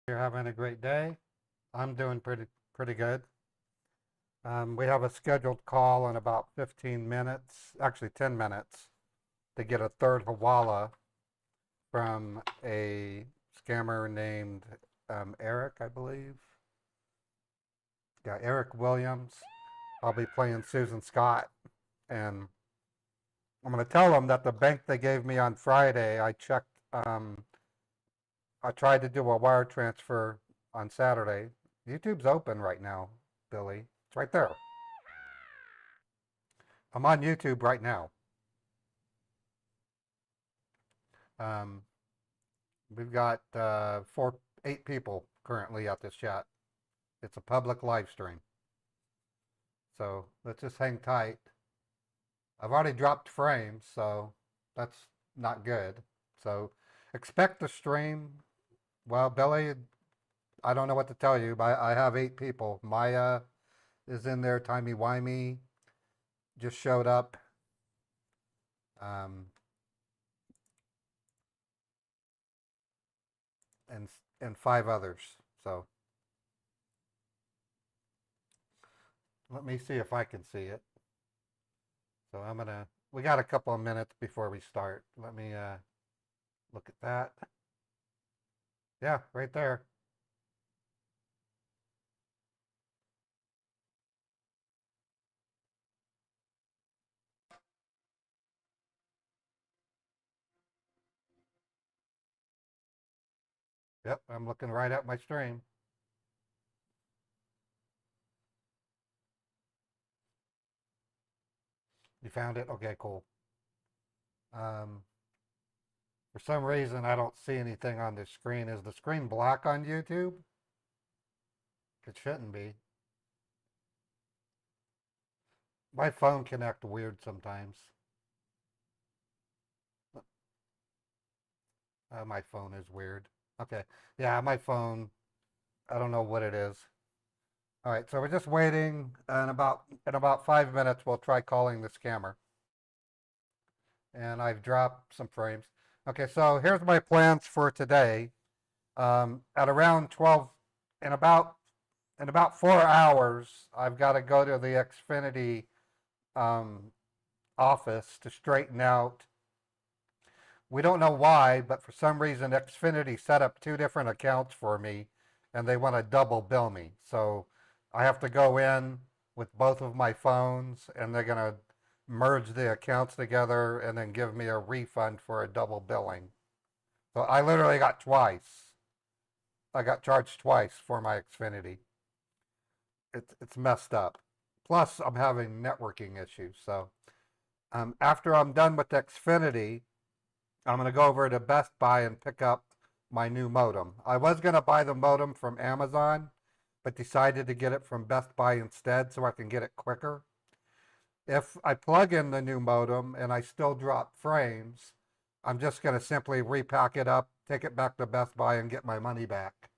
You're having a great day. I'm doing pretty good. We have a scheduled call in about 15 minutes, actually 10 minutes, to get a third Hawala from a scammer named Eric, I believe. Yeah, Eric Williams. I'll be playing Susan Scott, and I'm going to tell them that the bank they gave me on Friday, I checked. I tried to do a wire transfer on Saturday. YouTube's open right now, Billy. It's right there. I'm on YouTube right now. Um, we've got 8 people currently at this chat. It's a public live stream. So let's just hang tight. I've already dropped frames, so that's not good. So expect the stream. Well, Billy, I don't know what to tell you, but I have 8 people. Maya is in there. Timey Wimey just showed up. Um, and and 5 others. So let me see if I can see it. So we got a couple of minutes before we start. Let me look at that. Yeah, right there. Yep, I'm looking right at my stream. You found it? Okay, cool. Um, for some reason, I don't see anything on the screen. Is the screen black on YouTube? It shouldn't be. My phone can act weird sometimes. My phone is weird. Okay. Yeah, my phone, I don't know what it is. All right, so we're just waiting, and in about 5 minutes we'll try calling the scammer. And I've dropped some frames. Okay, so here's my plans for today. At around 12, in about 4 hours, I've got to go to the Xfinity office to straighten out. We don't know why, but for some reason Xfinity set up 2 different accounts for me, and they want to double bill me. So I have to go in with both of my phones, and they're going to merge the accounts together and then give me a refund for a double billing. So I literally got twice. I got charged twice for my Xfinity. It's messed up. Plus, I'm having networking issues. So after I'm done with Xfinity, I'm going to go over to Best Buy and pick up my new modem. I was going to buy the modem from Amazon, but decided to get it from Best Buy instead so I can get it quicker. If I plug in the new modem and I still drop frames, I'm just going to simply repack it up, take it back to Best Buy, and get my money back.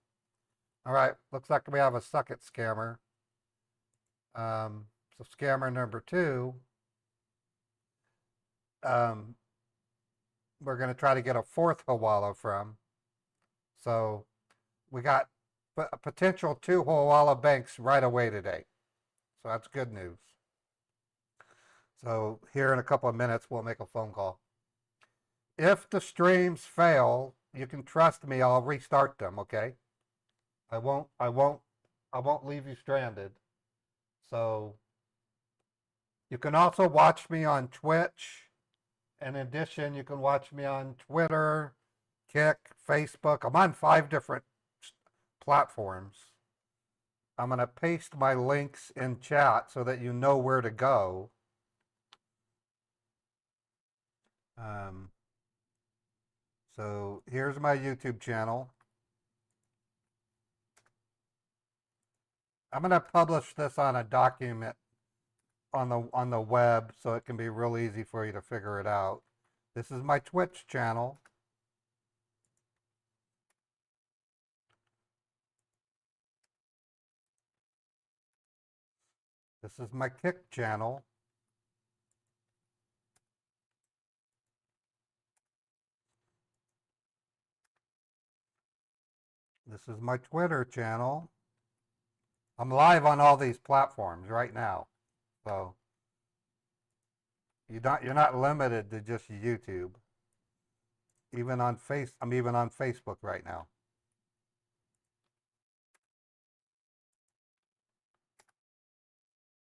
All right, looks like we have a second scammer. So scammer number 2, we're going to try to get a 4th Hawala from. So we got a potential 2 Hawala banks right away today. So that's good news. So here in a couple of minutes, we'll make a phone call. If the streams fail, you can trust me, I'll restart them, okay? I won't leave you stranded. So you can also watch me on Twitch. In addition, you can watch me on Twitter, Kick, Facebook. I'm on 5 different platforms. I'm going to paste my links in chat so that you know where to go. So here's my YouTube channel. I'm going to publish this on a document on the web so it can be real easy for you to figure it out. This is my Twitch channel. This is my Kick channel. This is my Twitter channel. I'm live on all these platforms right now. So you're not limited to just YouTube. I'm even on Facebook right now.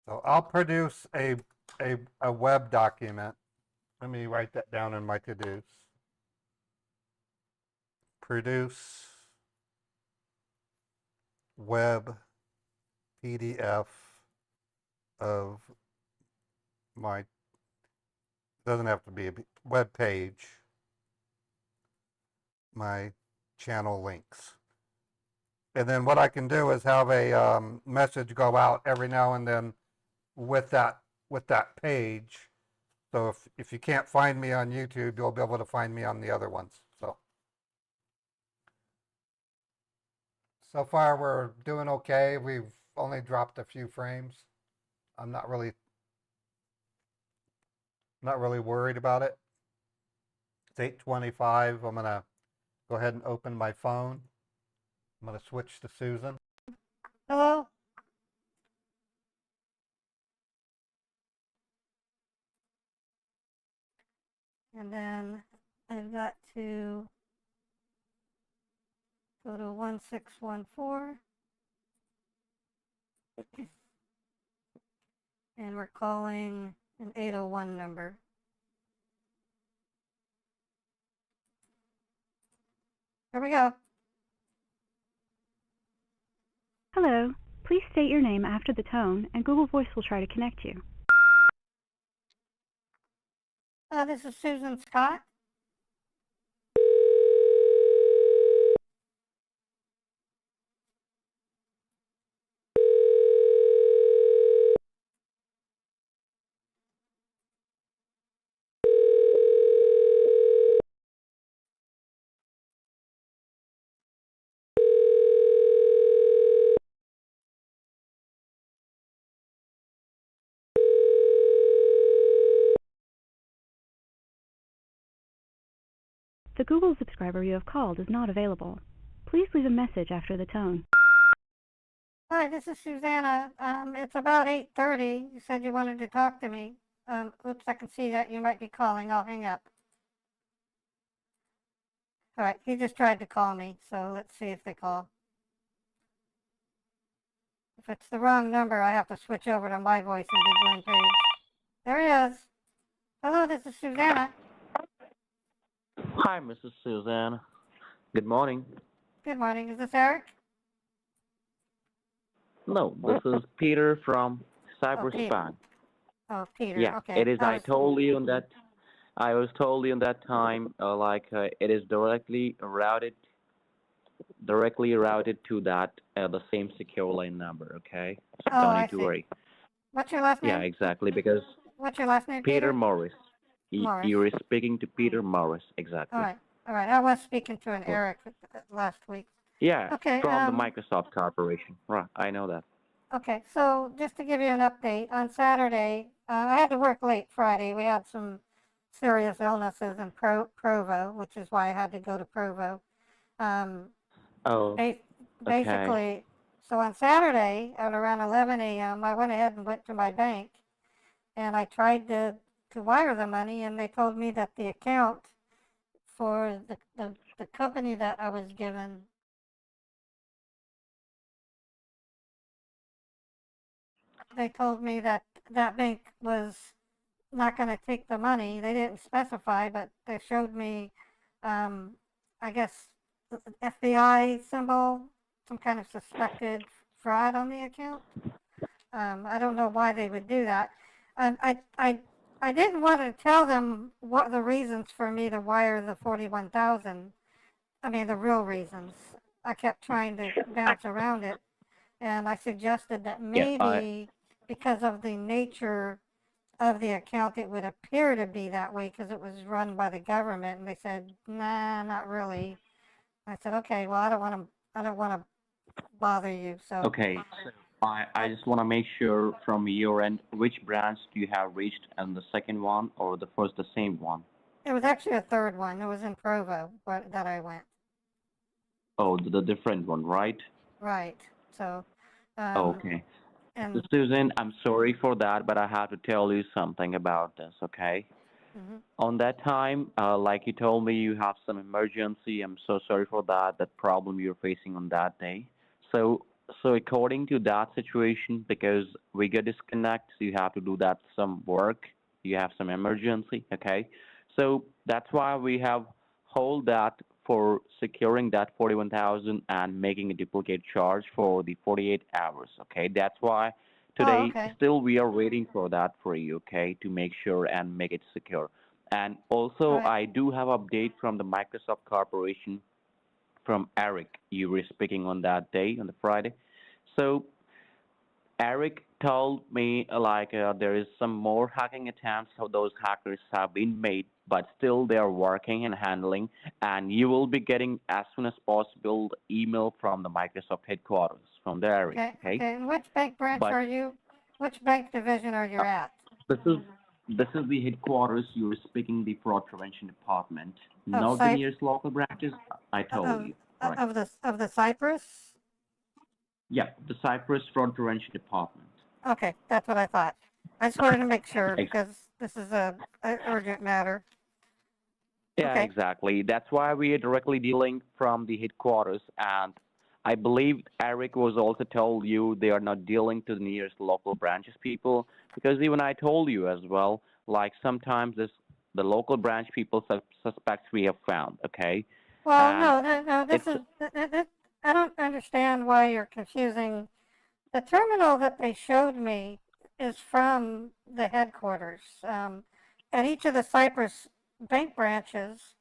So I'll produce a web document. Let me write that down in my to-dos. Produce web PDF of my, doesn't have to be a web page, my channel links. And then what I can do is have a message go out every now and then with that page. So if you can't find me on YouTube, you'll be able to find me on the other ones. So far we're doing okay. We've only dropped a few frames. I'm not really worried about it. It's 8:25. I'm gonna go ahead and open my phone. I'm gonna switch to Susan. Hello. And then I've got to go to 1614. And we're calling an 801 number. Here we go. Hello. Please state your name after the tone, and Google Voice will try to connect you. This is Susan Scott. The Google subscriber you have called is not available. Please leave a message after the tone. Hi, this is Susanna. It's about 8:30. You said you wanted to talk to me. Oops, I can see that you might be calling. I'll hang up. All right, he just tried to call me, so let's see if they call. If it's the wrong number, I have to switch over to my voice and do Glenn Page. There he is. Hello, this is Susanna. Hi, Mrs. Susanna. Good morning. Good morning. Is this Eric? No, this is Peter from Peter. Cyberspan. Oh, Peter. Yeah, Okay. it is. I told you that. I was told you in that time, it is directly routed to that the same secure line number. Okay, so don't need to worry. What's your last name? Yeah, exactly. Because what's your last name? Peter Morris. Morris. You were speaking to Peter Morris, exactly. All right. I was speaking to an Eric last week. Yeah. Okay. From the Microsoft Corporation. Right. I know that. Okay. So just to give you an update, on Saturday, I had to work late Friday. We had some serious illnesses in Provo, which is why I had to go to Provo. Basically, so on Saturday at around 11 a.m., I went ahead and went to my bank, and I tried to wire the money, and they told me that the account for the company that I was given, they told me that that bank was not going to take the money. They didn't specify, but they showed me, I guess, the FBI symbol, some kind of suspected fraud on the account. I don't know why they would do that. I didn't want to tell them what the reasons for me to wire the 41,000. I mean, the real reasons. I kept trying to bounce around it, and I suggested that maybe because of the nature of the account, it would appear to be that way because it was run by the government. And they said, nah, not really. I said, okay, well, I don't want to bother you. So okay. So I just want to make sure from your end, which branch do you have reached, and the second one or the first, the same one? It was actually a third one. It was in Provo that I went. Oh, the different one, right? Right. So, um, Okay. So and Susan, I'm sorry for that, but I have to tell you something about this, okay? mhm. On that time, like you told me, you have some emergency. I'm so sorry for that, that problem you're facing on that day. So, so according to that situation, because we get disconnect, so you have to do that some work. You have some emergency, okay? So that's why we have hold that for securing that 41,000 and making a duplicate charge for the 48 hours, okay? That's why Oh, today okay. still we are waiting for that for you, okay, to make sure and make it secure. And All also, right. I do have update from the Microsoft Corporation from Eric. You were speaking on that day, on the Friday. So Eric told me there is some more hacking attempts. How those hackers have been made, but still they are working and handling. And you will be getting as soon as possible email from the Microsoft headquarters from the Eric. Okay. Okay, Okay. And which bank branch but are you? Which bank division are you uh, at? this is this is the headquarters. You're speaking the fraud prevention department, Of not the Cyprus? nearest local branches. I told Of you, right? of the Cyprus? Yeah, the Cyprus fraud prevention department. Okay, that's what I thought. I just wanted to make sure Ex- because this is a urgent matter. yeah, Okay. exactly. That's why we are directly dealing from the headquarters, and I believe Eric was also told you they are not dealing to the nearest local branches people because even I told you as well. Like sometimes this the local branch people suspects we have found. Okay, Well, and no, no, no. it's I don't understand why you're confusing. The terminal that they showed me is from the headquarters. At each of the Cyprus bank branches,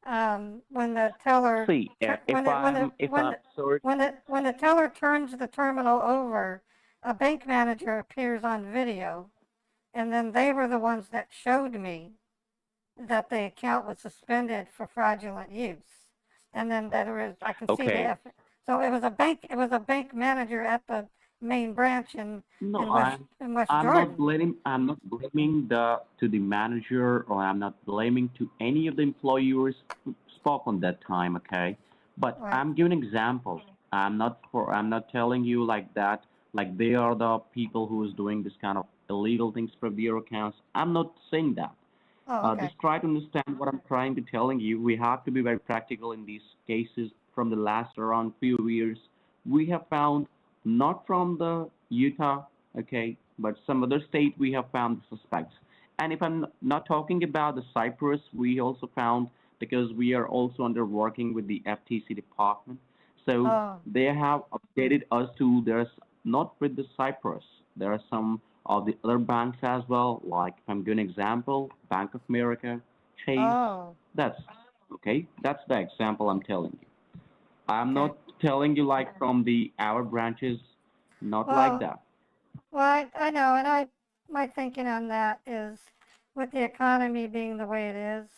when the teller, see if I'm sorry. when the teller turns the terminal over, a bank manager appears on video, and then they were the ones that showed me that the account was suspended for fraudulent use. And then that was, I can see the Okay, F. So it was a bank manager at the main branch no, in West I'm not Jordan. blaming. I'm not blaming the to the manager, or I'm not blaming to any of the employers who spoke on that time. Okay, but Right. I'm giving example. I'm not telling you like that. Like they are the people who is doing this kind of illegal things for their accounts. I'm not saying that. Oh, okay. Just try to understand what I'm trying to telling you. We have to be very practical in these cases. From the last around few years, we have found not from the Utah, okay, but some other state we have found the suspects. And if I'm not talking about the Cyprus, we also found because we are also under working with the FTC department. So Oh, they have updated us to there's not with the Cyprus. There are some of the other banks as well, like if I'm giving an example, Bank of America, Chase. oh, That's okay. That's the example I'm telling you. I'm okay. not telling you like from the our branches, not like Well, that. I know, and my thinking on that is, with the economy being the way it is,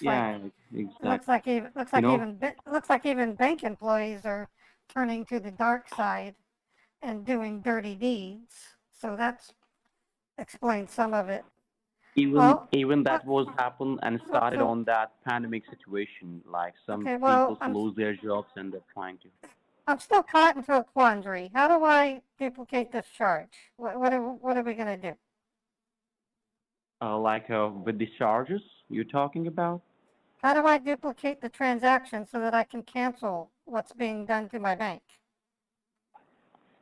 Yeah, exactly. You know, it looks like even bank employees are turning to the dark side and doing dirty deeds. So that's explains some of it. Well, even uh, that was happened and started so on that pandemic situation. Like some okay, people lose their jobs and they're trying to. I'm still caught into a quandary. How do I duplicate this charge? What are we gonna do? With the charges you're talking about. How do I duplicate the transaction so that I can cancel what's being done to my bank?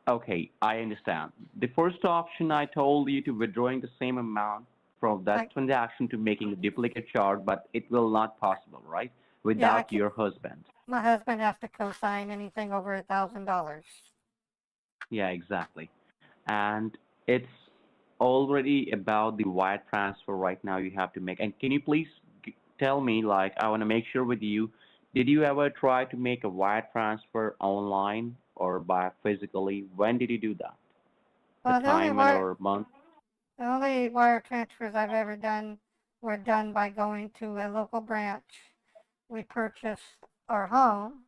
Okay, I understand. The first option I told you to withdrawing the same amount from that Like, transaction to making a duplicate charge, but it will not possible, right? yeah, I Without can't. your husband. My husband has to co-sign anything over $1,000. Yeah, exactly. And it's already about the wire transfer right now you have to make. And can you please tell me, like, I want to make sure with you, did you ever try to make a wire transfer online or by physically? When did you do that? The Well, time and or month? the only wire transfers I've ever done were done by going to a local branch. We purchased our home.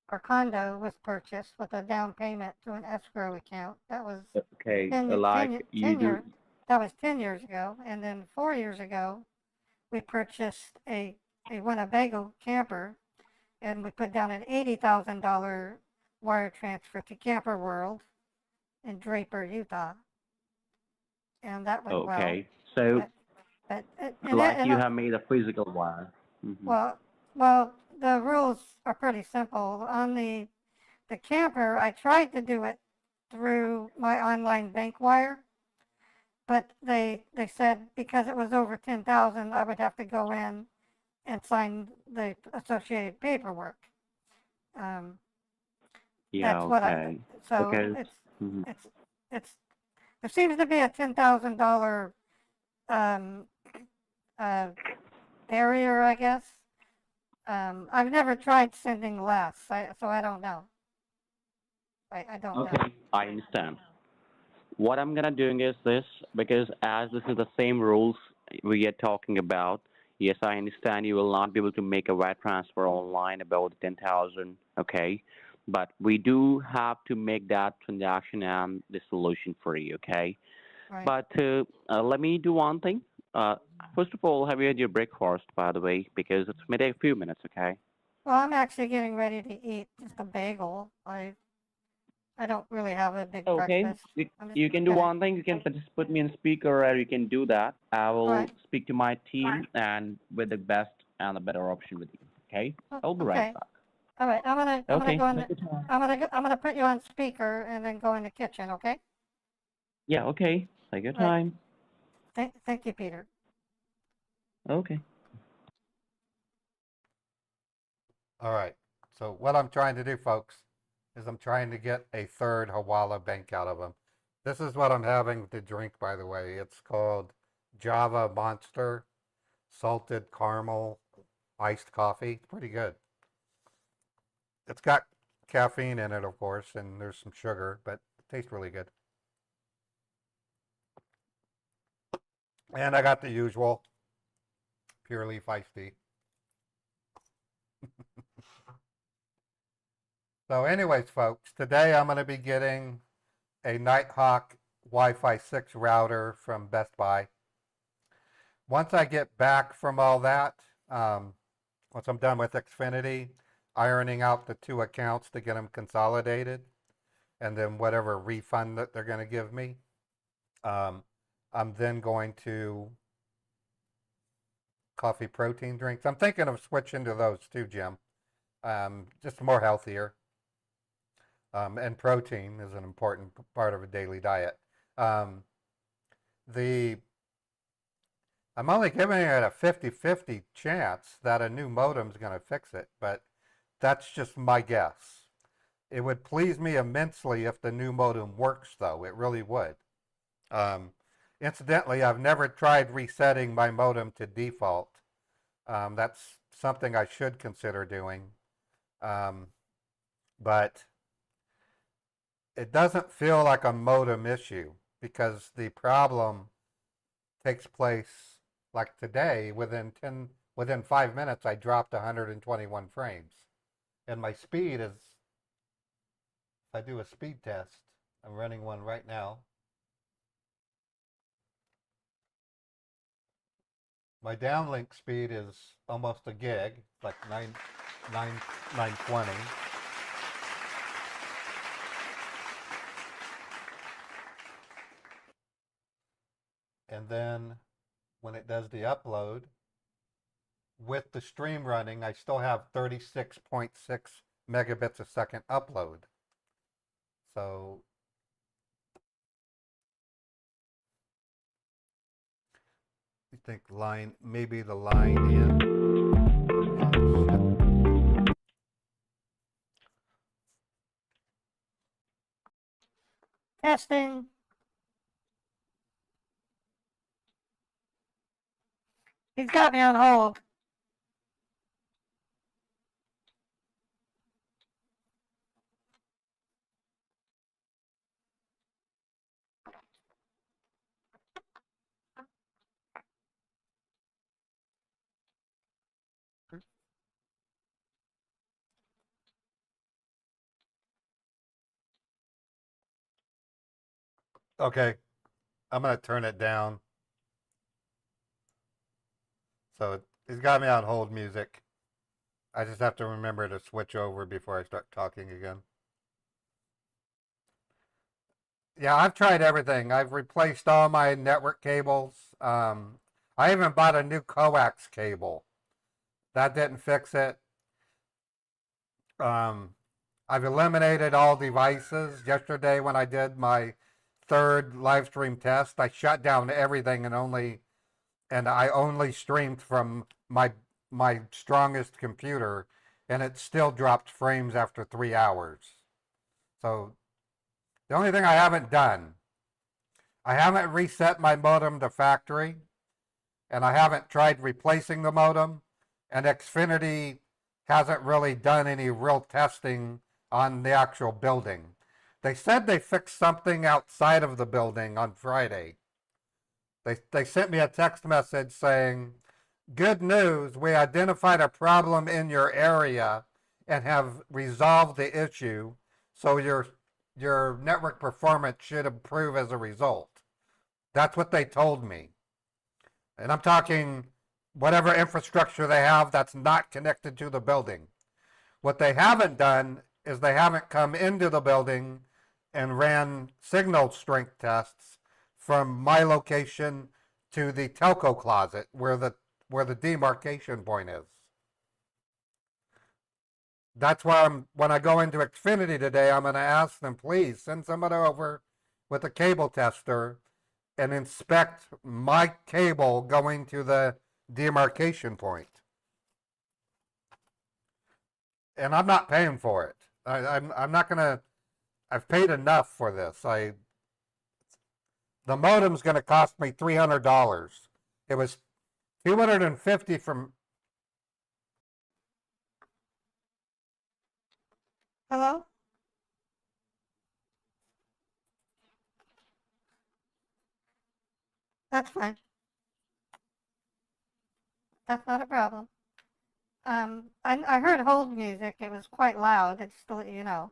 Our condo was purchased with a down payment to an escrow account. That was Okay, 10, 10, like you 10 do. years. That was 10 years ago. And then 4 years ago, we purchased a Winnebago camper, and we put down an $80,000 wire transfer to Camper World in Draper, Utah, and that went well. Okay. So, like you have made a physical wire. Mm-hmm. Well, the rules are pretty simple. On the camper, I tried to do it through my online bank wire, but they said because it was over 10,000, I would have to go in and sign the associated paperwork. Yeah. That's what Okay. so Okay. Mm-hmm. it's there seems to be a $10,000 barrier, I guess. I've never tried sending less, so I don't know. I don't know. Okay, I understand. What I'm gonna doing is this, because as this is the same rules we are talking about. Yes, I understand you will not be able to make a wire transfer online about 10,000. Okay, but we do have to make that transaction and the solution for you. Okay, Right. but let me do one thing. Uh, First of all, have you had your breakfast, by the way? Because it's may take a few minutes. Okay. Well, I'm actually getting ready to eat just a bagel. I don't really have a big Okay, breakfast. you can do gonna- one thing. You can just put me in speaker, or you can do that. I will Alright. speak to my team and with the best and the better option with you. Okay, I'll be Okay. right back. All right, I'm gonna Okay, go in. take your time. I'm gonna put you on speaker and then go in the kitchen. Okay. Yeah, okay, take your Right. time. Thank you, Peter. Okay. All right. So what I'm trying to do, folks, is I'm trying to get a third Hawala bank out of them. This is what I'm having to drink, by the way. It's called Java Monster Salted Caramel Iced Coffee. It's pretty good. It's got caffeine in it, of course, and there's some sugar, but it tastes really good. And I got the usual pure leaf iced tea. So anyways, folks, today I'm going to be getting a Nighthawk Wi-Fi 6 router from Best Buy. Once I get back from all that, once I'm done with Xfinity, ironing out the two accounts to get them consolidated, and then whatever refund that they're going to give me, I'm then going to coffee protein drinks. I'm thinking of switching to those too, Jim. Just more healthier. And protein is an important part of a daily diet. I'm only giving it a 50-50 chance that a new modem is going to fix it, but that's just my guess. It would please me immensely if the new modem works, though. It really would. Incidentally, I've never tried resetting my modem to default. That's something I should consider doing. But it doesn't feel like a modem issue because the problem takes place like today. Within 5 minutes, I dropped 121 frames. And my speed is, if I do a speed test, I'm running one right now. My downlink speed is almost a gig, like 920. And then when it does the upload, with the stream running, I still have 36.6 megabits a second upload. So you think maybe the line in? Testing. He's got me on hold. Okay, I'm going to turn it down. So he's got me on hold music. I just have to remember to switch over before I start talking again. Yeah, I've tried everything. I've replaced all my network cables. I even bought a new coax cable. That didn't fix it. Um, I've eliminated all devices. Yesterday, when I did my third live stream test, I shut down everything and I only streamed from my strongest computer, and it still dropped frames after 3 hours. So the only thing I haven't done, I haven't reset my modem to factory, and I haven't tried replacing the modem, and Xfinity hasn't really done any real testing on the actual building. They said they fixed something outside of the building on Friday. They sent me a text message saying, "Good news, we identified a problem in your area and have resolved the issue, so your network performance should improve as a result." That's what they told me. And I'm talking whatever infrastructure they have that's not connected to the building. What they haven't done is they haven't come into the building and ran signal strength tests from my location to the telco closet where the demarcation point is. That's why when I go into Xfinity today, I'm going to ask them, please send somebody over with a cable tester and inspect my cable going to the demarcation point. And I'm not paying for it. I'm not gonna. I've paid enough for this. The modem's gonna cost me $300. It was $250 from. Hello? That's fine. That's not a problem. I heard hold music. It was quite loud. Just to let you know.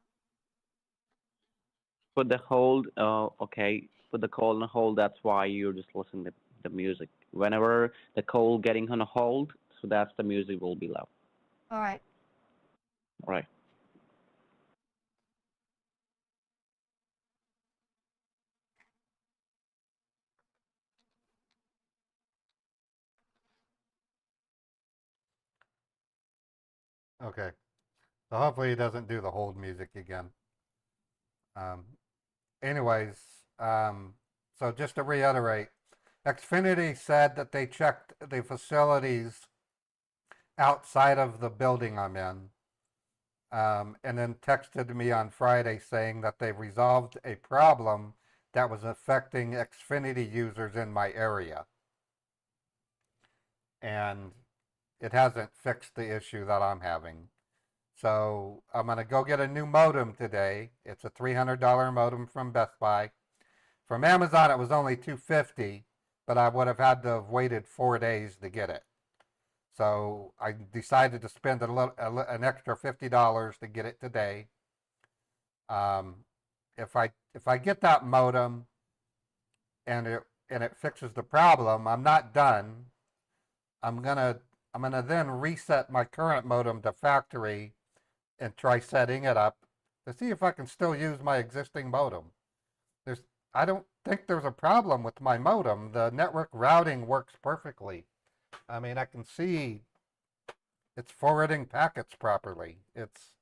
Put the hold, okay, put the call on hold. That's why you're just listening to the music. Whenever the call getting on a hold, so that's the music will be loud. All right. All right. Okay. So hopefully he doesn't do the hold music again. Um, anyways, so just to reiterate, Xfinity said that they checked the facilities outside of the building I'm in, and then texted me on Friday saying that they resolved a problem that was affecting Xfinity users in my area. And it hasn't fixed the issue that I'm having. So I'm going to go get a new modem today. It's a $300 modem from Best Buy. From Amazon, it was only $250, but I would have had to have waited 4 days to get it. So I decided to spend an extra $50 to get it today. If I get that modem and it fixes the problem, I'm not done. I'm gonna then reset my current modem to factory and try setting it up to see if I can still use my existing modem. I don't think there's a problem with my modem. The network routing works perfectly. I mean, I can see it's forwarding packets properly. It's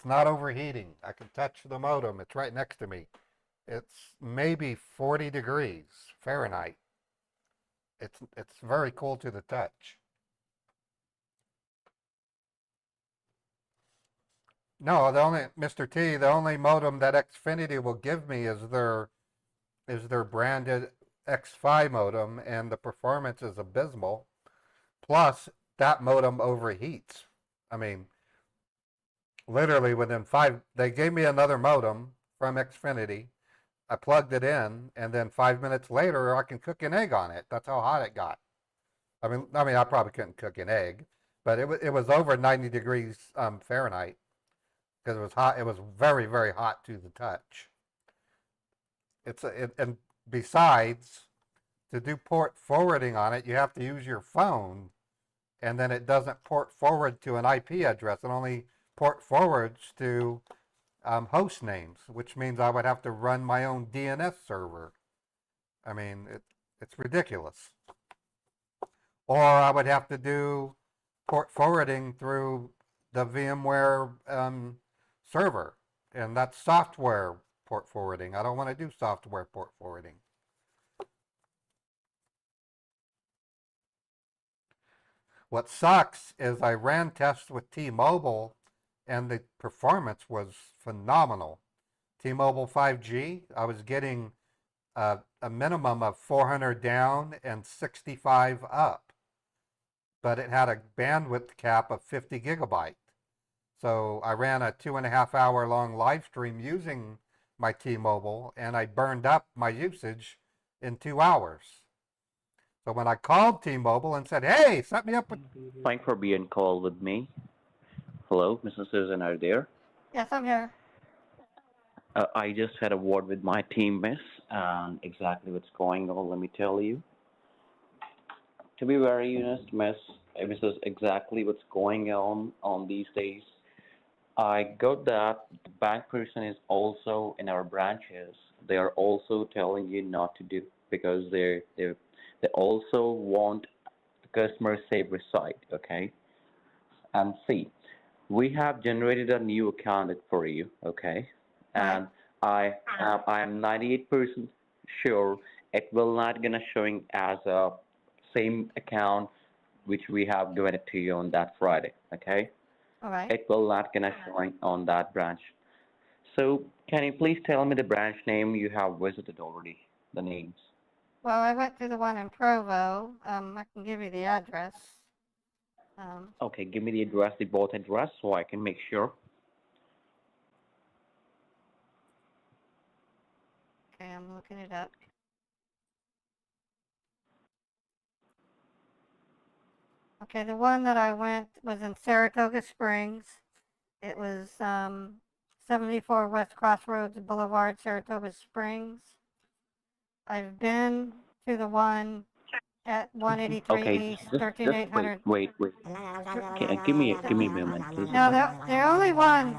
not overheating. I can touch the modem. It's right next to me. It's maybe 40 degrees Fahrenheit. It's very cool to the touch. No, the only modem that Xfinity will give me is their branded X5 modem, and the performance is abysmal. Plus, that modem overheats. I mean, literally they gave me another modem from Xfinity. I plugged it in, and then 5 minutes later, I can cook an egg on it. That's how hot it got. I probably couldn't cook an egg, but it was over 90 degrees Fahrenheit because it was hot. It was very, very hot to the touch. And besides, to do port forwarding on it, you have to use your phone, and then it doesn't port forward to an IP address. It only port forwards to host names, which means I would have to run my own DNS server. I mean, it's ridiculous. Or I would have to do port forwarding through the VMware server, and that's software port forwarding. I don't want to do software port forwarding. What sucks is I ran tests with T-Mobile, and the performance was phenomenal. T-Mobile 5G, I was getting a minimum of 400 down and 65 up, but it had a bandwidth cap of 50 gigabyte. So I ran a 2.5 hour long live stream using my T-Mobile, and I burned up my usage in 2 hours. So when I called T-Mobile and said, hey, set me up with... Thanks for being called with me. Hello, Mrs. Susan, are you there? Yes, I'm here. I just had a word with my team, miss, and exactly what's going on, let me tell you. To be very honest, miss, this is exactly what's going on these days. I got that the bank person is also in our branches. They are also telling you not to do because they also want the customer safe side, okay? And see, we have generated a new account for you, okay? And I am 98% sure it will not gonna showing as a same account which we have given it to you on that Friday, okay? All right. It will not gonna showing on that branch. So can you please tell me the branch name you have visited already, the names? Well, I went to the one in Provo. I can give you the address. Okay, give me the address, the both address, so I can make sure. Okay, I'm looking it up. Okay, the one that I went was in Saratoga Springs. It was 74 West Crossroads Boulevard, Saratoga Springs. I've been to the one at 183 Okay, East, just wait, 13800. wait. Okay, give me a moment, please. No, the only one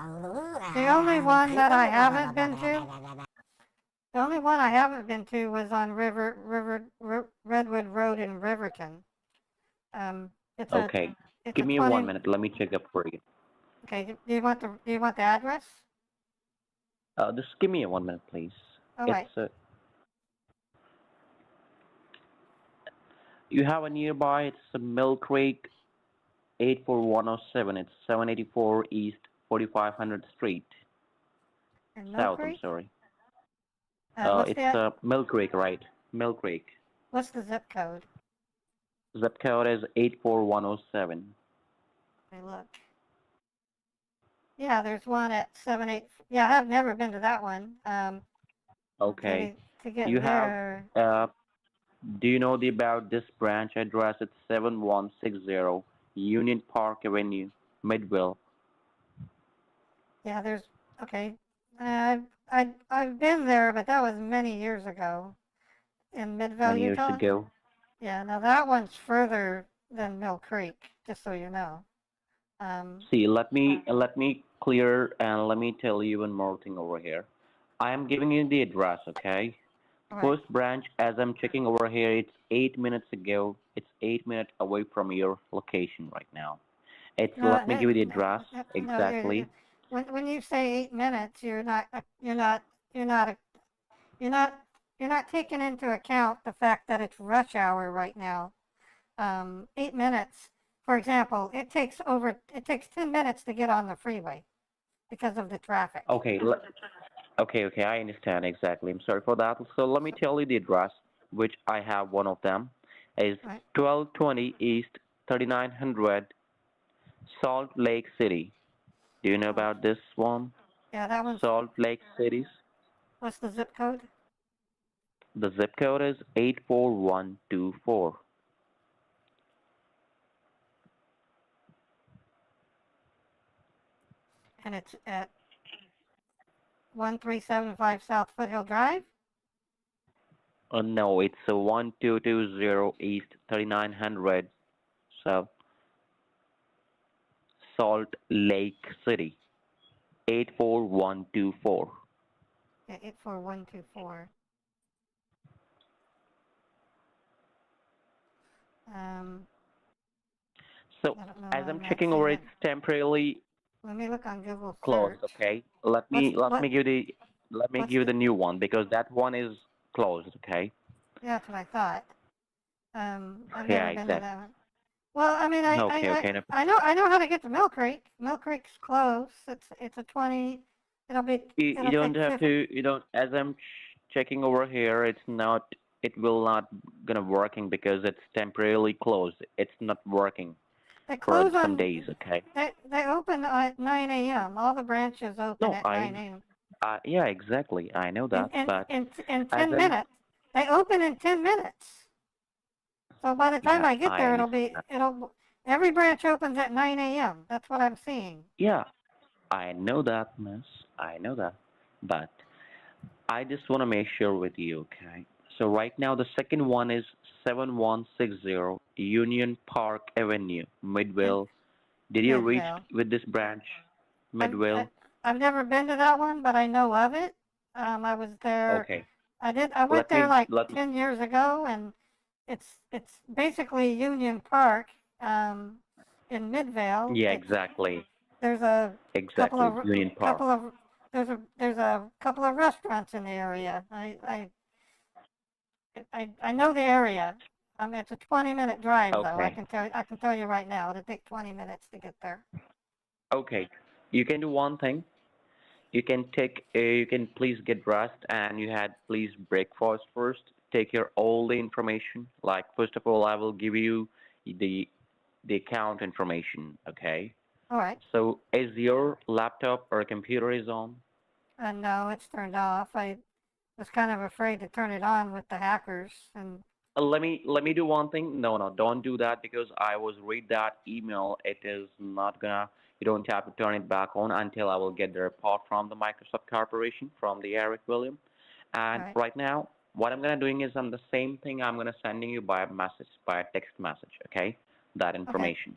that I haven't been to, the only one I haven't been to was on Redwood Road in Riverton. It's a, Okay, it's give a me 20. 1 minute. Let me check up for you. Okay, do you want the address? Just give me a 1 minute, please. All right. It's you have a nearby. It's a Mill Creek, 84107. It's 784 East 4500 Street. In Mill South. Creek? I'm sorry. What's It's Mill Creek, right? Mill Creek. what's the zip code? Zip code is 84107. Let me look. Yeah, there's one at 78. Yeah, I've never been to that one. Okay. To get You have. there. Do you know about this branch address? It's 7160 Union Park Avenue, Midville. Yeah, there's okay. I've been there, but that was many years ago in Midvale, Many years Utah. ago. Yeah, now that one's further than Mill Creek, just so you know. See, let me clear and let me tell you one more thing over here. I am giving you the address, okay? Right. First branch, as I'm checking over here, it's 8 minutes ago. It's 8 minutes away from your location right now. It's No, let me give you the address no, exactly. when you say 8 minutes, you're not taking into account the fact that it's rush hour right now. 8 minutes, for example, it takes 10 minutes to get on the freeway because of the traffic. Okay, okay, I understand exactly. I'm sorry for that. So let me tell you the address, which I have one of them, is Right. 1220 East 3900 Salt Lake City. Do you know about this one? Yeah, that one's. Salt Lake City. What's the zip code? The zip code is 84124. And it's at 1375 South Foothill Drive. No, it's 1220 East 3900 South Salt Lake City, 84124. Yeah, 84124. So I don't know. as I'm I'm not checking over, seeing it's it. temporarily Let me look on Google closed. search. Okay, let What's me let what? me give the let me What's give the? the new one because that one is closed. Okay. Yeah, that's what I thought. I've Yeah, never been to exactly. that one. Well, I mean, Okay, okay. No, I know how to get to Mill Creek. Mill Creek's close. It's a 20. you It'll don't take have 50. to. You don't. As I'm checking over here, it's not. It will not gonna working because it's temporarily closed. It's not working They for close some on. days. Okay. They open at 9 a.m. All the branches open No, at 9 a.m. yeah, exactly. I know In that, but in as 10 I'm, minutes. They open in 10 minutes. So by the time yeah, I get I there, understand. every branch opens at 9 a.m. That's what I'm seeing. Yeah, I know that, miss. I know that. But I just want to make sure with you, okay? So right now, the second one is 7160 Union Park Avenue, In Midvale. Did you reach Midvale. with this branch, I've I, Midvale? I've never been to that one, but I know of it. I was there. Okay. I went Let there me, like let me, 10 years ago, and it's basically Union Park in Midvale. yeah, exactly. There's a couple Exactly. of Union Park. couple of there's a couple of restaurants in the area. I know the area. It's a 20-minute drive though. Okay. I can tell you right now. It'll take 20 minutes to get there. Okay. You can do one thing. You can please get dressed and you had please breakfast first. Take your all the information. Like first of all, I will give you the the account information. Okay. All right. So is your laptop or computer is on? No, it's turned off. I was kind of afraid to turn it on with the hackers. And Let me do one thing. No, no, don't do that because I was read that email. It is not gonna. You don't have to turn it back on until I will get the report from the Microsoft Corporation from the Eric William. all And right. right now, what I'm gonna doing is I'm the same thing. I'm gonna sending you by a message, by a text message. Okay, that Okay. information.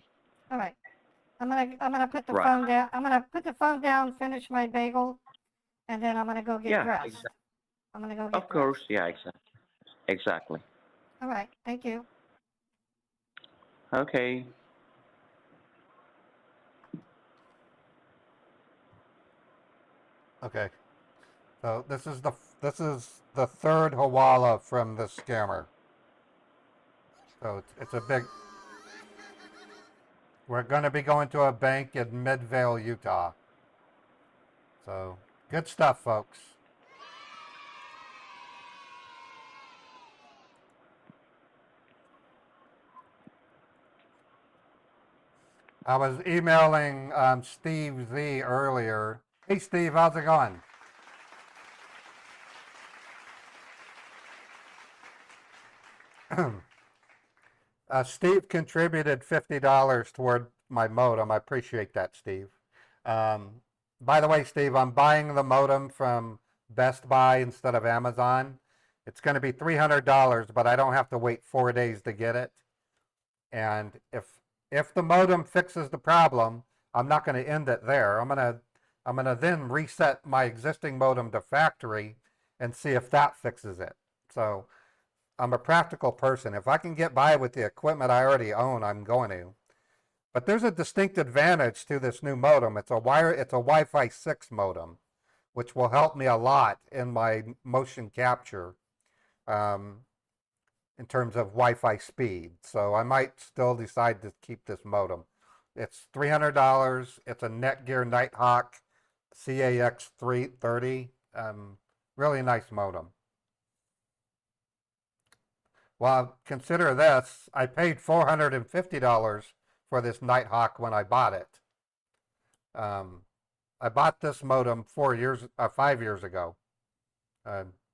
All right. I'm gonna put the Right. phone down. I'm gonna put the phone down, finish my bagel, and then I'm gonna go get Yeah. dressed. I'm gonna go get Of course. dressed. Yeah. Exactly. Exactly. All right. Thank you. Okay. Okay. So this is the third Hawala from the scammer. So it's a big. We're going to be going to a bank in Midvale, Utah. So good stuff, folks. I was emailing Steve Z earlier. Hey, Steve, how's it going? Steve contributed $50 toward my modem. I appreciate that, Steve. Um, by the way, Steve, I'm buying the modem from Best Buy instead of Amazon. It's going to be $300, but I don't have to wait 4 days to get it. And if the modem fixes the problem, I'm not going to end it there. I'm gonna then reset my existing modem to factory and see if that fixes it. So I'm a practical person. If I can get by with the equipment I already own, I'm going to. But there's a distinct advantage to this new modem. It's a Wi-Fi 6 modem, which will help me a lot in my motion capture um, in terms of Wi-Fi speed. So I might still decide to keep this modem. It's $300. It's a Netgear Nighthawk CAX 330. Really nice modem. Well, consider this. I paid $450 for this Nighthawk when I bought it. Um, I bought this modem 5 years ago.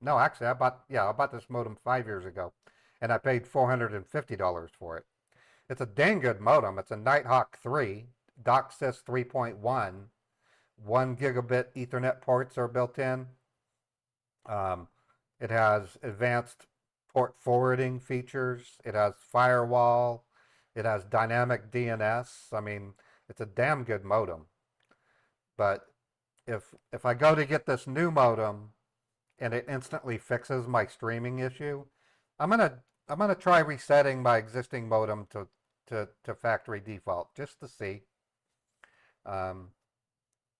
No, actually, I bought this modem 5 years ago, and I paid $450 for it. It's a dang good modem. It's a Nighthawk 3, DOCSIS 3.1, 1 gigabit Ethernet ports are built in. Um, it has advanced port forwarding features. It has firewall. It has dynamic DNS. I mean, It's a damn good modem. But if I go to get this new modem and it instantly fixes my streaming issue, I'm gonna try resetting my existing modem to factory default just to see. Um,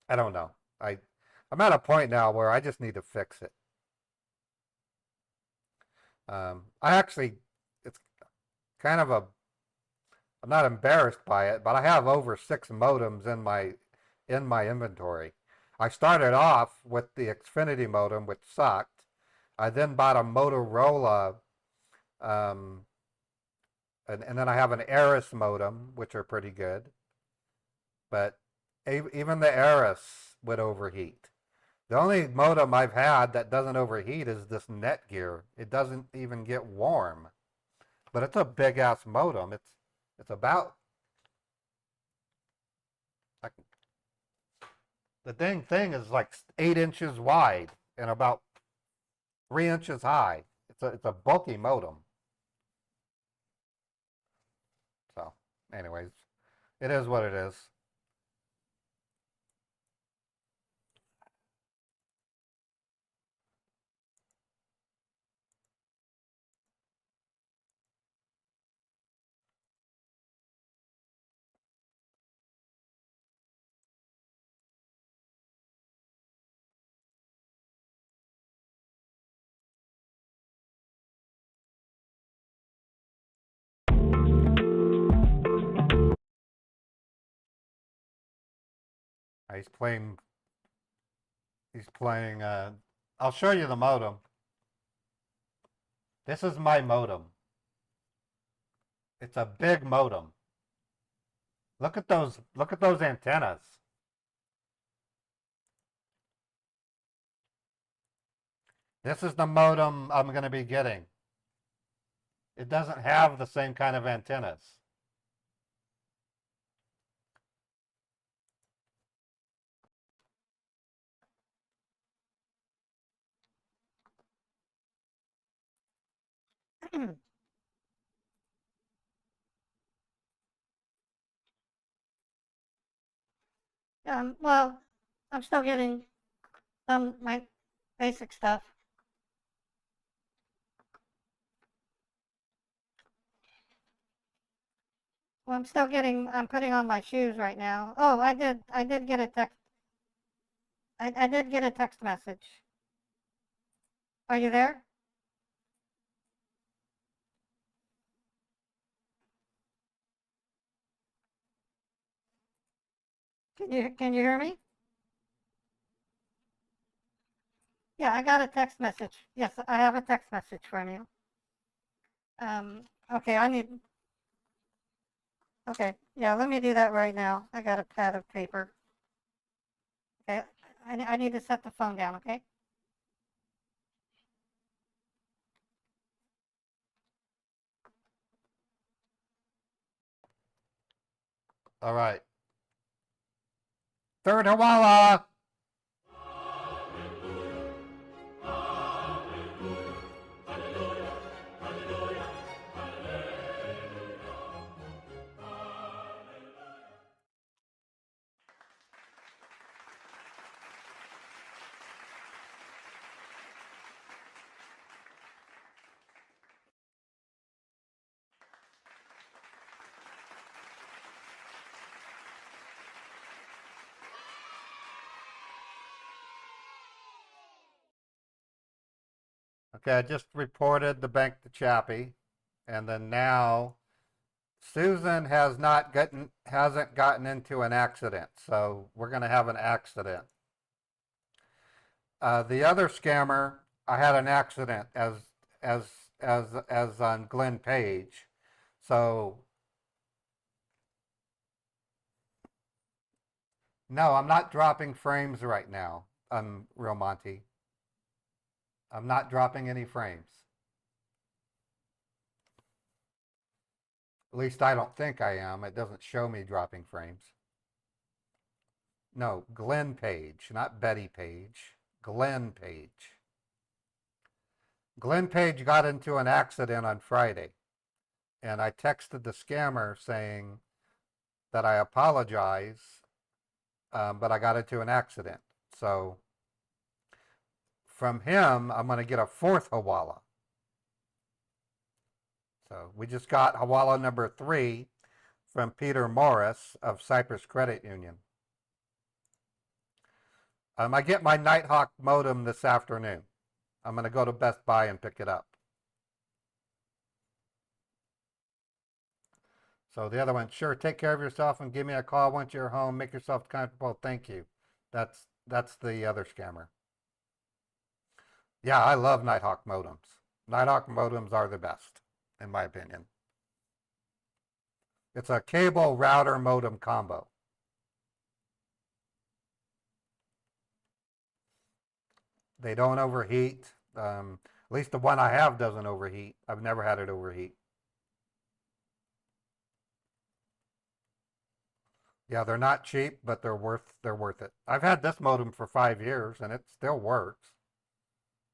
I don't know. I'm at a point now where I just need to fix it. I actually, it's kind of a, I'm not embarrassed by it, but I have over 6 modems in my inventory. I started off with the Xfinity modem, which sucked. I then bought a Motorola, um, and then I have an Aris modem, which are pretty good. But even the Aris would overheat. The only modem I've had that doesn't overheat is this Netgear. It doesn't even get warm. But it's a big ass modem. It's about, like, the dang thing is like 8 inches wide and about 3 inches high. It's a bulky modem. So, anyways, it is what it is. He's playing. He's playing. I'll show you the modem. This is my modem. It's a big modem. Look at those. Look at those antennas. This is the modem I'm going to be getting. It doesn't have the same kind of antennas. Well, I'm still getting my basic stuff. Well, I'm putting on my shoes right now. Oh, I did get a text. I did get a text message. Are you there? Can you hear me? Yeah, I got a text message. Yes, I have a text message from you. Okay, okay, yeah, let me do that right now. I got a pad of paper. Okay, I need to set the phone down, okay? All right. Third Hawala. Okay, I just reported the bank to Chappie, and then now Susan hasn't gotten into an accident, so we're going to have an accident. The other scammer, I had an accident as as on Glenn Page, so no, I'm not dropping frames right now. Real Monty. I'm not dropping any frames. At least I don't think I am. It doesn't show me dropping frames. No, Glenn Page, not Betty Page. Glenn Page. Glenn Page got into an accident on Friday, and I texted the scammer saying, that I apologize, but I got into an accident. So from him, I'm going to get a fourth Hawala. So we just got Hawala number 3 from Peter Morris of Cyprus Credit Union. I get my Nighthawk modem this afternoon. I'm going to go to Best Buy and pick it up. So the other one, sure, take care of yourself and give me a call once you're home. Make yourself comfortable. Thank you. That's the other scammer. Yeah, I love Nighthawk modems. Nighthawk modems are the best, in my opinion. It's a cable router modem combo. They don't overheat. At least the one I have doesn't overheat. I've never had it overheat. Yeah, they're not cheap, but they're worth it. I've had this modem for 5 years and it still works.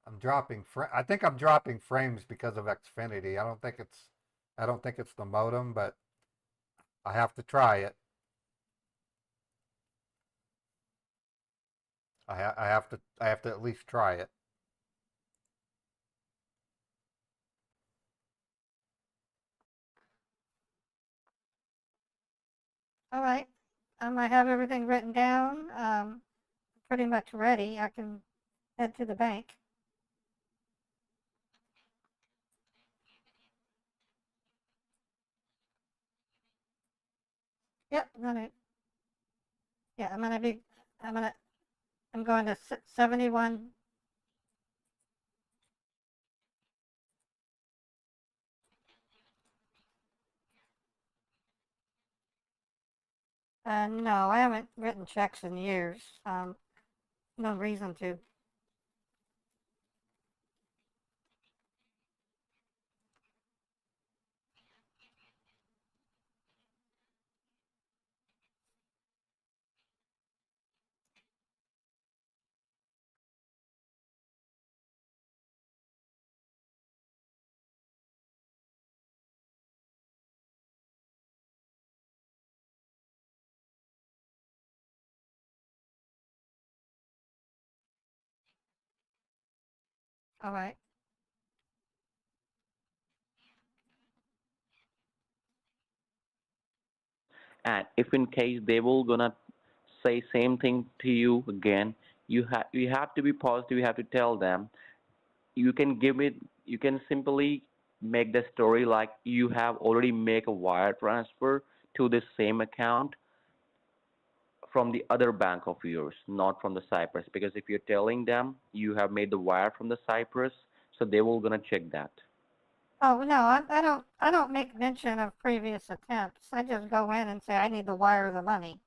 I think I'm dropping frames because of Xfinity. I don't think it's the modem, but I have to try it. I have to at least try it. All right. I have everything written down. Pretty much ready. I can head to the bank. Yep, I'm going to 71. No, I haven't written checks in years. No reason to. All right. And if in case they will gonna say same thing to you again, you have to be positive. You have to tell them. You can give it. You can simply make the story like you have already make a wire transfer to the same account from the other bank of yours, not from the Cyprus. Because if you're telling them you have made the wire from the Cyprus, so they will gonna check that. Oh no, I don't make mention of previous attempts. I just go in and say I need to wire the money.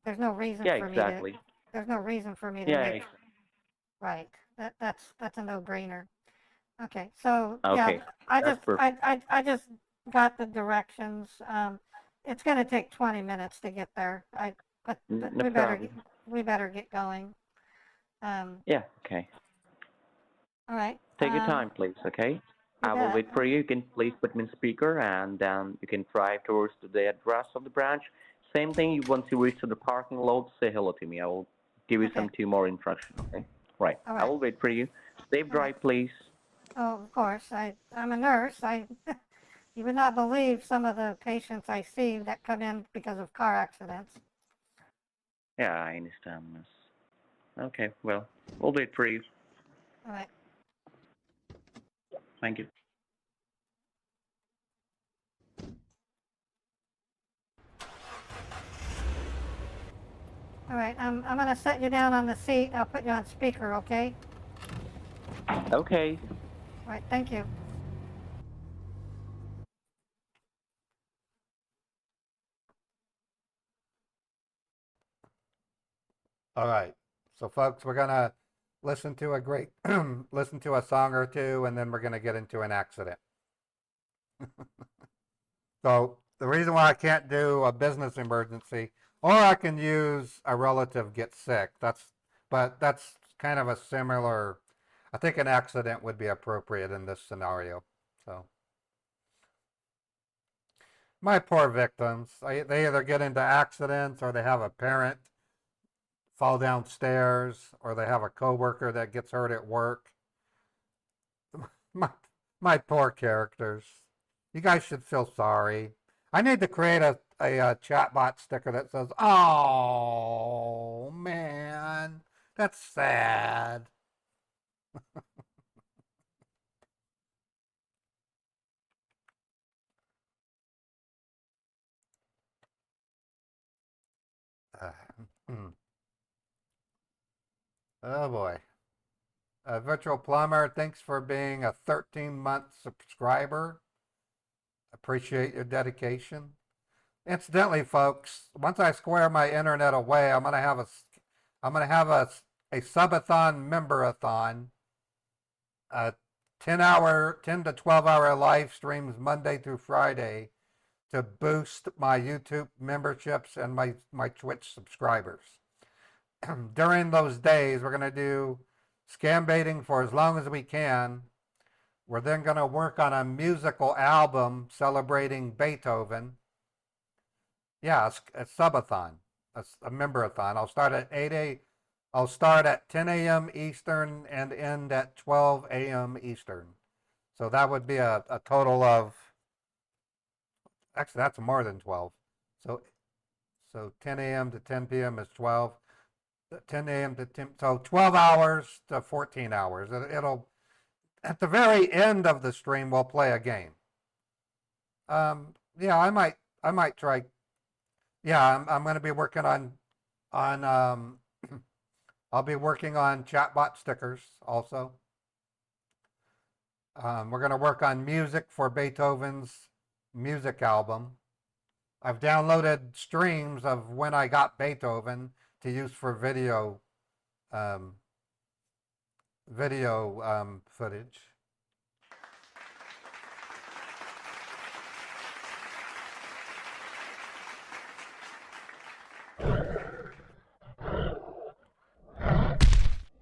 There's no reason Yeah, for me to. exactly. There's no reason for me to Yeah. make. Right. That's a no-brainer. Okay. So yeah, Okay. That's perfect. I just got the directions. It's gonna take 20 minutes to get there. But No problem. we better get going. Um, Yeah. Okay. all right. Take your time, please. Okay. You I will bet. wait for you. You can please put me in speaker, and then you can drive towards the address of the branch. Same thing. Once you reach to the parking lot, say hello to me. I will give you Okay. some 2 more instructions. Okay. Right. All I right. will wait for you. Safe All right. drive, please. Oh, of course. I'm a nurse. You would not believe some of the patients I see that come in because of car accidents. Yeah, I understand, miss. Okay. Well, we'll wait for you. All right. Thank you. All right. I'm gonna set you down on the seat. I'll put you on speaker. Okay. Okay. All right. Thank you. All right. So folks, we're going to listen to a great listen to a song or two and then we're going to get into an accident. So the reason why I can't do a business emergency, or I can use a relative gets sick. But that's kind of a similar. I think an accident would be appropriate in this scenario. So My poor victims. They either get into accidents or they have a parent fall downstairs or they have a coworker that gets hurt at work. My, my poor characters. You guys should feel sorry. I need to create a chatbot sticker that says, "Oh man, that's sad." Uh, oh boy. Virtual Plumber, thanks for being a 13-month subscriber. Appreciate your dedication. Incidentally, folks, once I square my internet away, I'm gonna have a subathon memberathon, 10 to 12-hour live streams Monday through Friday to boost my YouTube memberships and my Twitch subscribers. During those days, we're gonna do scam baiting for as long as we can. We're then going to work on a musical album celebrating Beethoven. Yeah, a subathon, a memberathon. I'll start at 10 a.m. Eastern and end at 12 a.m. Eastern. So that would be a total of, actually that's more than 12. So 10 a.m. to 10 p.m. is 12. 10 a.m. to 10, so 12 hours to 14 hours. It'll at the very end of the stream, we'll play a game. Yeah, I might try. Yeah, I'm going to be working on I'll be working on chatbot stickers also. We're going to work on music for Beethoven's music album. I've downloaded streams of when I got Beethoven to use for um, video footage.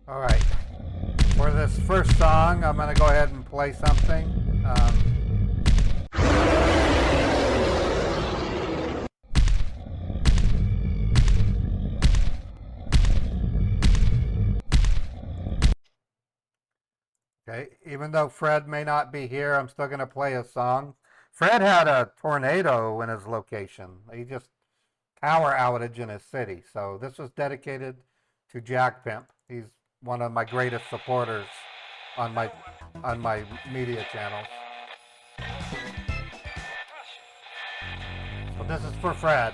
All right. For this first song, I'm going to go ahead and play something. Okay, even though Fred may not be here, I'm still going to play a song. Fred had a tornado in his location. He just power outage in his city. So this was dedicated to Jack Pimp. He's one of my greatest supporters on my media channels. So this is for Fred.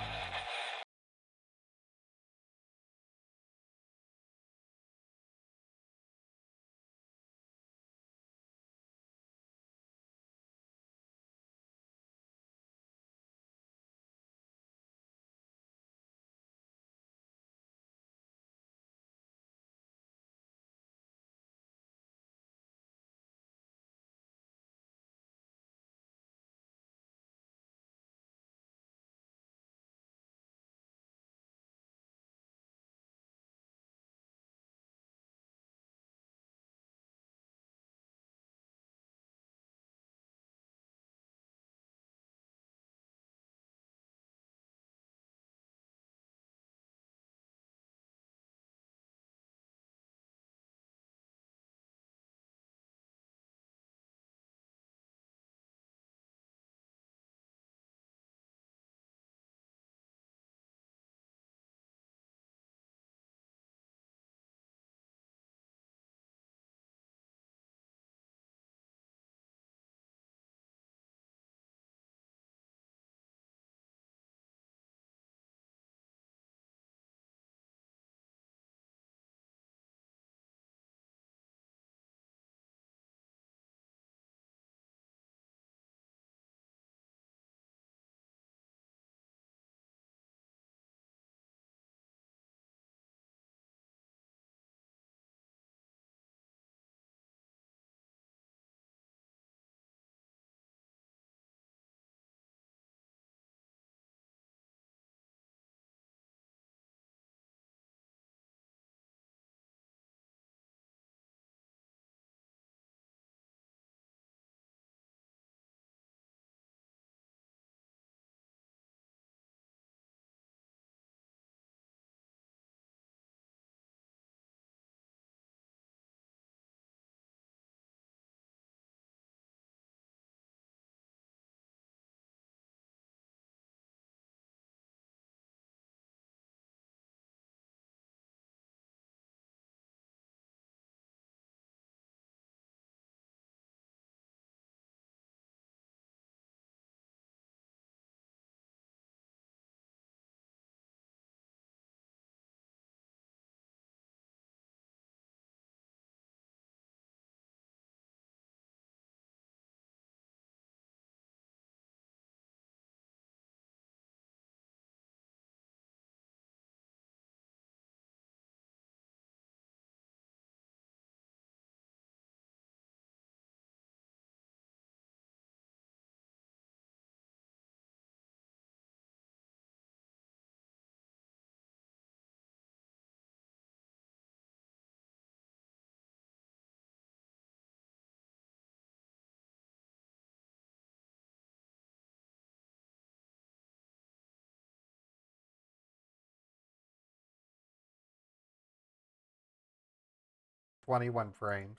21 frames.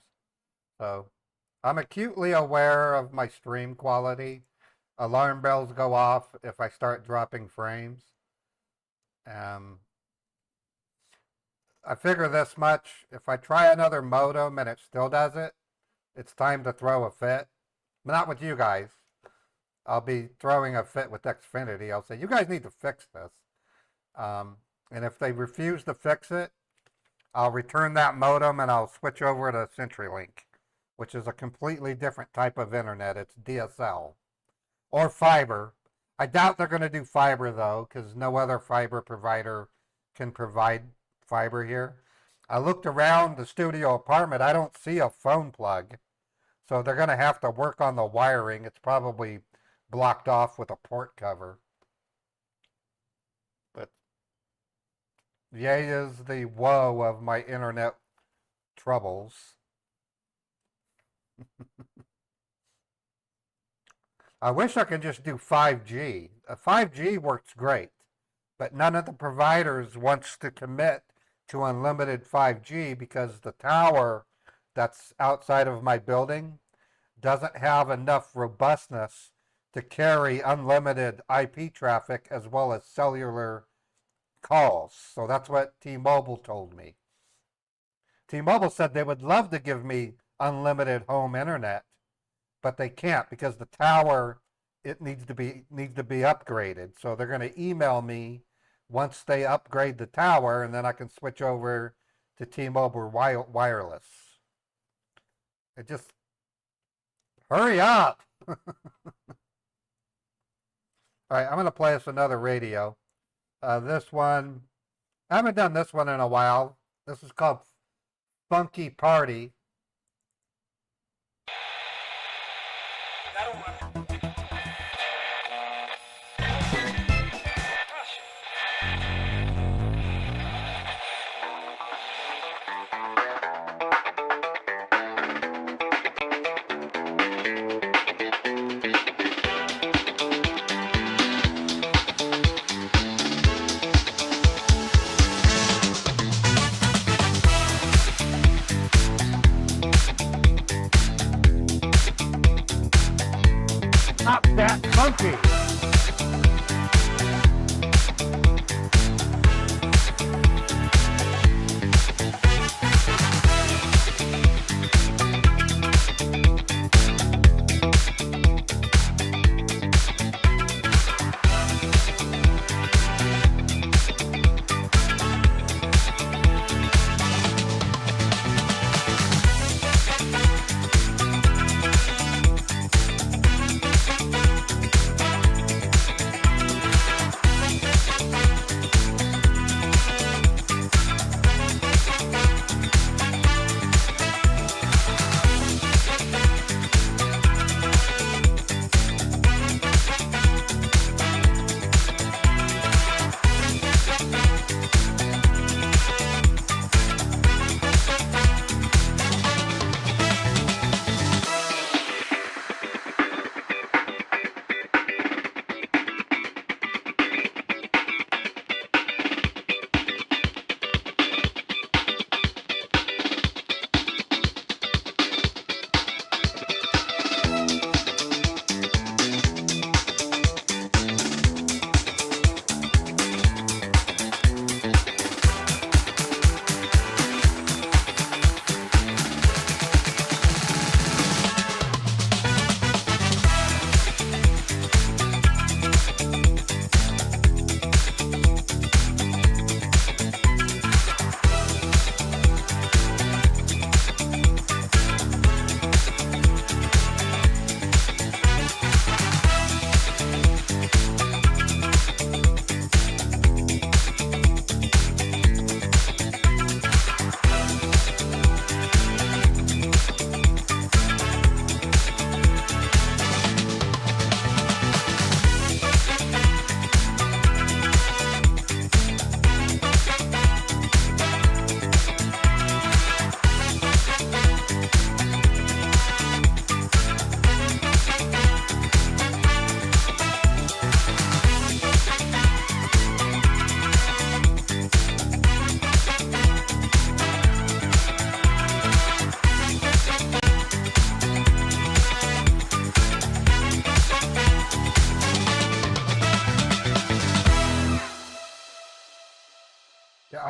So I'm acutely aware of my stream quality. Alarm bells go off if I start dropping frames. I figure this much. If I try another modem and it still does it, it's time to throw a fit. Not with you guys. I'll be throwing a fit with Xfinity. I'll say, you guys need to fix this. And if they refuse to fix it, I'll return that modem and I'll switch over to CenturyLink, which is a completely different type of internet. It's DSL or fiber. I doubt they're going to do fiber though, because no other fiber provider can provide fiber here. I looked around the studio apartment. I don't see a phone plug. So they're going to have to work on the wiring. It's probably blocked off with a port cover. But yay is the woe of my internet troubles. I wish I could just do 5G. 5G works great, but none of the providers wants to commit to unlimited 5G because the tower that's outside of my building doesn't have enough robustness to carry unlimited IP traffic as well as cellular calls. So that's what T-Mobile told me. T-Mobile said they would love to give me unlimited home internet, but they can't because the tower, it needs to be upgraded. So they're going to email me once they upgrade the tower, and then I can switch over to T-Mobile wireless. It just hurry up. All right, I'm going to play us another radio. This one, I haven't done this one in a while. This is called Funky Party. Not that funky.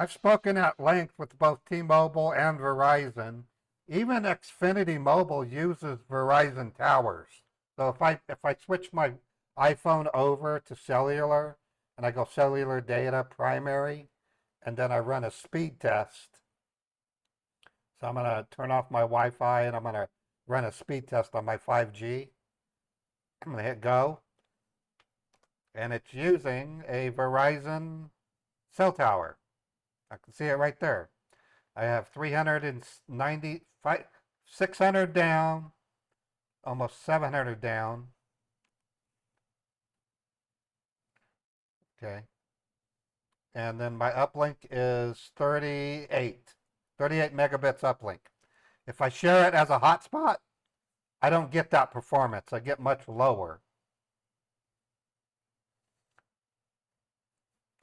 I've spoken at length with both T-Mobile and Verizon. Even Xfinity Mobile uses Verizon towers. So if I switch my iPhone over to cellular and I go cellular data primary and then I run a speed test. So I'm going to turn off my Wi-Fi and I'm going to run a speed test on my 5G. I'm going to hit go. And it's using a Verizon cell tower. I can see it right there. I have 395, 600 down, almost 700 down. Okay. And then my uplink is 38 megabits uplink. If I share it as a hotspot, I don't get that performance. I get much lower.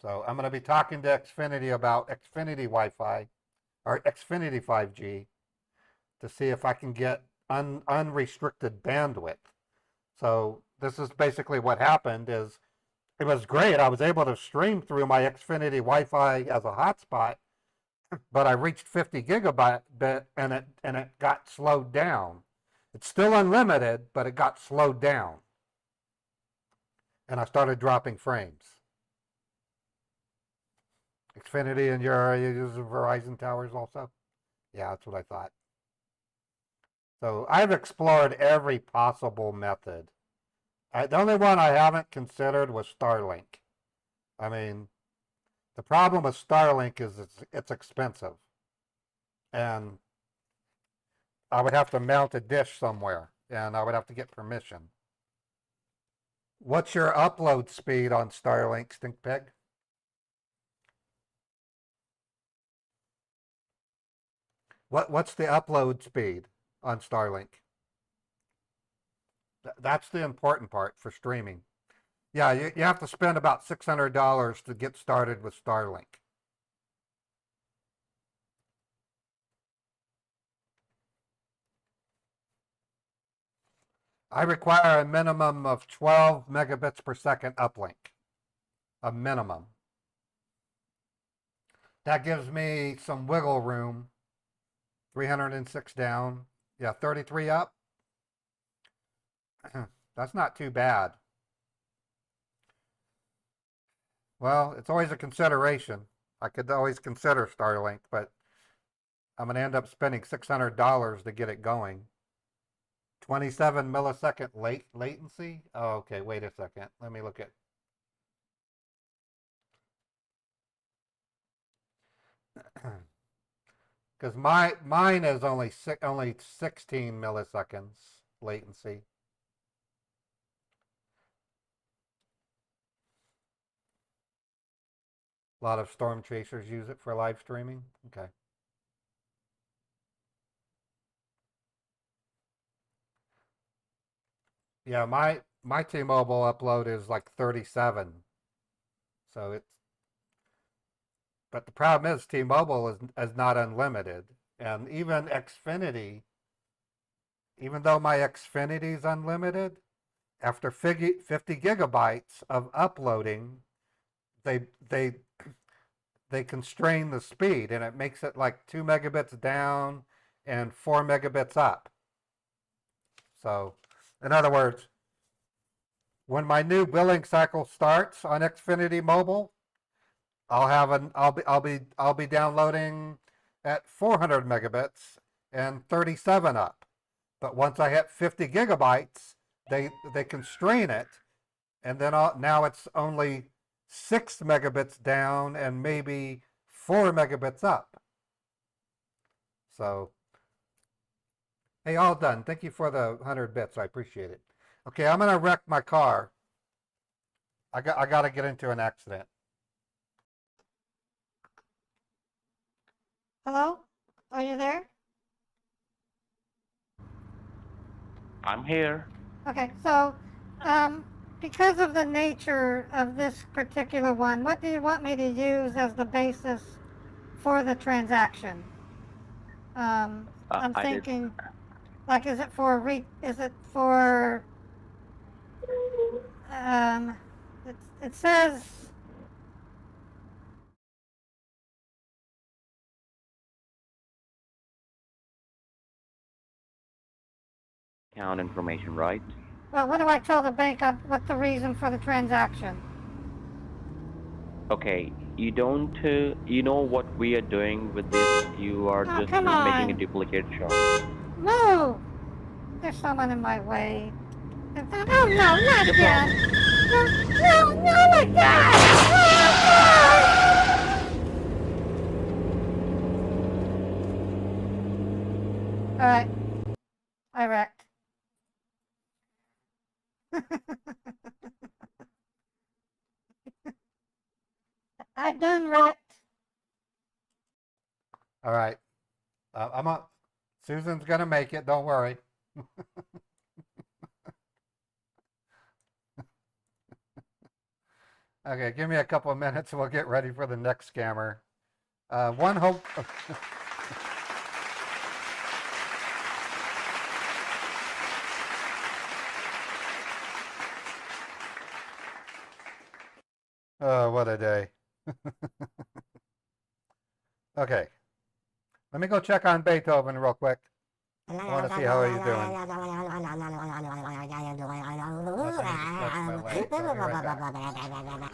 So I'm going to be talking to Xfinity about Xfinity Wi-Fi or Xfinity 5G to see if I can get unrestricted bandwidth. So this is basically what happened is it was great. I was able to stream through my Xfinity Wi-Fi as a hotspot, but I reached 50 gigabyte and it got slowed down. It's still unlimited, but it got slowed down. And I started dropping frames. Xfinity in your area uses Verizon towers also? Yeah, that's what I thought. So I've explored every possible method. The only one I haven't considered was Starlink. I mean, the problem with Starlink is it's expensive. And I would have to mount a dish somewhere, and I would have to get permission. What's your upload speed on Starlink, Stinkpig? What's the upload speed on Starlink? That's the important part for streaming. Yeah, you have to spend about $600 to get started with Starlink. I require a minimum of 12 megabits per second uplink. A minimum. That gives me some wiggle room. 306 down. Yeah, 33 up. That's not too bad. Well, it's always a consideration. I could always consider Starlink, but I'm going to end up spending $600 to get it going. 27 millisecond latency? Oh, okay, wait a second. Let me look at. Because mine is only 16 milliseconds latency. A lot of storm chasers use it for live streaming. Okay. Yeah, my T-Mobile upload is like 37. So it's, but the problem is T-Mobile is not unlimited. And even Xfinity, even though my Xfinity is unlimited, after 50 gigabytes of uploading, they constrain the speed and it makes it like 2 megabits down and 4 megabits up. So, in other words, when my new billing cycle starts on Xfinity Mobile, I'll be downloading at 400 megabits and 37 up. But once I hit 50 gigabytes, they constrain it, and then now it's only 6 megabits down and maybe 4 megabits up. So, hey, all done. Thank you for the 100 bits. I appreciate it. Okay, I'm gonna wreck my car. I got to get into an accident. Hello? Are you there? I'm here. Okay, so because of the nature of this particular one, what do you want me to use as the basis for the transaction? I'm I did. thinking, like, is it for it says account information, right? Well, what do I tell the bank? What's the reason for the transaction? Okay, you don't, you know what we are doing with this? You are Oh, just come making a on. duplicate chart. Move! There's someone in my way. Oh, no, not No again. problem. No, no, my God! Oh, Alright, I wrecked. I done wrecked. All right. Susan's gonna make it. Don't worry. Okay, give me a couple of minutes. We'll get ready for the next scammer. One hope. Oh, what a day. Okay. Let me go check on Beethoven real quick. I want to see how he's doing. That's my leg. So I'll be right back.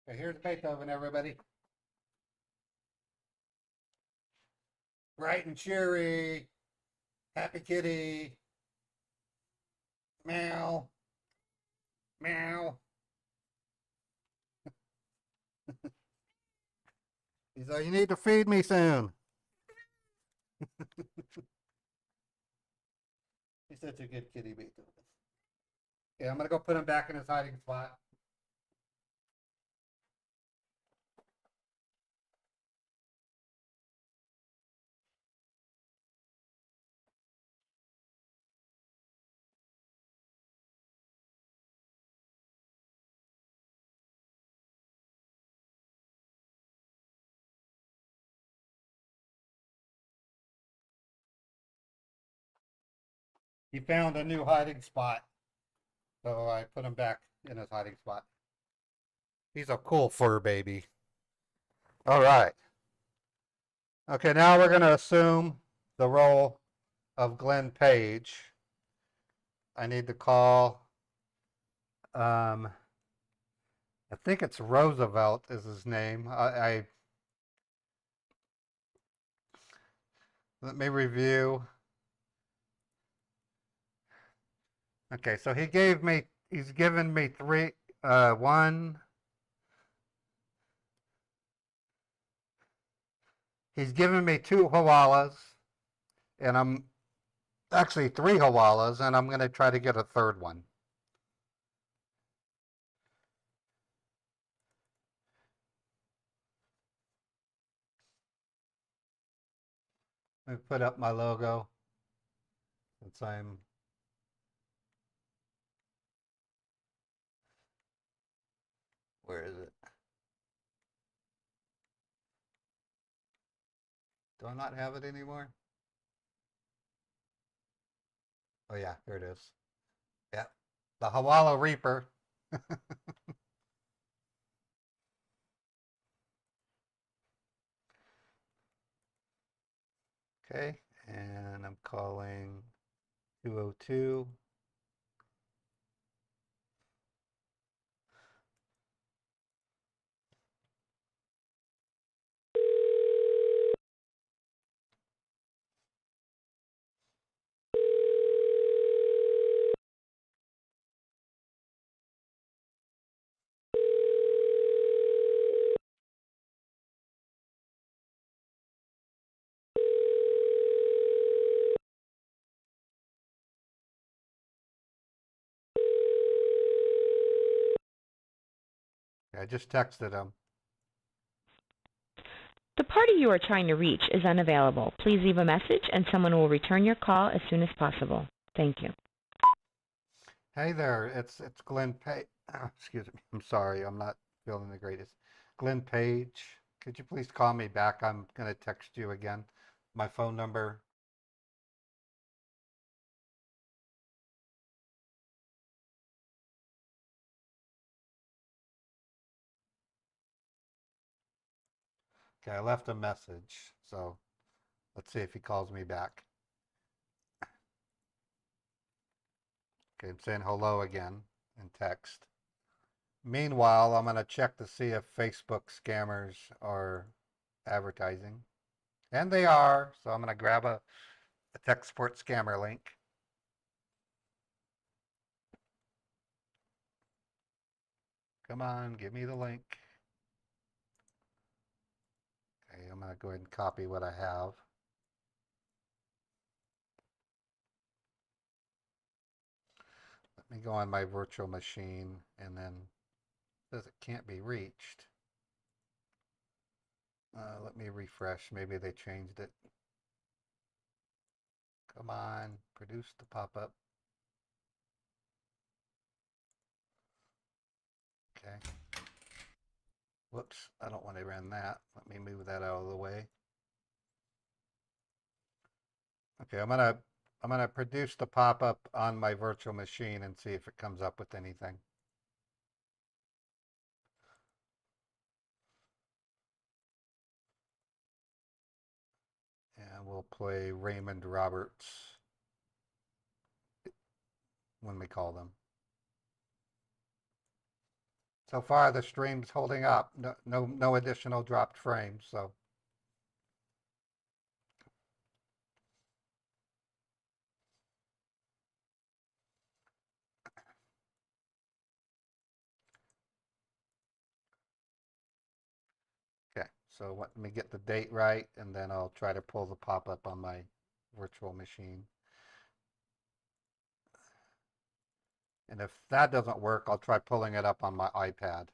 Okay, here's Beethoven, everybody. Bright and cheery. Happy kitty. Meow. Meow. He's like, you need to feed me soon. He's such a good kitty, Beethoven. Okay, I'm gonna go put him back in his hiding spot. He found a new hiding spot. So I put him back in his hiding spot. He's a cool fur baby. All right. Okay, now we're going to assume the role of Glenn Page. I need to call, I think it's Roosevelt is his name. Let me review. Okay, so he's given me he's given me 2 Hawalas, and I'm actually 3 Hawalas, and I'm going to try to get a third one. Let me put up my logo since I'm where is it? Do I not have it anymore? Oh yeah, here it is. Yeah, the Hawala Reaper. Okay, and I'm calling 202. I just texted him. The party you are trying to reach is unavailable. Please leave a message and someone will return your call as soon as possible. Thank you. Hey there, it's Glenn Page. Excuse me. I'm sorry, I'm not feeling the greatest. Glenn Page, could you please call me back? I'm gonna text you again. My phone number. Okay, I left a message, so let's see if he calls me back. Okay, I'm saying hello again in text. Meanwhile, I'm gonna check to see if Facebook scammers are advertising. And they are, so I'm gonna grab a tech support scammer link. Come on, give me the link. Okay, I'm gonna go ahead and copy what I have. Let me go on my virtual machine and then it says it can't be reached. Let me refresh. Maybe they changed it. Come on, produce the pop-up. Okay. Whoops, I don't want to run that. Let me move that out of the way. Okay, I'm gonna produce the pop-up on my virtual machine and see if it comes up with anything. And we'll play Raymond Roberts when we call them. So far, the stream's holding up. No additional dropped frames. So okay. So let me get the date right, and then I'll try to pull the pop-up on my virtual machine. And if that doesn't work, I'll try pulling it up on my iPad.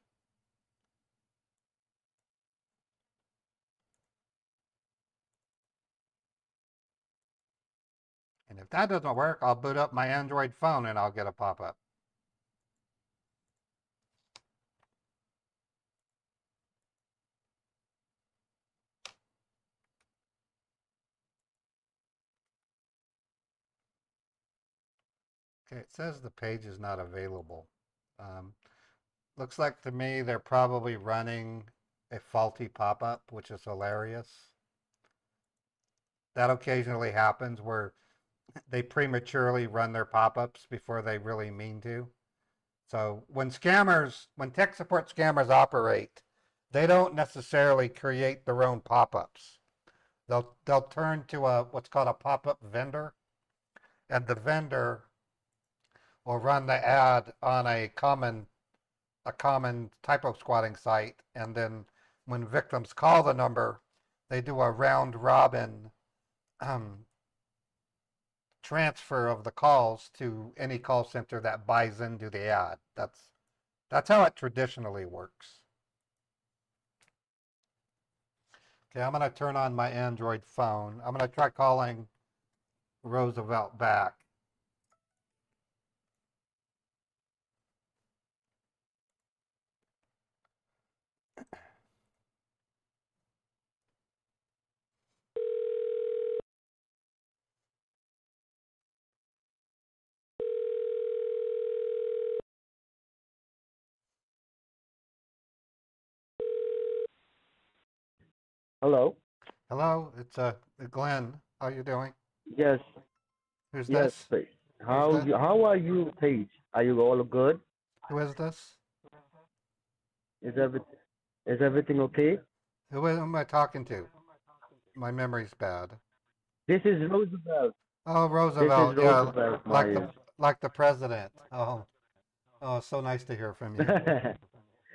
And if that doesn't work, I'll boot up my Android phone and I'll get a pop-up. Okay, it says the page is not available. Looks like to me they're probably running a faulty pop-up, which is hilarious. That occasionally happens where they prematurely run their pop-ups before they really mean to. So when tech support scammers operate, they don't necessarily create their own pop-ups. They'll turn to what's called a pop-up vendor, and the vendor will run the ad on a common typo squatting site, and then when victims call the number, they do a round robin transfer of the calls to any call center that buys into the ad. That's how it traditionally works. Okay, I'm going to turn on my Android phone. I'm going to try calling Roosevelt back. Hello. Hello, it's Glenn. How you doing? Yes. Who's Yes. this? Paige. Who's that? How are you, Paige? Are you all good? Who is this? Is everything okay? Who am I talking to? My memory's bad. This is Roosevelt. Oh, This is Roosevelt. Yeah, Roosevelt, like my. the president. Oh, so nice to hear from you.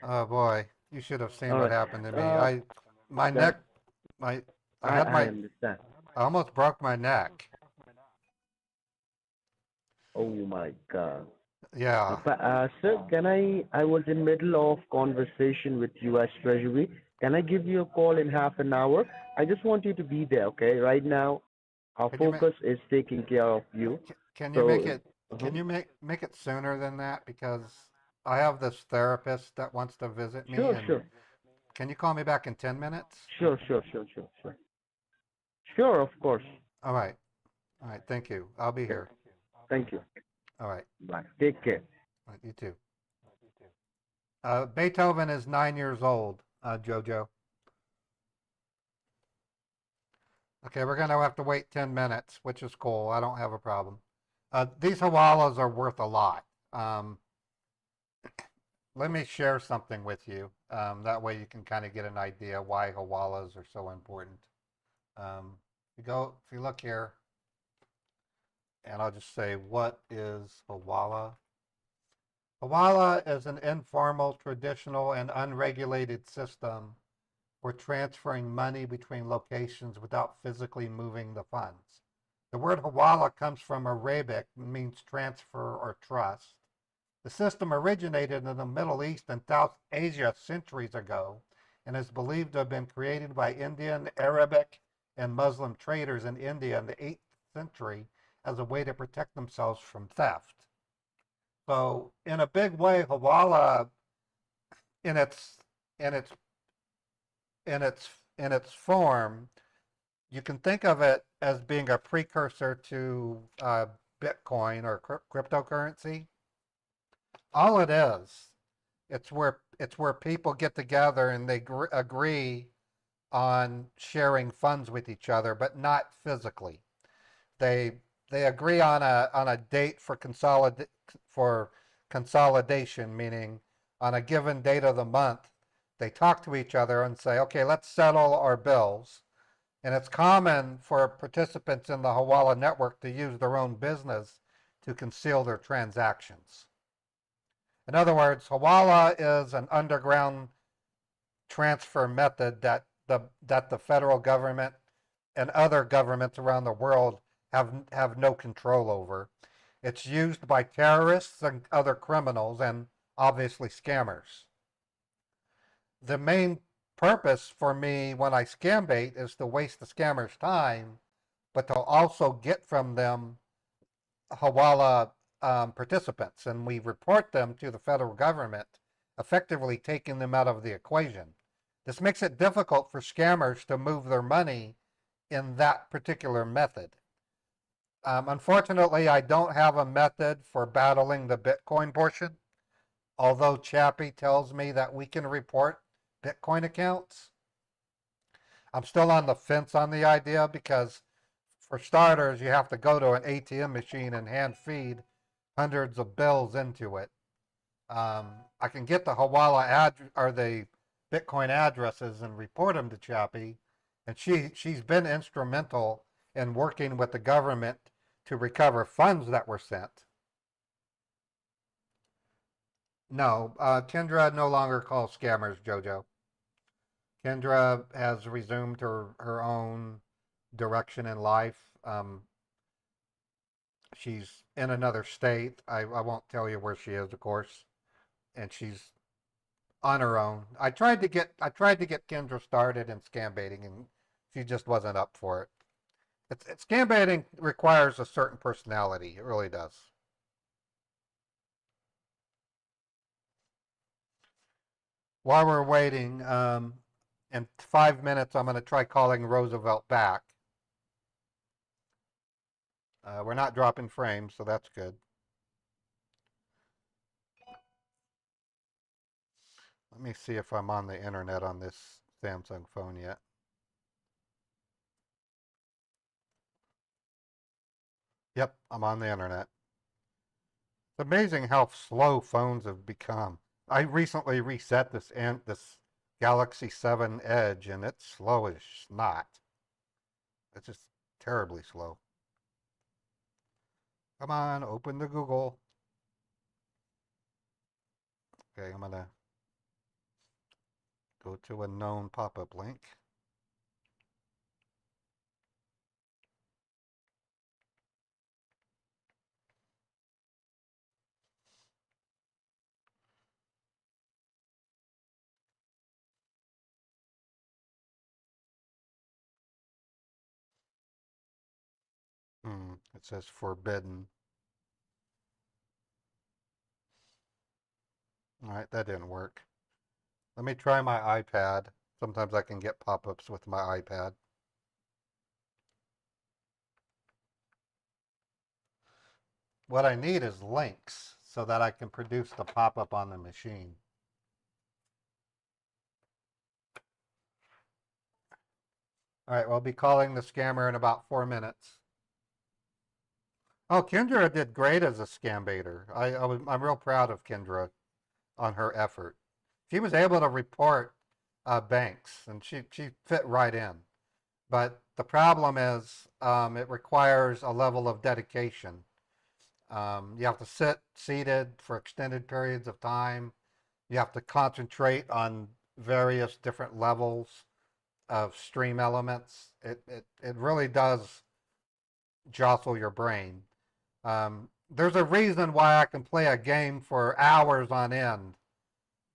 Oh boy, you should have seen All what right. happened to me. Uh, My that neck, my, I understand. I almost broke my neck. Oh my God. Yeah. Sir, I was in middle of conversation with U.S. Treasury. Can I give you a call in half an hour? I just want you to be there, okay? Right now, our Can you make focus is taking care of you. can you make So, it uh-huh. can you make it sooner than that? Because I have this therapist that wants to visit me, Sure, and sure, can you call me back in 10 minutes? sure, sure, sure, sure, sure. Sure, of course. All right. All right. Thank you. I'll be Okay. here. Thank you. All right. Bye. Take care. All right, you too. Beethoven is 9 years old, Jojo. Okay, we're going to have to wait 10 minutes, which is cool. I don't have a problem. These hawalas are worth a lot. Um, let me share something with you. That way you can kind of get an idea why hawalas are so important. If you look here, and I'll just say, what is hawala? Hawala is an informal, traditional, and unregulated system for transferring money between locations without physically moving the funds. The word hawala comes from Arabic and means transfer or trust. The system originated in the Middle East and South Asia centuries ago and is believed to have been created by Indian, Arabic, and Muslim traders in India in the 8th century as a way to protect themselves from theft. So, in a big way, hawala, in its in its in its form, you can think of it as being a precursor to Bitcoin or cryptocurrency. All it is, it's where people get together and they agree on sharing funds with each other, but not physically. They they agree on a date for consolidation, meaning on a given date of the month, they talk to each other and say, okay, let's settle our bills. And it's common for participants in the Hawala network to use their own business to conceal their transactions. In other words, Hawala is an underground transfer method that the federal government and other governments around the world have no control over. It's used by terrorists and other criminals and obviously scammers. The main purpose for me when I scam bait is to waste the scammer's time, but to also get from them Hawala participants, and we report them to the federal government, effectively taking them out of the equation. This makes it difficult for scammers to move their money in that particular method. Unfortunately, I don't have a method for battling the Bitcoin portion, although Chappie tells me that we can report Bitcoin accounts. I'm still on the fence on the idea because, for starters, you have to go to an ATM machine and hand feed hundreds of bills into it. I can get the Hawala or the Bitcoin addresses and report them to Chappie, and she's been instrumental in working with the government to recover funds that were sent. No, Kendra no longer calls scammers, Jojo. Kendra has resumed her own direction in life. She's in another state. I won't tell you where she is, of course, and she's on her own. I tried to get Kendra started in scam baiting, and she just wasn't up for it. Scam baiting requires a certain personality. It really does. While we're waiting, in 5 minutes, I'm going to try calling Roosevelt back. We're not dropping frames, so that's good. Let me see if I'm on the internet on this Samsung phone yet. Yep, I'm on the internet. It's amazing how slow phones have become. I recently reset this Galaxy 7 Edge, and it's slow as snot. It's just terribly slow. Come on, open the Google. Okay, I'm gonna go to a known pop-up link. It says forbidden. All right, that didn't work. Let me try my iPad. Sometimes I can get pop-ups with my iPad. What I need is links so that I can produce the pop-up on the machine. All right, we'll be calling the scammer in about 4 minutes. Oh, Kendra did great as a scam baiter. I'm real proud of Kendra on her effort. She was able to report banks, and she fit right in. But the problem is it requires a level of dedication. You have to sit seated for extended periods of time. You have to concentrate on various different levels of stream elements. It really does jostle your brain. There's a reason why I can play a game for hours on end,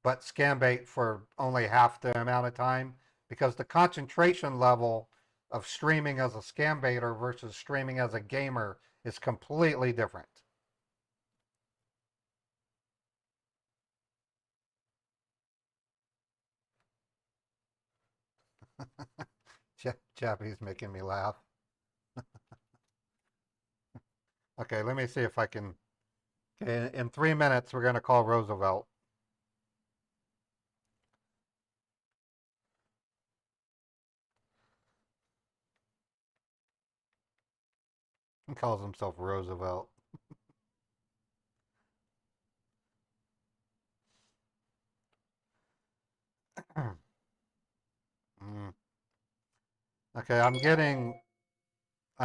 but Scambait for only half the amount of time, because the concentration level of streaming as a Scambaiter versus streaming as a gamer is completely different. Chappie's making me laugh. Okay, let me see if I can. Okay, in 3 minutes, we're going to call Roosevelt. He calls himself Roosevelt. Okay, I'm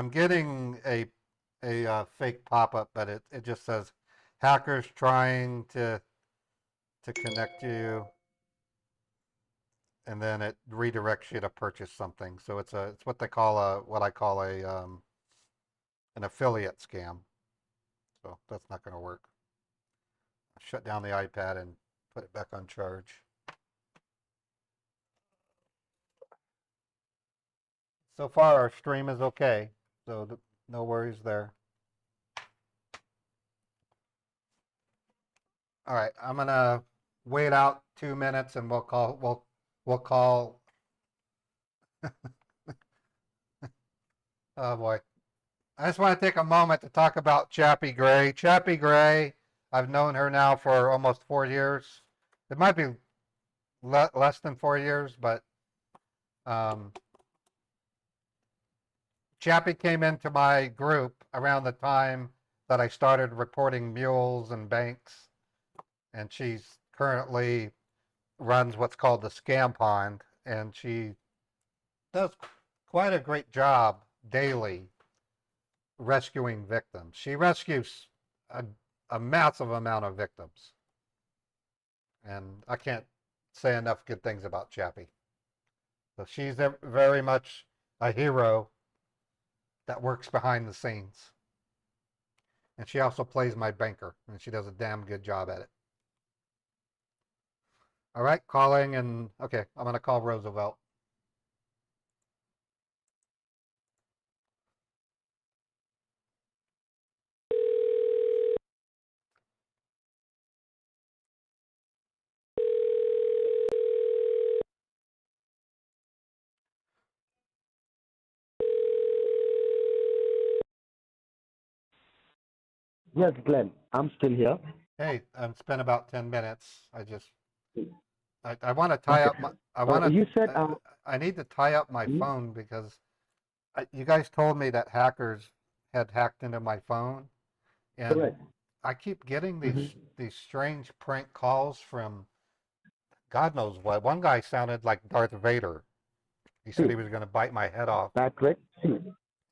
getting a fake pop-up, but it just says hackers trying to connect you, and then it redirects you to purchase something. So it's what they call what I call an affiliate scam. So that's not going to work. I'll shut down the iPad and put it back on charge. So far, our stream is okay, so no worries there. All right, I'm gonna wait out 2 minutes, and we'll call. Oh boy, I just want to take a moment to talk about Chappie Gray. Chappie Gray, I've known her now for almost 4 years. It might be less than 4 years, but Chappie came into my group around the time that I started reporting mules and banks, and she's currently runs what's called the Scam Pond, and she does quite a great job daily rescuing victims. She rescues a massive amount of victims, and I can't say enough good things about Chappie. So she's very much a hero that works behind the scenes. And she also plays my banker, and she does a damn good job at it. All right, calling, and okay, I'm going to call Roosevelt. Yes, Glenn, I'm still here. Hey, it's been about 10 minutes. I want to tie up my, You said, I need to tie up my phone because you guys told me that hackers had hacked into my phone, and correct. I keep getting these strange prank calls from God knows what. One guy sounded like Darth Vader. He said he was going to bite my head off. Patrick, see,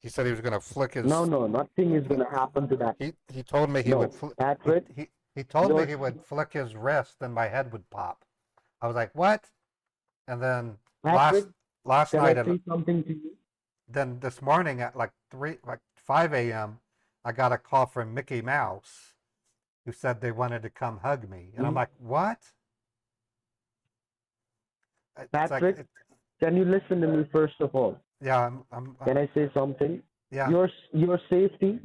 He said he was going to flick his. no, nothing is going to happen to that. He told me he No, would. Patrick, He told me yours- he would flick his wrist and my head would pop. I was like, what? And then Patrick, last can night, I say something to you? then this morning at like 5 a.m., I got a call from Mickey Mouse, who said they wanted to come hug me, and I'm like, what? It's like, Patrick, can you listen to me first of all? yeah, Can I say something? Yeah. Your safety,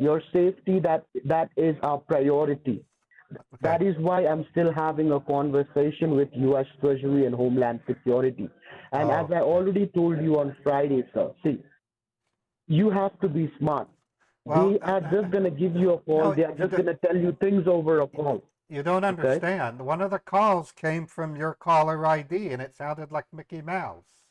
that is our priority. Okay. That is why I'm still having a conversation with U.S. Treasury and Homeland Security. And as Oh, I okay. already told you on Friday, sir, see, you have to be smart. Well, They are just going to give you a call. no, They are you just do, going to tell you things over a you, call. you don't Okay? understand. One of the calls came from your caller ID, and it sounded like Mickey Mouse.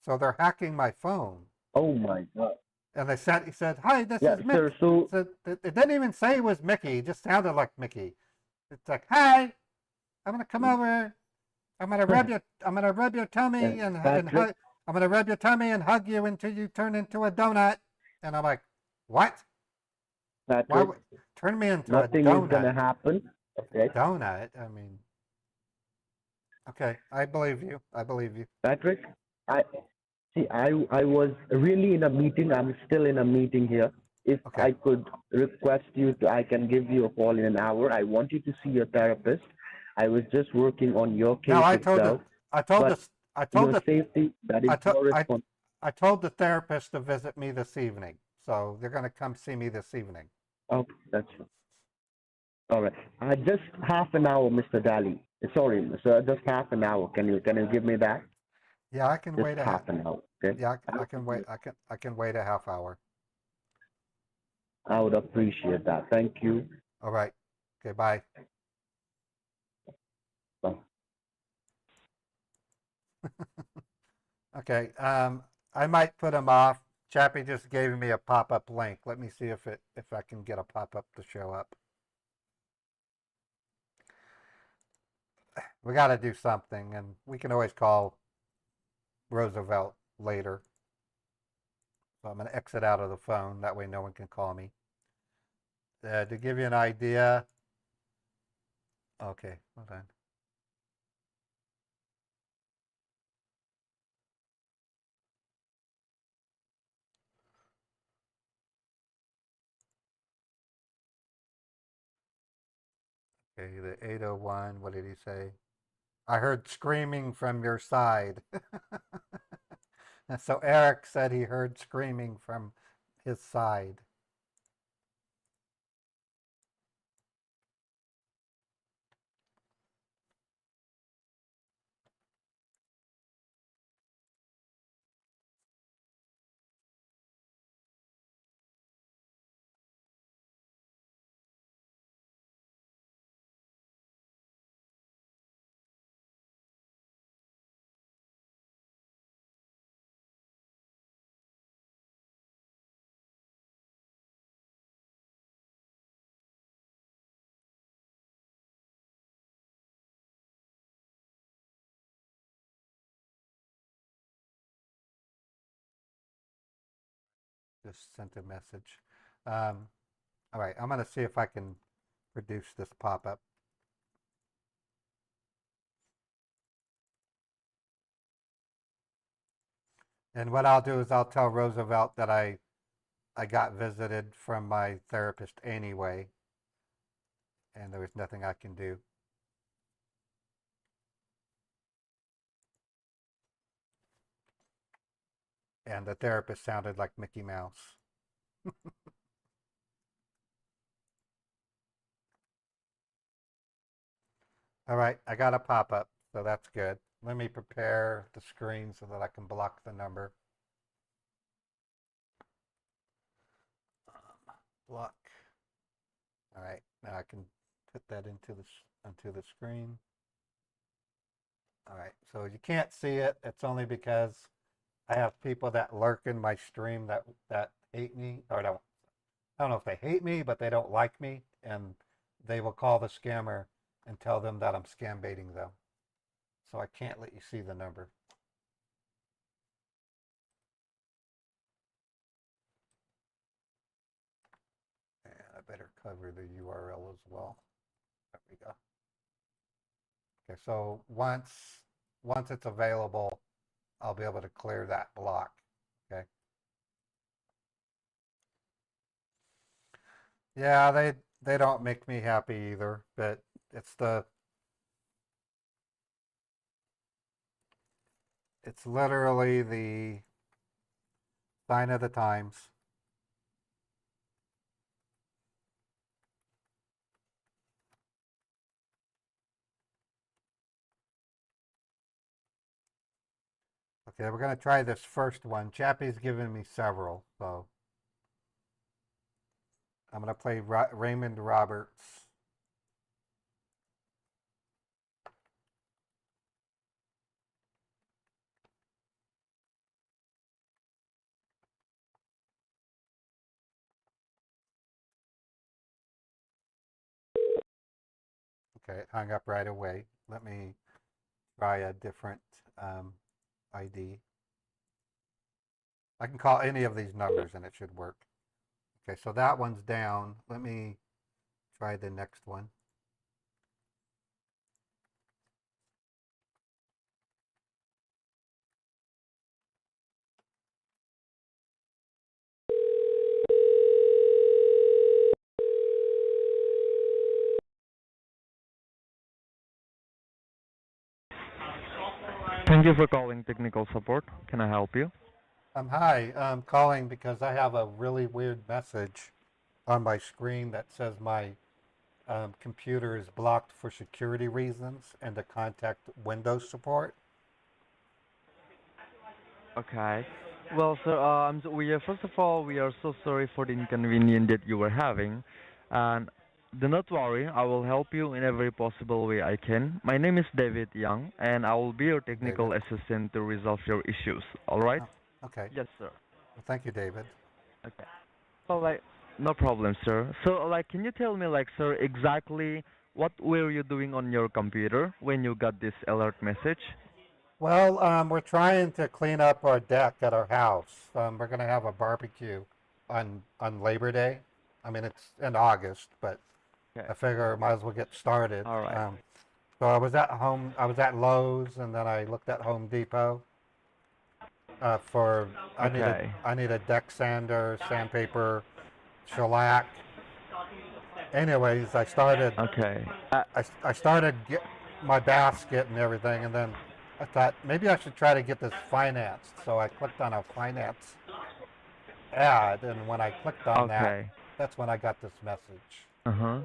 So they're hacking my phone. Oh my God. And he said, "Hi, this Yeah, is sir. Mick." So, So it didn't even say it was Mickey. It just sounded like Mickey. It's like, "Hi, I'm gonna come over. I'm gonna rub your tummy and Patrick, hug. I'm gonna rub your tummy and hug you until you turn into a donut." And I'm like, "What? Why Patrick, would turn me into a nothing is going donut? to happen. A Okay? donut? I mean, okay, I believe you. I believe you. Patrick, I see. I was really in a meeting. I'm still in a meeting here. If Okay. I could request you to, I can give you a call in an hour. I want you to see your therapist. I was just working on your No, case itself, I told but the, I told your the, safety, that is I told, your responsibility. I told the therapist to visit me this evening. So they're gonna come see me this evening. Okay, that's fine. All right. Just half an hour, Mr. Daly. Sorry, sir. Just half an hour. Can you give me that? Yeah, I can Just wait half an hour. Okay. yeah, I can wait. I can wait a half hour. I would appreciate that. Thank you. All right. Okay, bye. Bye. Okay. I might put him off. Chappie just gave me a pop-up link. Let me see if I can get a pop-up to show up. We got to do something, and we can always call Roosevelt later. So I'm going to exit out of the phone. That way no one can call me. To give you an idea. Okay, hold on. Okay, the 801, what did he say? I heard screaming from your side. And so Eric said he heard screaming from his side. Just sent a message. All right, I'm going to see if I can reduce this pop-up. And what I'll do is I'll tell Roosevelt that I got visited from my therapist anyway, and there was nothing I can do. And the therapist sounded like Mickey Mouse. All right, I got a pop-up, so that's good. Let me prepare the screen so that I can block the number. Block. All right, now I can put that onto the screen. All right, so you can't see it. It's only because I have people that lurk in my stream that hate me, or don't. I don't know if they hate me, but they don't like me, and they will call the scammer and tell them that I'm scam baiting them. So I can't let you see the number. And I better cover the URL as well. There we go. Okay, so once it's available, I'll be able to clear that block. Okay. Yeah, they don't make me happy either, but it's the it's literally the sign of the times. Okay, we're going to try this first one. Chappie's given me several, so I'm going to play Raymond Roberts. Okay, it hung up right away. Let me try a different ID. I can call any of these numbers and it should work. Okay, so that one's down. Let me try the next one. Thank you for calling technical support. Can I help you? Hi, I'm calling because I have a really weird message on my screen that says my computer is blocked for security reasons and to contact Windows support. Okay. Well, sir, first of all, we are so sorry for the inconvenience that you were having, and do not worry, I will help you in every possible way I can. My name is David Young, and I will be your technical David. assistant to resolve your issues. All right? Oh, okay. Yes, sir. Well, thank you, David. Okay. So, no problem, sir. So, can you tell me, sir, exactly what were you doing on your computer when you got this alert message? Well, we're trying to clean up our deck at our house. We're going to have a barbecue on Labor Day. I mean, it's in August, but Okay. I figure I might as well get started. All right. So I was at home. I was at Lowe's, and then I looked at Home Depot for Okay. I need a deck sander, sandpaper, shellac. Anyways, Okay. I started get my basket and everything, and then I thought maybe I should try to get this financed. So I clicked on a finance ad, and when I clicked on that, Okay. that's when I got this message. Uh-huh.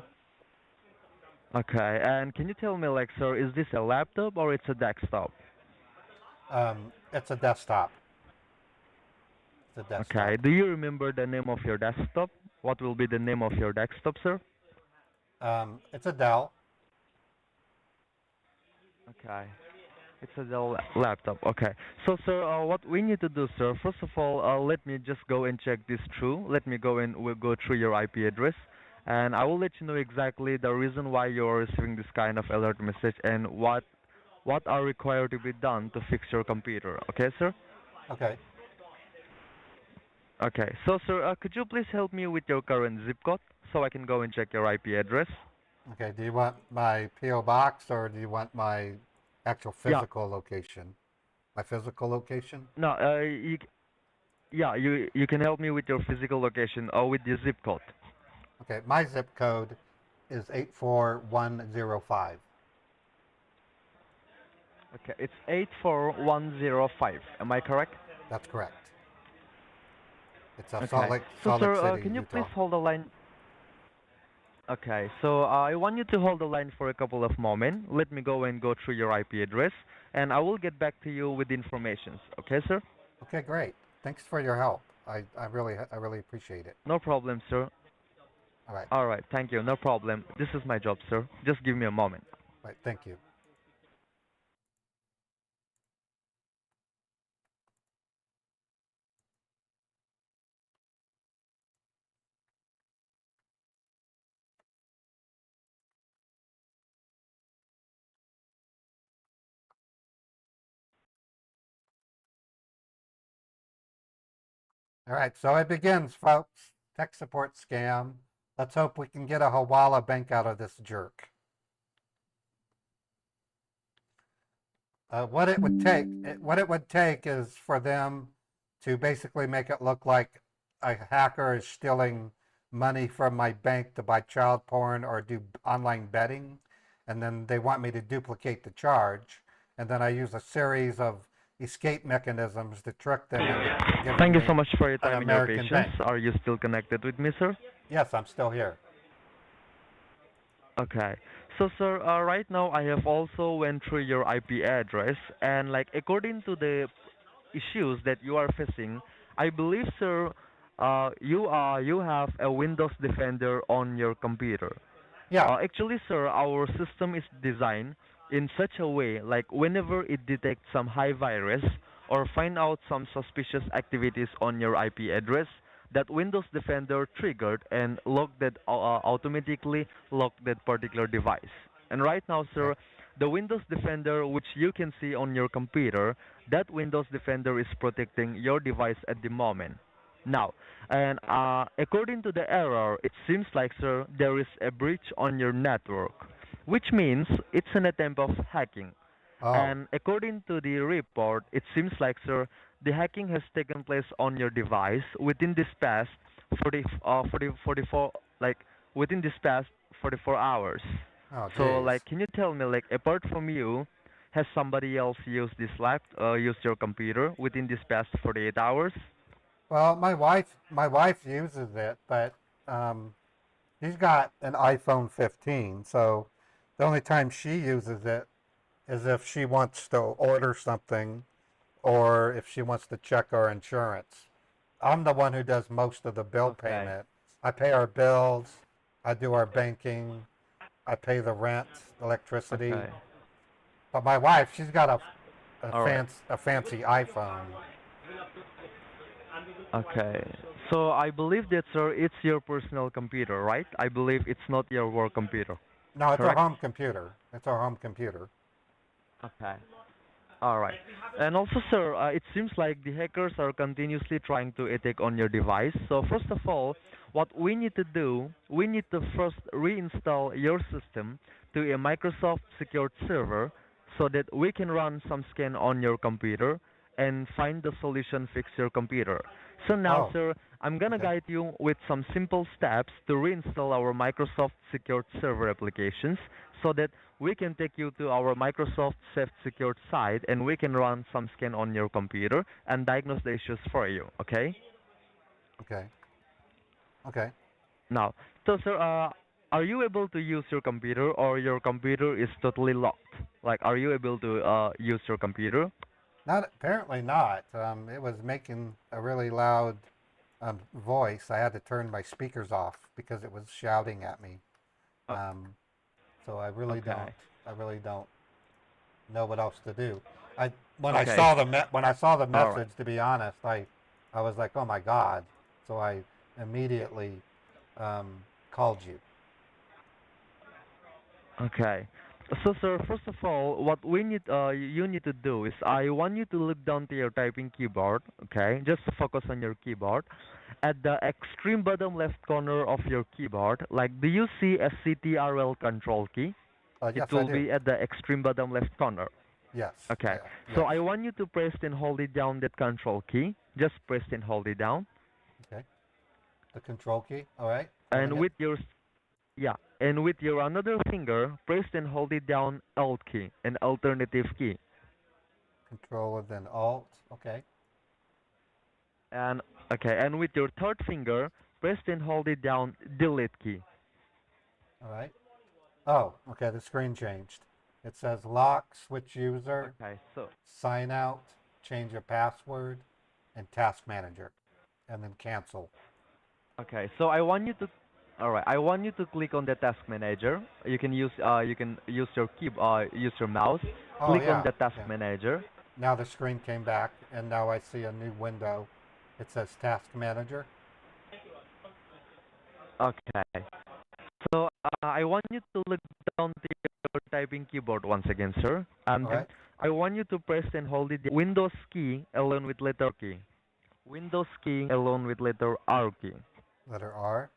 Okay. And can you tell me, sir, is this a laptop or it's a desktop? It's a desktop. It's a desktop. Okay. Do you remember the name of your desktop? What will be the name of your desktop, sir? It's a Dell. Okay. It's a Dell laptop. Okay. So, sir, what we need to do, sir, first of all, let me just go and check this through. Let me go and we'll go through your IP address. And I will let you know exactly the reason why you're receiving this kind of alert message and what are required to be done to fix your computer. Okay, sir? Okay. Okay. So, sir, could you please help me with your current zip code so I can go and check your IP address? Okay. Do you want my PO box or do you want my actual Yeah. physical location? My physical location? No, you can help me with your physical location or with your zip code. Okay. My zip code is 84105. Okay, it's 84105. Am I correct? That's correct. It's a Okay. So, Salt Lake sir, City, can you Utah. please hold the line? Okay, so I want you to hold the line for a couple of moments. Let me go and go through your IP address, and I will get back to you with information. Okay, sir? Okay, great. Thanks for your help. I really appreciate it. No problem, sir. All right. All right, thank you. No problem. This is my job, sir. Just give me a moment. All right. Thank you. All right. So it begins, folks. Tech support scam. Let's hope we can get a Hawala bank out of this jerk. What it would take is for them to basically make it look like a hacker is stealing money from my bank to buy child porn or do online betting, and then they want me to duplicate the charge, and then I use a series of escape mechanisms to trick them into giving Thank you me so much for your an time and your American patience. bank. Are you still connected with me, sir? Yes, I'm still here. Okay. So, sir, right now I have also went through your IP address, and according to the issues that you are facing, I believe, sir, you have a Windows Defender on your computer. Yeah. Actually, sir, our system is designed in such a way like whenever it detects some high virus or find out some suspicious activities on your IP address, that Windows Defender triggered and automatically locked that particular device. And right now, Okay. sir, the Windows Defender which you can see on your computer, that Windows Defender is protecting your device at the moment. Now, and according to the error, it seems like, sir, there is a breach on your network, which means it's an attempt of hacking. Oh. And according to the report, it seems like, sir, the hacking has taken place on your device within this past 44, like within this past 44 hours. Oh, So, geez. like, can you tell me, like, apart from you, has somebody else used used your computer within this past 48 hours? Well, my wife uses it, but um, she's got an iPhone 15, so the only time she uses it is if she wants to order something or if she wants to check our insurance. I'm the one who does most of the bill Okay. payment. I pay our bills, I do our banking, I pay the rent, electricity. Okay. But my wife, she's got All right. a fancy iPhone. Okay. So I believe that, sir, it's your personal computer, right? I believe it's not your work computer. No, it's our Correct? home computer. It's our home computer. Okay. All right. And also, sir, it seems like the hackers are continuously trying to attack on your device. So first of all, what we need to do, we need to first reinstall your system to a Microsoft secured server so that we can run some scan on your computer and find the solution fix your computer. So now, Oh, sir, I'm gonna okay. guide you with some simple steps to reinstall our Microsoft secured server applications so that we can take you to our Microsoft Safe Secured site and we can run some scan on your computer and diagnose the issues for you, okay? Okay. Okay. Now, so sir, are you able to use your computer or your computer is totally locked? Like, are you able to use your computer? Not apparently not. It was making a really loud voice. I had to turn my speakers off because it was shouting at me. Uh, Um, so I really don't. okay. I really don't know what else to do. I when I Okay. saw when I saw the All right. message, to be honest, I was like, oh my God. So I immediately called you. Okay. So, sir, first of all, what you need to do is I want you to look down to your typing keyboard, okay? Just focus on your keyboard. At the extreme bottom left corner of your keyboard, like, do you see a CTRL control key? It Yes, I will do. be at the extreme bottom left corner. Yes. Okay. So Yes. I want you to press and hold it down that control key. Just press and hold it down. Okay. The control key. All right. Doing And it. with your Yeah, and with your another finger, press and hold it down Alt key, an alternative key. Control and then Alt. Okay. And okay, and with your third finger, press and hold it down Delete key. All right. Oh, okay. The screen changed. It says lock, switch user, Okay, so sign out, change your password, and task manager, and then cancel. okay, so all right, I want you to click on the task manager. You can use your use your mouse. Oh Click on yeah. the task Yeah. manager. Now the screen came back, and now I see a new window. It says task manager. Okay. So I want you to look down to your typing keyboard once again, sir. And All then right. I want you to press and hold it Windows key along with letter key. Windows key along with letter R key. Letter R.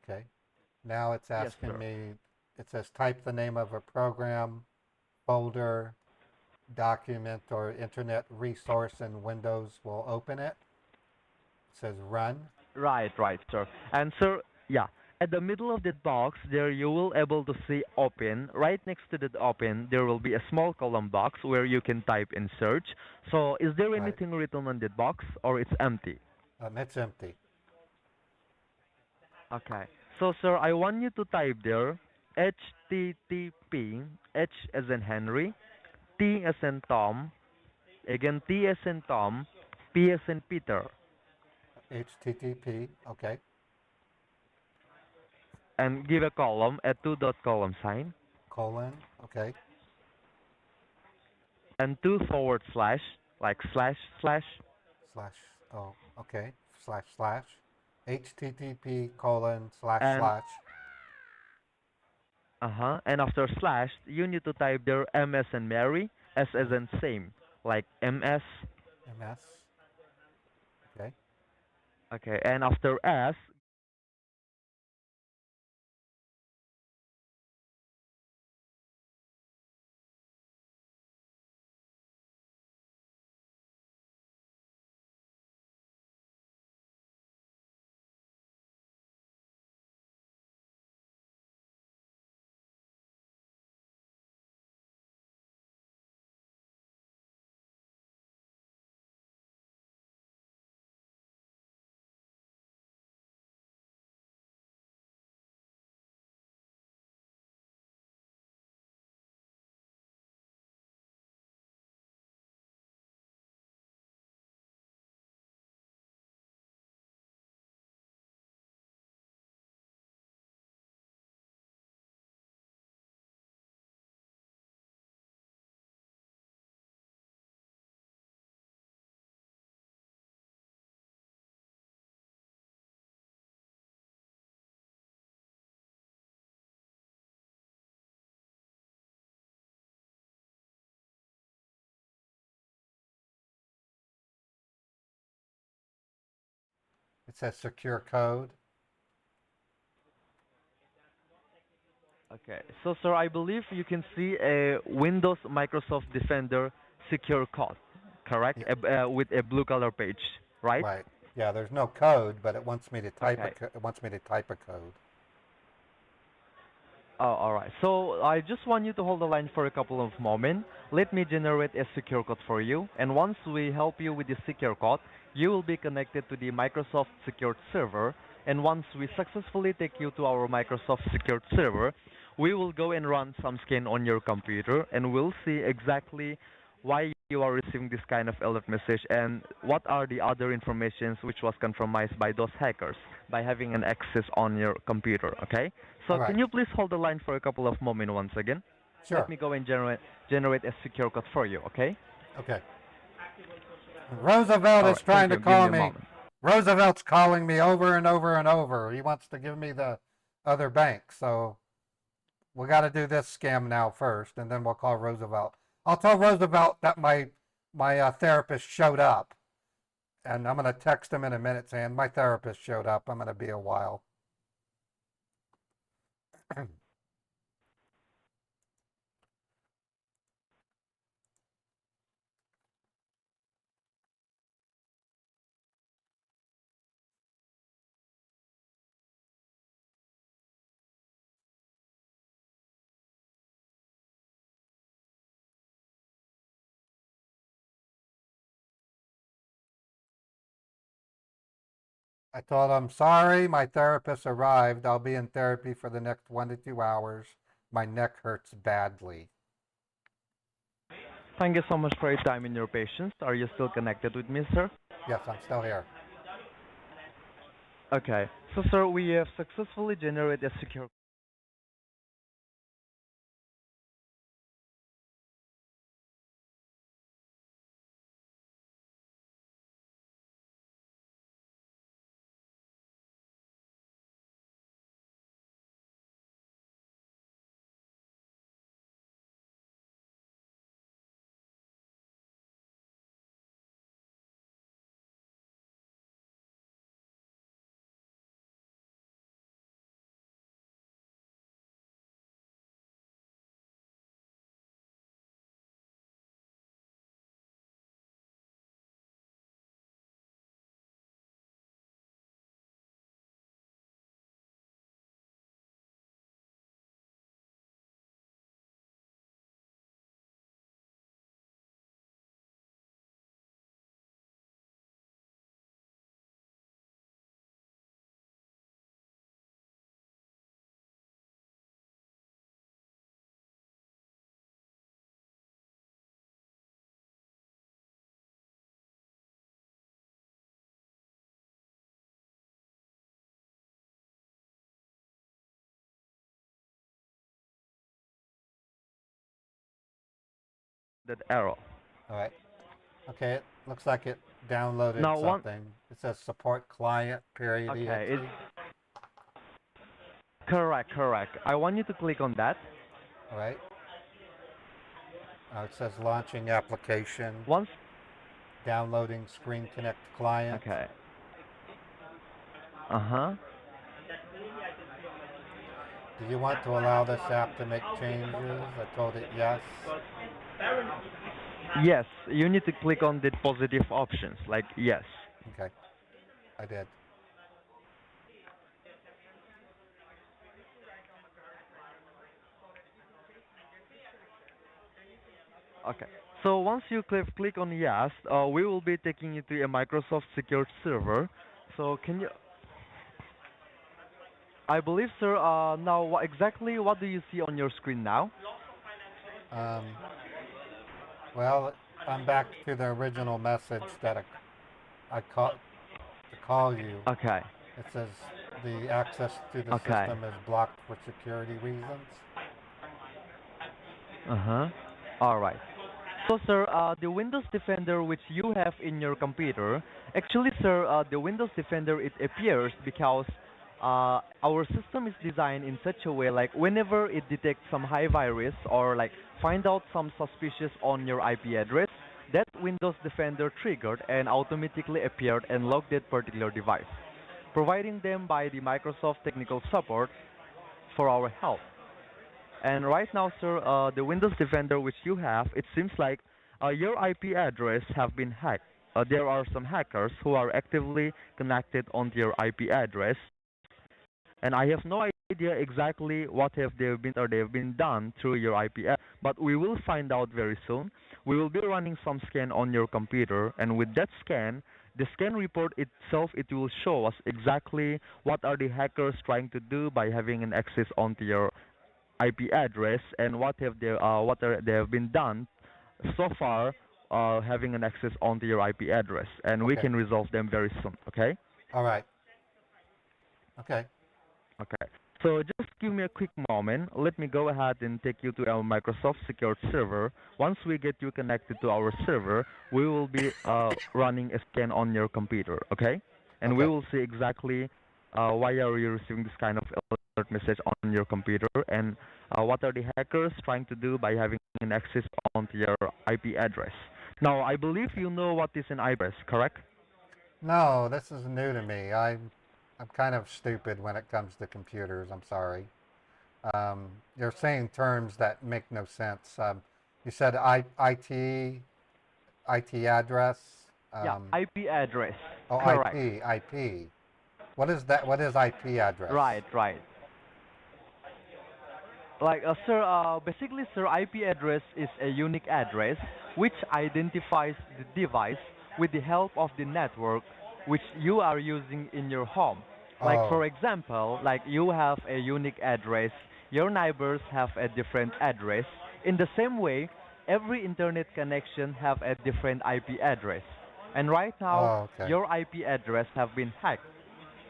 Okay. Now it's Yes, asking sir. me. It says type the name of a program, folder, document, or internet resource, and Windows will open it. It says run. Right, sir. And sir, yeah, at the middle of that box, there you will able to see open. Right next to that open, there will be a small column box where you can type and search. So, is there Right. anything written on that box, or it's empty? It's empty. Okay. So, sir, I want you to type there HTTP, H as in Henry, T as in Tom, Again, T as in Tom, P as in Peter, HTTP, okay. and give a column, a two dot column sign, Colon, okay. and two forward slash, like slash slash, Slash, oh, okay. Slash, slash. HTTP colon slash and slash. and after slash, you need to type there M as in Mary, S as in same, like MS. MS. Okay. Okay, and after S, It says secure code. okay. So, sir, I believe you can see a Windows Microsoft Defender secure code, correct? Yeah, With a blue color page, right? right. Yeah, there's no code, but it wants me to type Okay. it wants me to type a code. Oh, all right. So I just want you to hold the line for a couple of moments. Let me generate a secure code for you. And once we help you with the secure code, you will be connected to the Microsoft secured server. And once we successfully take you to our Microsoft secured server, we will go and run some scan on your computer, and we'll see exactly why you are receiving this kind of alert message and what are the other informations which was compromised by those hackers by having an access on your computer, okay? All So right. can you please hold the line for a couple of moments once again? Let Sure. me go and generate a secure code for you, okay? Okay. Roosevelt All is right, thank trying to you. Give me call a me. moment. Roosevelt's calling me over and over and over. He wants to give me the other bank. So we got to do this scam now first, and then we'll call Roosevelt. I'll tell Roosevelt that my therapist showed up, and I'm gonna text him in a minute saying my therapist showed up. I'm gonna be a while. I told him, sorry, my therapist arrived. I'll be in therapy for the next 1 to 2 hours. My neck hurts badly. Thank you so much for your time and your patience. Are you still connected with me, sir? Yes, I'm still here. Okay. So, sir, we have successfully generated a secure that error. All right. Okay, it looks like it downloaded Now, something. It says support client period okay, exe. it's correct. I want you to click on that. All right. It says launching application, Once, downloading Screen Connect client. okay. Uh-huh. Do you want to allow this app to make changes? I told it yes. Yes, you need to click on the positive options, like yes. Okay, I did. Okay. So once you click on yes, we will be taking you to a Microsoft secured server. So can you? I believe, sir. Now, exactly what do you see on your screen now? Um, well, I'm back to the original message that I call to call you. Okay. It says the access to the Okay. system is blocked for security reasons. Uh-huh. All right. So, sir, the Windows Defender which you have in your computer, actually, sir, the Windows Defender, it appears because our system is designed in such a way, like whenever it detects some high virus or like find out some suspicious on your IP address, that Windows Defender triggered and automatically appeared and logged that particular device, providing them by the Microsoft technical support for our help. And right now, sir, the Windows Defender which you have, it seems like your IP address have been hacked. There are some hackers who are actively connected onto your IP address, and I have no idea exactly what have they been or they have been done through your IP address, but we will find out very soon. We will be running some scan on your computer, and with that scan, the scan report itself, it will show us exactly what are the hackers trying to do by having an access onto your IP address and they have been done so far having an access onto your IP address, and we Okay. can resolve them very soon. Okay. All right. Okay. Okay. So just give me a quick moment. Let me go ahead and take you to our Microsoft secured server. Once we get you connected to our server, we will be running a scan on your computer. Okay. And we Okay. will see exactly why are you receiving this kind of alert message on your computer, and what are the hackers trying to do by having an access onto your IP address. Now, I believe you know what is an IP address, correct? No, this is new to me. I'm kind of stupid when it comes to computers. I'm sorry. You're saying terms that make no sense. You said IT address. Yeah, IP address. Oh, Correct. IP. What is that? What is IP address? Right. Like, sir, basically, sir, IP address is a unique address which identifies the device with the help of the network which you are using in your home. Like, for Oh, example, like you have a unique address, your neighbors have a different address. In the same way, every internet connection have a different IP address. And right now, okay. your IP address have been hacked.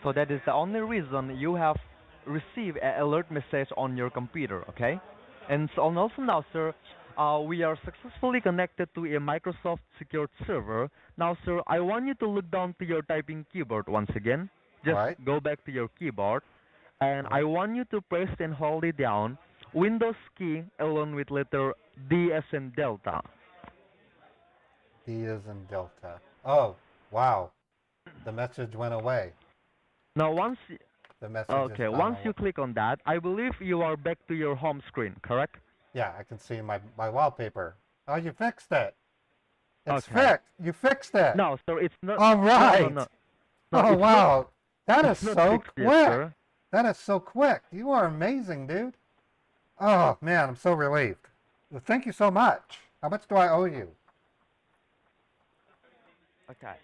So that is the only reason you have received an alert message on your computer, okay? And also now, sir, we are successfully connected to a Microsoft secured server. Now, sir, I want you to look down to your typing keyboard once again. All Just right. go back to your keyboard, and All I right. want you to press and hold it down, Windows key along with letter D as in Delta. D is in Delta. Oh, wow. The message went away. Now, The message is okay, gone once away. you click on that, I believe you are back to your home screen, correct? Yeah, I can see my wallpaper. Oh, you fixed it. It's Okay. fixed. You fixed it. No, sir, it's not. All right. No, Oh, it's wow. That is not so fixed yet, quick. sir. That is so quick. You are amazing, dude. Oh, man, I'm so relieved. Well, thank you so much. How much do I owe you? Okay.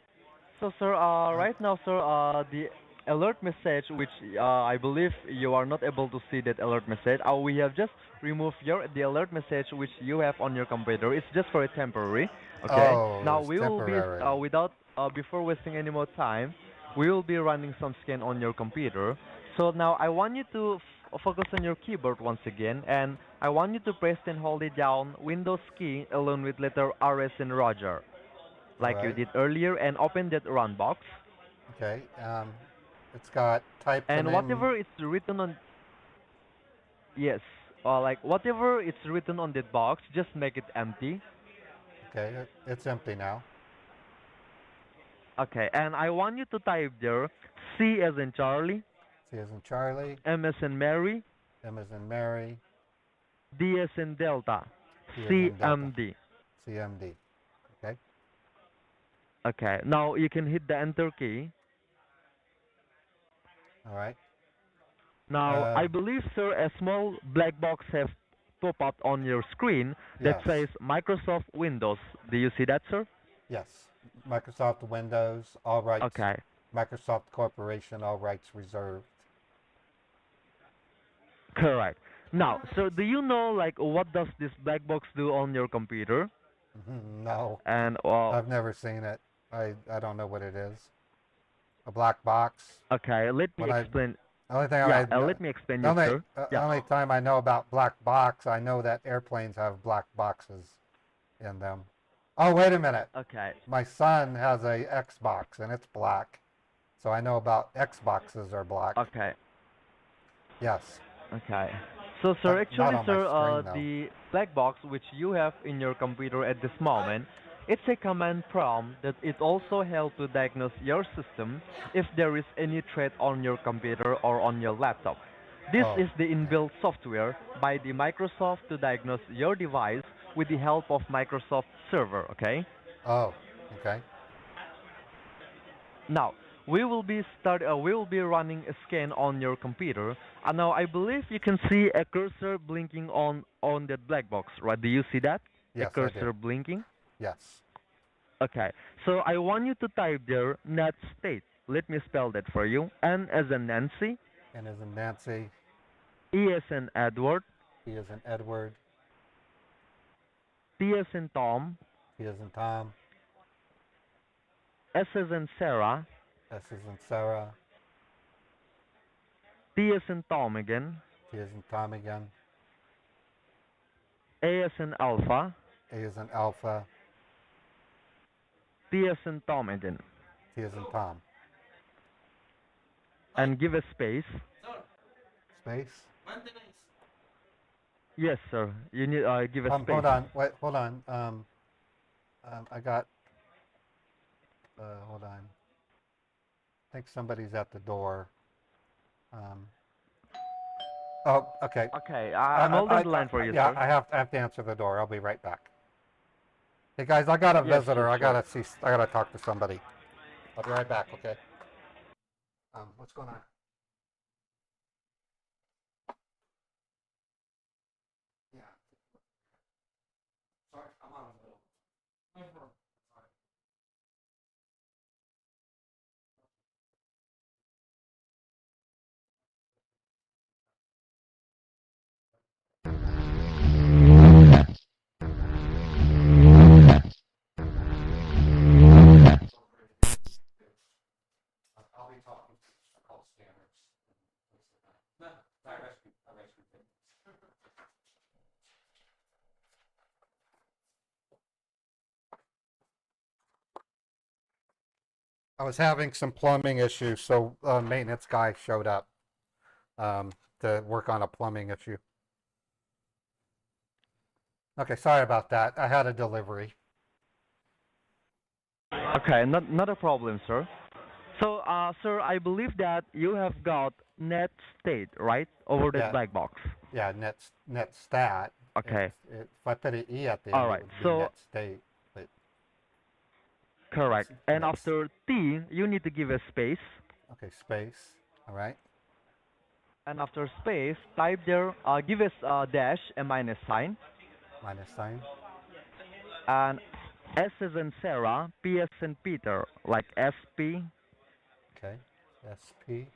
So, sir, right now, sir, the alert message, which I believe you are not able to see that alert message. We have just removed the alert message which you have on your computer. It's just for a temporary. Okay. Oh, Now it's we will be temporary. before wasting any more time, we will be running some scan on your computer. So now I want you to focus on your keyboard once again, and I want you to press and hold it down Windows key along with letter RS in Roger, All like you right. did earlier, and open that run box. Okay. It's got type the And name. whatever it's written on, yes, like whatever it's written on that box, just make it empty. Okay, it's empty now. Okay, and I want you to type there C as in Charlie, C as in Charlie, M as in Mary, M as in Mary, D as in Delta, D as in Delta, CMD. CMD. Okay. Okay, now you can hit the enter key. All right. Now, I believe, sir, a small black box has pop up on your screen that Yes. says Microsoft Windows. Do you see that, sir? Yes. Microsoft Windows, all rights. Okay. Microsoft Corporation, all rights reserved. Correct. Now, sir, do you know like what does this black box do on your computer? No, And I've never seen it. I don't know what it is. A black box. okay, let me When I- explain. The only thing Yeah, I let me explain the you, only, sir. the Yeah. only time I know about black box, I know that airplanes have black boxes in them. Oh, wait a minute. Okay. My son has a Xbox and it's black. So I know about Xboxes are black. Okay. Yes. Okay. So, sir, Not actually, on my sir, screen, though. the black box which you have in your computer at this moment, it's a command prompt that it also helps to diagnose your system if there is any threat on your computer or on your laptop. This Oh, is the inbuilt software by the Microsoft to diagnose your device with the help of Microsoft Server, okay? Oh, okay. Now, we will be running a scan on your computer. And now I believe you can see a cursor blinking on that black box, right? Do you see that? Yes, A I cursor do. blinking? Yes. Okay. So I want you to type there net state. Let me spell that for you. N as in Nancy, N as in Nancy, E as in Edward, E as in Edward, T as in Tom, T as in Tom, S as in Sarah, S as in Sarah, T as in Tom again, T as in Tom again, A as in Alpha, A as in Alpha, T as in Tom again, T as in Tom. and give a space. Space. Yes, sir. You need give a space. Hold on. Wait. Hold on. I got. Hold on. I think somebody's at the door. Oh, okay. Okay, I'm holding the line for you, yeah, sir. I have to answer the door. I'll be right back. Hey guys, I got a Yes, visitor. yes, I gotta sure. I gotta talk to somebody. I'll be right back. Okay. What's going on? Yeah. Sorry, I'm on a little. Sorry. I'll be talking to call scanners. No, I rescue things. I was having some plumbing issues, so a maintenance guy showed up to work on a plumbing issue. Okay, sorry about that. I had a delivery. Okay, not a problem, sir. So, sir, I believe that you have got net state, right, over that Yeah. black box. Yeah, net stat. Okay. If I put an E at the All end, right, it would be so- net state. But Correct. And Net. after T, you need to give a space. okay, space. All right. And after space, type there, give us a dash, a minus sign, Minus sign. and S as in Sarah, P as in Peter, like SP. Okay. SP.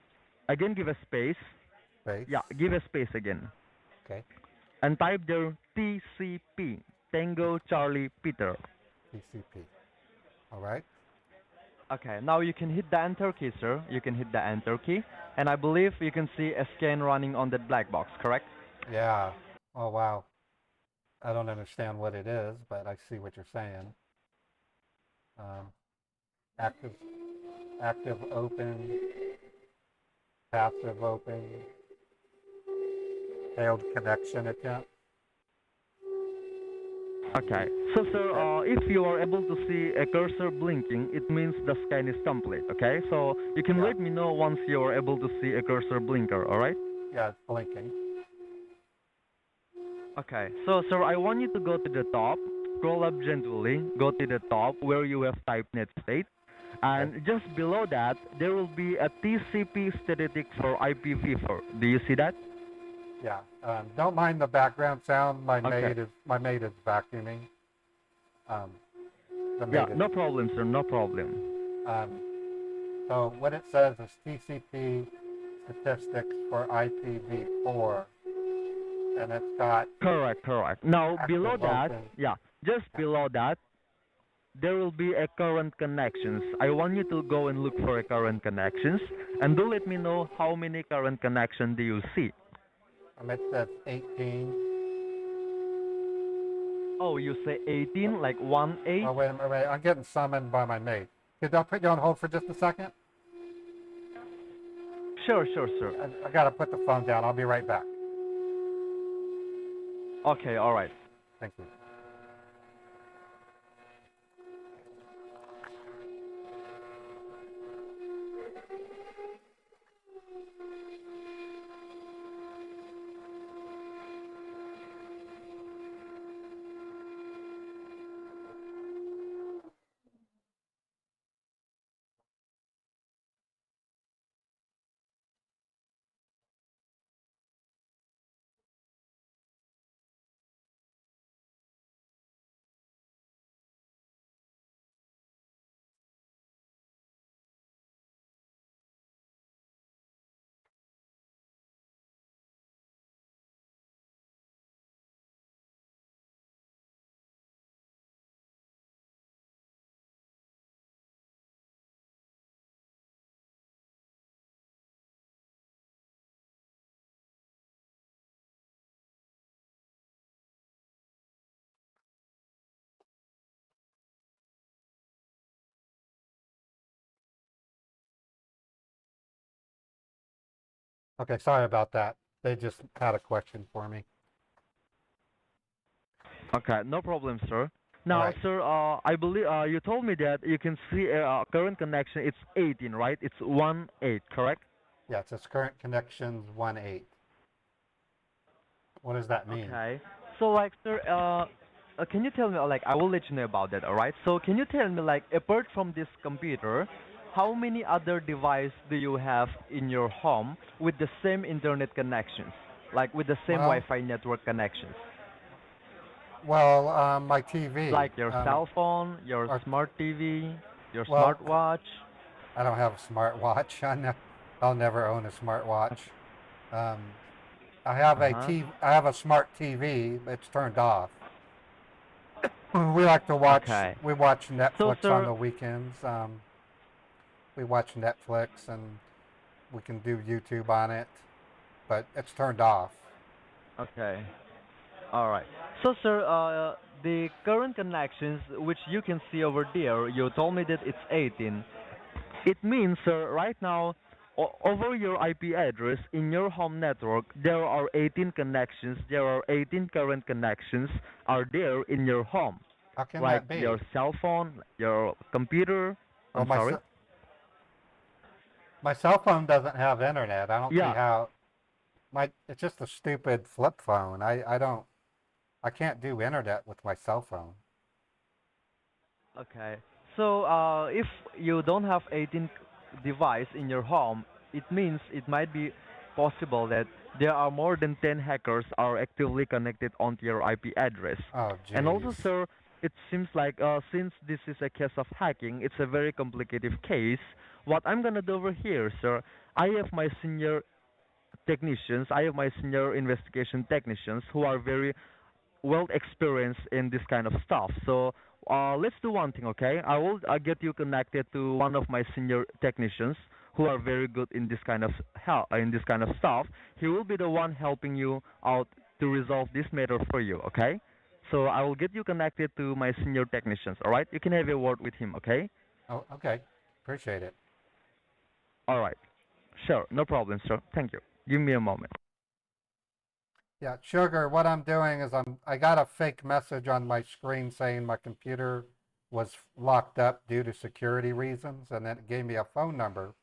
Again, give a space. Space. Yeah, give a space again. Okay. And type there TCP, Tango Charlie Peter. TCP. All right. Okay, now you can hit the enter key, sir. You can hit the enter key, and I believe you can see a scan running on that black box, correct? Yeah. Oh, wow. I don't understand what it is, but I see what you're saying. Um, active, active open, passive open, failed connection attempt. Okay, so sir, if you are able to see a cursor blinking, it means the scan is complete. Okay, so you can Yeah. let me know once you are able to see a cursor blinker. All right? Yeah, it's blinking. Okay, so sir, I want you to go to the top, scroll up gently, go to the top where you have typed net state, and Okay. just below that there will be a TCP static for IPv4. Do you see that? Yeah. Don't mind the background sound. Okay. My maid is vacuuming. Um, the Yeah, maid is. no problem, sir, no problem. Um, so what it says is TCP statistics for IPv4, and it's got Correct, correct. Now below active that, open. yeah, just below that, there will be a current connections. I want you to go and look for a current connections, and do let me know how many current connection do you see. It says 18. Oh, you say 18, like 1 8? Oh, wait a minute. Wait. I'm getting summoned by my maid. Could I put you on hold for just a second? Sure, sure, sir. I got to put the phone down. I'll be right back. Okay, all right. Thank you. Okay, sorry about that. They just had a question for me. Okay, no problem, sir. All Now, right. sir, I believe you told me that you can see current connection. It's 18, right? It's 1 8, correct? Yeah, it says current connections 1.8. What does that mean? Okay. So, like, sir, can you tell me, like, I will let you know about that, all right? So, can you tell me, like, apart from this computer, how many other devices do you have in your home with the same internet connections, like with the same Well, Wi-Fi network connections, my TV. like your cell phone, your Or, smart TV, your well, smartwatch? I don't have a smartwatch. I'll never own a smartwatch. Um, Uh-huh. I have a smart TV. It's turned off. We like to watch. Okay. We watch So, Netflix on sir, the weekends. We watch Netflix and we can do YouTube on it, but it's turned off. okay. All right. So, sir, the current connections which you can see over there, you told me that it's 18. It means, sir, right now, over your IP address in your home network, there are 18 connections. There are 18 current connections are there in your home, How can like that be? your cell phone, your computer. Well, I'm sorry. my cell phone doesn't have internet. I don't see Yeah. how. It's just a stupid flip phone. I can't do internet with my cell phone. Okay. So, if you don't have 18 device in your home, it means it might be possible that there are more than 10 hackers are actively connected onto your IP address. Oh, And also, jeez. sir, it seems like since this is a case of hacking, it's a very complicated case. What I'm gonna do over here, sir, I have my senior technicians, I have my senior investigation technicians who are very well experienced in this kind of stuff. So let's do one thing, okay? I will get you connected to one of my senior technicians who are very good in this kind of in this kind of stuff. He will be the one helping you out to resolve this matter for you, okay? So I will get you connected to my senior technicians, all right? You can have a word with him, okay? Oh, okay. Appreciate it. All right. Sure, no problem, sir. Thank you. Give me a moment. Yeah, Sugar, what I'm doing is I got a fake message on my screen saying my computer was locked up due to security reasons, and then it gave me a phone number.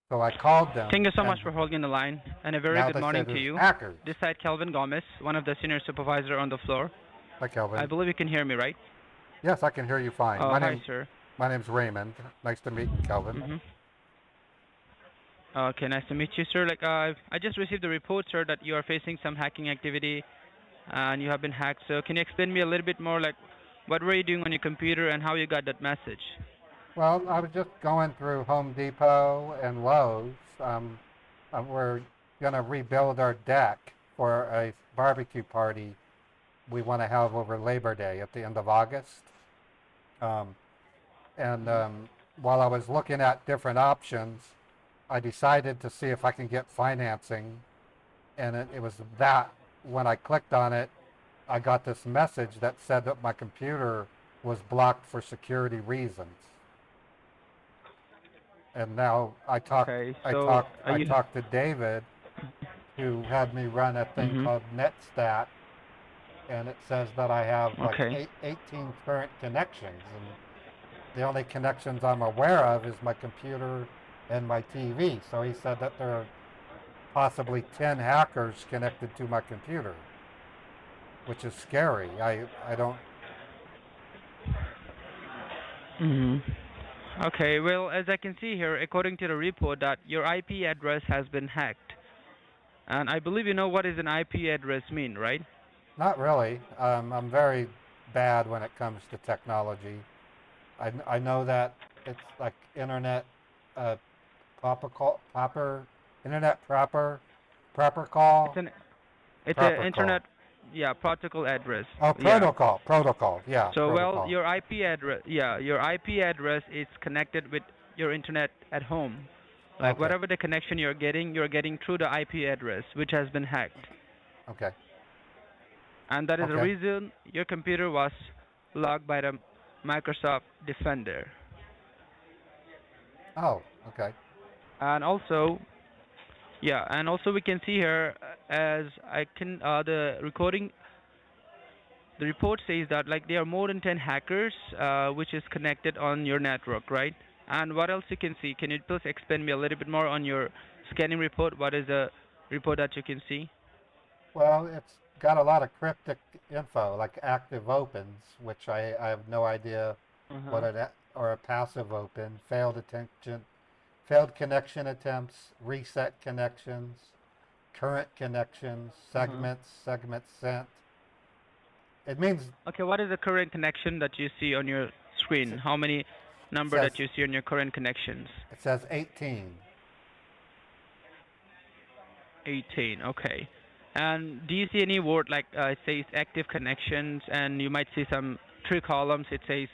So I called them. Thank you so and much for holding the line, and a very now good they morning said to it was you. hackers. This side Kelvin Gomez, one of the senior supervisor on the floor. Hi, Kelvin. I believe you can hear me, right? Yes, I can hear you fine. Oh, hi, sir. My name's Raymond. Nice to meet you, Kelvin. Mm-hmm. Okay, nice to meet you, sir. I just received a report, sir, that you are facing some hacking activity, and you have been hacked. So can you explain me a little bit more, like, what were you doing on your computer and how you got that message? Well, I was just going through Home Depot and Lowe's. We're going to rebuild our deck for a barbecue party we want to have over Labor Day at the end of August. While I was looking at different options, I decided to see if I can get financing. And it was that when I clicked on it, I got this message that said that my computer was blocked for security reasons. And now I talked to David, who had me run a thing called NetStat, and it says that I have like 18 current connections, and the only connections I'm aware of is my computer and my TV. So he said that there are possibly 10 hackers connected to my computer, which is scary. I don't. Okay, well, as I can see here, according to the report, that your IP address has been hacked. And I believe you know what is an IP address mean, right? Not really. I'm very bad when it comes to technology. I know that it's like internet proper call. It's an internet, yeah, protocol address. Oh, protocol. Yeah. So protocol. well, your IP address is connected with your internet at home. Like whatever the connection you're getting through the IP address, which has been hacked. Okay. And that is the reason your computer was logged by the Microsoft Defender. Oh, okay. And also, we can see here, as I can, the report says that like there are more than 10 hackers, which is connected on your network, right? And what else you can see? Can you please explain me a little bit more on your scanning report? What is the report that you can see? Well, it's got a lot of cryptic info, like active opens, which I have no idea what or a passive open, failed connection attempts, reset connections, current connections, segments sent. It means... Okay, what is the current connection that you see on your screen? How many number that you see on your current connections? It says 18. 18, okay. And do you see any word like it says active connections, and you might see some 3 columns. It says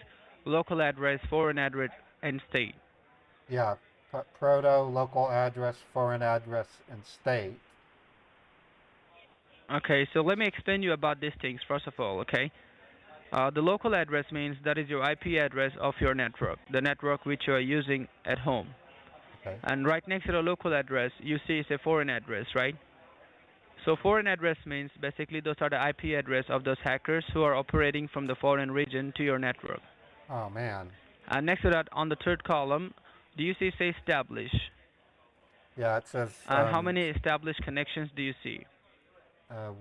local address, foreign address, and state. Yeah, proto, local address, foreign address, and state. Okay, so let me explain you about these things first of all, okay? The local address means that is your IP address of your network, the network which you are using at home. Okay. And right next to the local address, you see it's a foreign address, right? So foreign address means basically those are the IP address of those hackers who are operating from the foreign region to your network. Oh, man. And next to that, on the 3rd column, do you see say establish? Yeah, it says... And how many established connections do you see?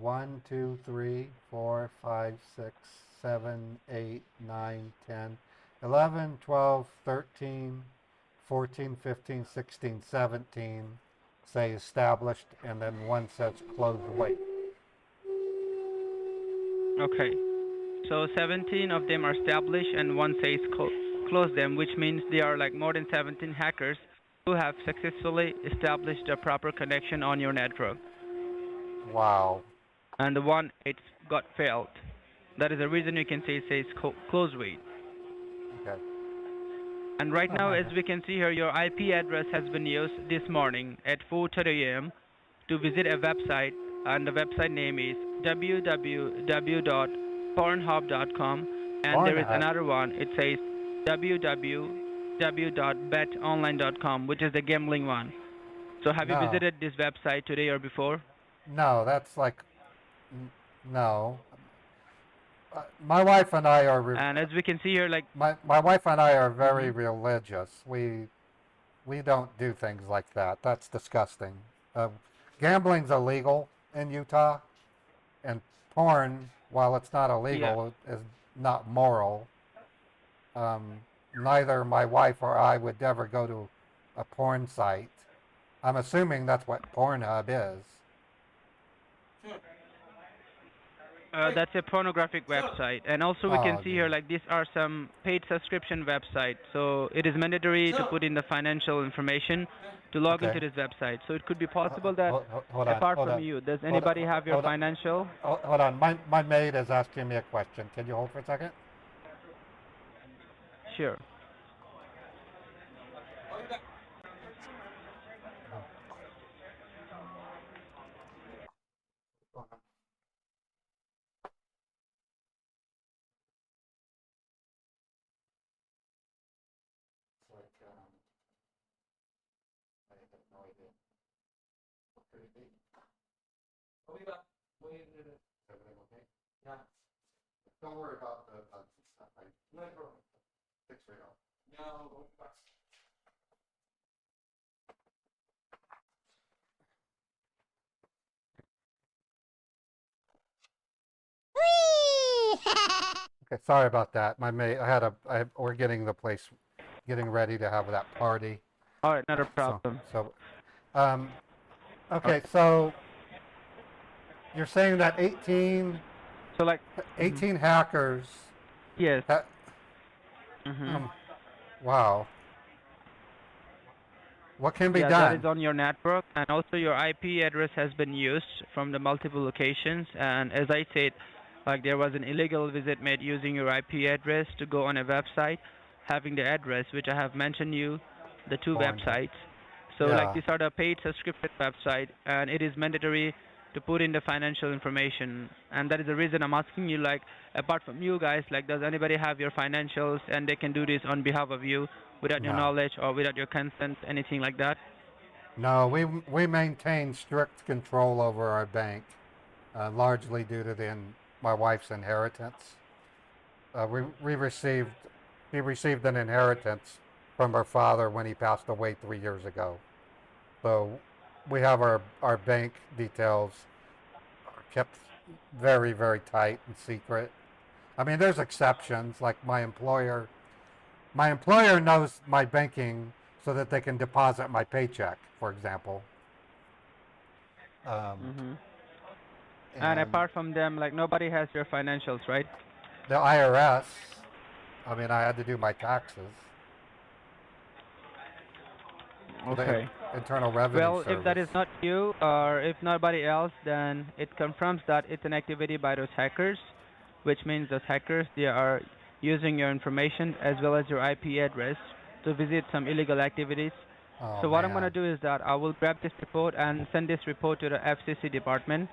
1, 2, 3, 4, 5, 6, 7, 8, 9, 10, 11, 12, 13, 14, 15, 16, 17 say established, and then one says closed wait. Okay. So 17 of them are established and one says close them, which means there are like more than 17 hackers who have successfully established a proper connection on your network. Wow. And the one it's got failed. That is the reason you can say it says close wait. Okay. And right Oh, now, my as God. we can see here, your IP address has been used this morning at 4:30 a.m. to visit a website, and the website name is www.pornhub.com, and there is Pornhub. another one. It says www.betonline.com, which is the gambling one. So have you No. visited this website today or before? No, that's like, no. My wife and I are And as we can see here, like, my wife and I are very mhm. religious. We don't do things like that. That's disgusting. Gambling's illegal in Utah, and porn, while it's not Yeah. illegal, is not moral. Neither my wife or I would ever go to a porn site. I'm assuming that's what Pornhub is. That's a pornographic website, and also we can Oh, see geez. here like these are some paid subscription websites. So it is mandatory to put in the financial information to log into Okay. this website. So it could be possible that Hold on. apart Hold from on. you, does Hold on. anybody have your Hold on. financial? Hold on. My maid is asking me a question. Can you hold for a second? Sure. It's like, I have no idea. What could it be? Is everything okay? Yeah. Don't worry about the bugs and stuff. No problem. Fix it all. No. Okay, sorry about that. My maid, we're getting the place, getting ready to have that party. All right, not a So, problem. so, um, okay, so you're saying that So like, 18 hackers, yes. ha- Mhm. wow. What can be Yeah, that is done? on your network, and also your IP address has been used from the multiple locations. And as I said, like there was an illegal visit made using your IP address to go on a website, having the address which I have mentioned you, the two Pornhub. websites. So like Yeah, these are the paid subscription website, and it is mandatory to put in the financial information. And that is the reason I'm asking you, like apart from you guys, like does anybody have your financials and they can do this on behalf of you without your no. knowledge or without your consent, anything like that? No, we maintain strict control over our bank, largely due to my wife's inheritance. We received She received an inheritance from her father when he passed away 3 years ago. So we have our bank details kept very, very tight and secret. I mean, there's exceptions, like my employer. My employer knows my banking so that they can deposit my paycheck, for example. Um, Hmm. And and apart from them, like nobody has your financials, right? the IRS, I mean, I had to do my taxes for the Okay. Internal Revenue Well, if that Service. is not you or if nobody else, then it confirms that it's an activity by those hackers, which means those hackers, they are using your information as well as your IP address to visit some illegal activities. Oh, So what I'm going to man. do is that I will grab this report and send this report to the FCC department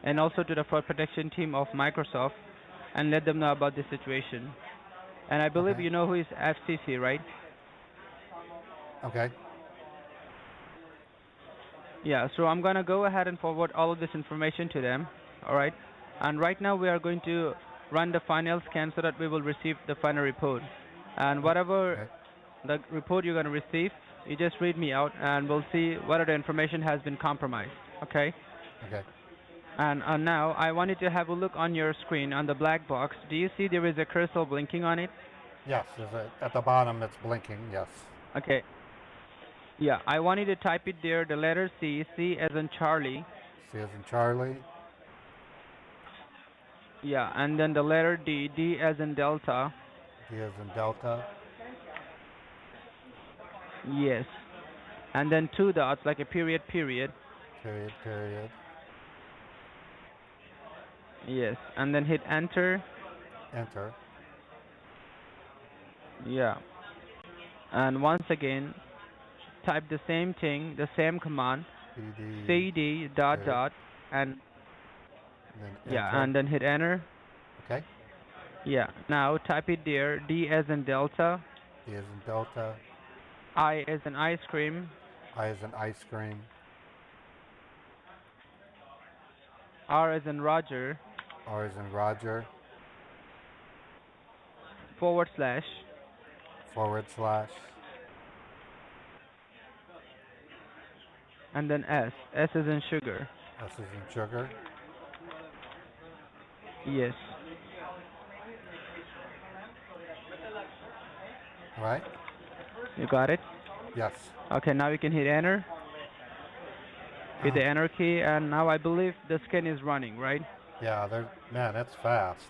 and also to the fraud protection team of Microsoft and let them know about this situation. And I believe Okay. you know who is FCC, right? Okay. Yeah, so I'm gonna go ahead and forward all of this information to them, alright? And right now we are going to run the final scan so that we will receive the final report. And whatever Okay. the report you're gonna receive, you just read me out and we'll see whether the information has been compromised, okay? Okay. And now I want you to have a look on your screen on the black box. Do you see there is a cursor blinking on it? Yes, at the bottom it's blinking. Yes. Okay. Yeah, I want you to type it there, the letter C, C as in Charlie. C as in Charlie. Yeah, and then the letter D, D as in Delta. D as in Delta. Yes. And then two dots, like a period, period. Period. Period. Yes. And then hit enter. Enter. Yeah. And once again, type the same thing, the same command, cd, cd dot two, dot, and and then yeah, enter. and then hit enter. Okay. Yeah. Now type it there. D as in Delta, D as in Delta, I as in ice cream, I as in ice cream, R as in Roger, R as in Roger, /, /, and then S. S as in sugar. S as in sugar. Yes. All right. You got it? Yes. Okay, now you can hit enter. Hit the enter key, and now I believe the scan is running, right? Yeah, man, it's fast.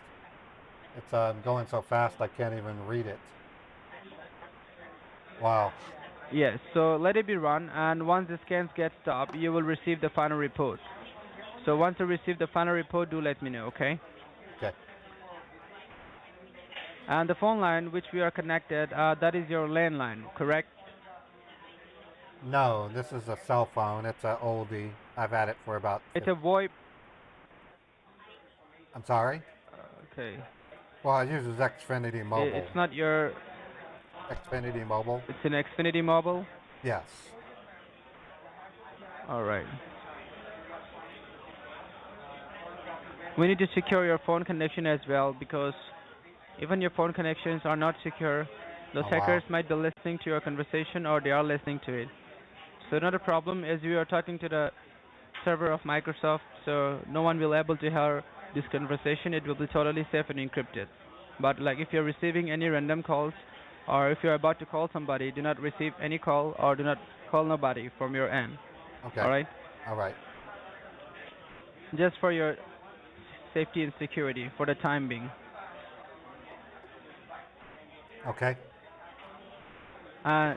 It's going so fast I can't even read it. Wow. Yes, so let it be run, and once the scans get stopped, you will receive the final report. So once you receive the final report, do let me know, okay? Okay. And the phone line which we are connected, that is your landline, correct? No, this is a cell phone. It's a oldie. I've had it for about. It's a VoIP. I'm sorry. Okay. Well, it uses Xfinity Mobile. It's not your. Xfinity Mobile. It's an Xfinity Mobile. Yes. All right. We need to secure your phone connection as well, because even your phone connections are not secure. Those Oh, hackers wow. might be listening to your conversation, or they are listening to it. So not a problem, as we are talking to the server of Microsoft, so no one will able to hear this conversation. It will be totally safe and encrypted. But like if you're receiving any random calls, or if you're about to call somebody, do not receive any call, or do not call nobody from your end. Okay. All right? All right. Just for your safety and security for the time being. Okay.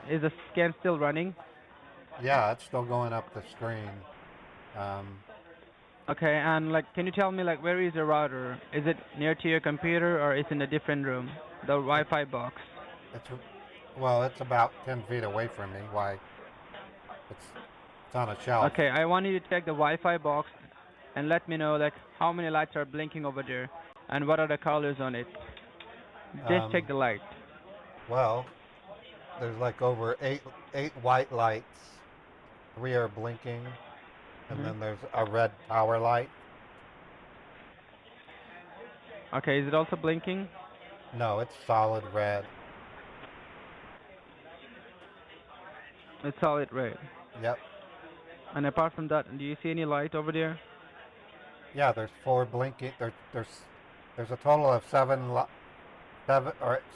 Is the scan still running? Yeah, it's still going up the screen. Okay, and like, can you tell me like where is your router? Is it near to your computer, or is it in a different room? The Wi-Fi box. It's about 10 feet away from me. Why? It's on a shelf. Okay, I want you to check the Wi-Fi box and let me know like how many lights are blinking over there and what are the colors on it. Just check the light. Well, there's like over eight white lights. 3 are blinking, and then there's a red power light. Okay, is it also blinking? No, it's solid red. It's solid red. Yep. And apart from that, do you see any light over there? Yeah, there's 4 blinking. There's a total of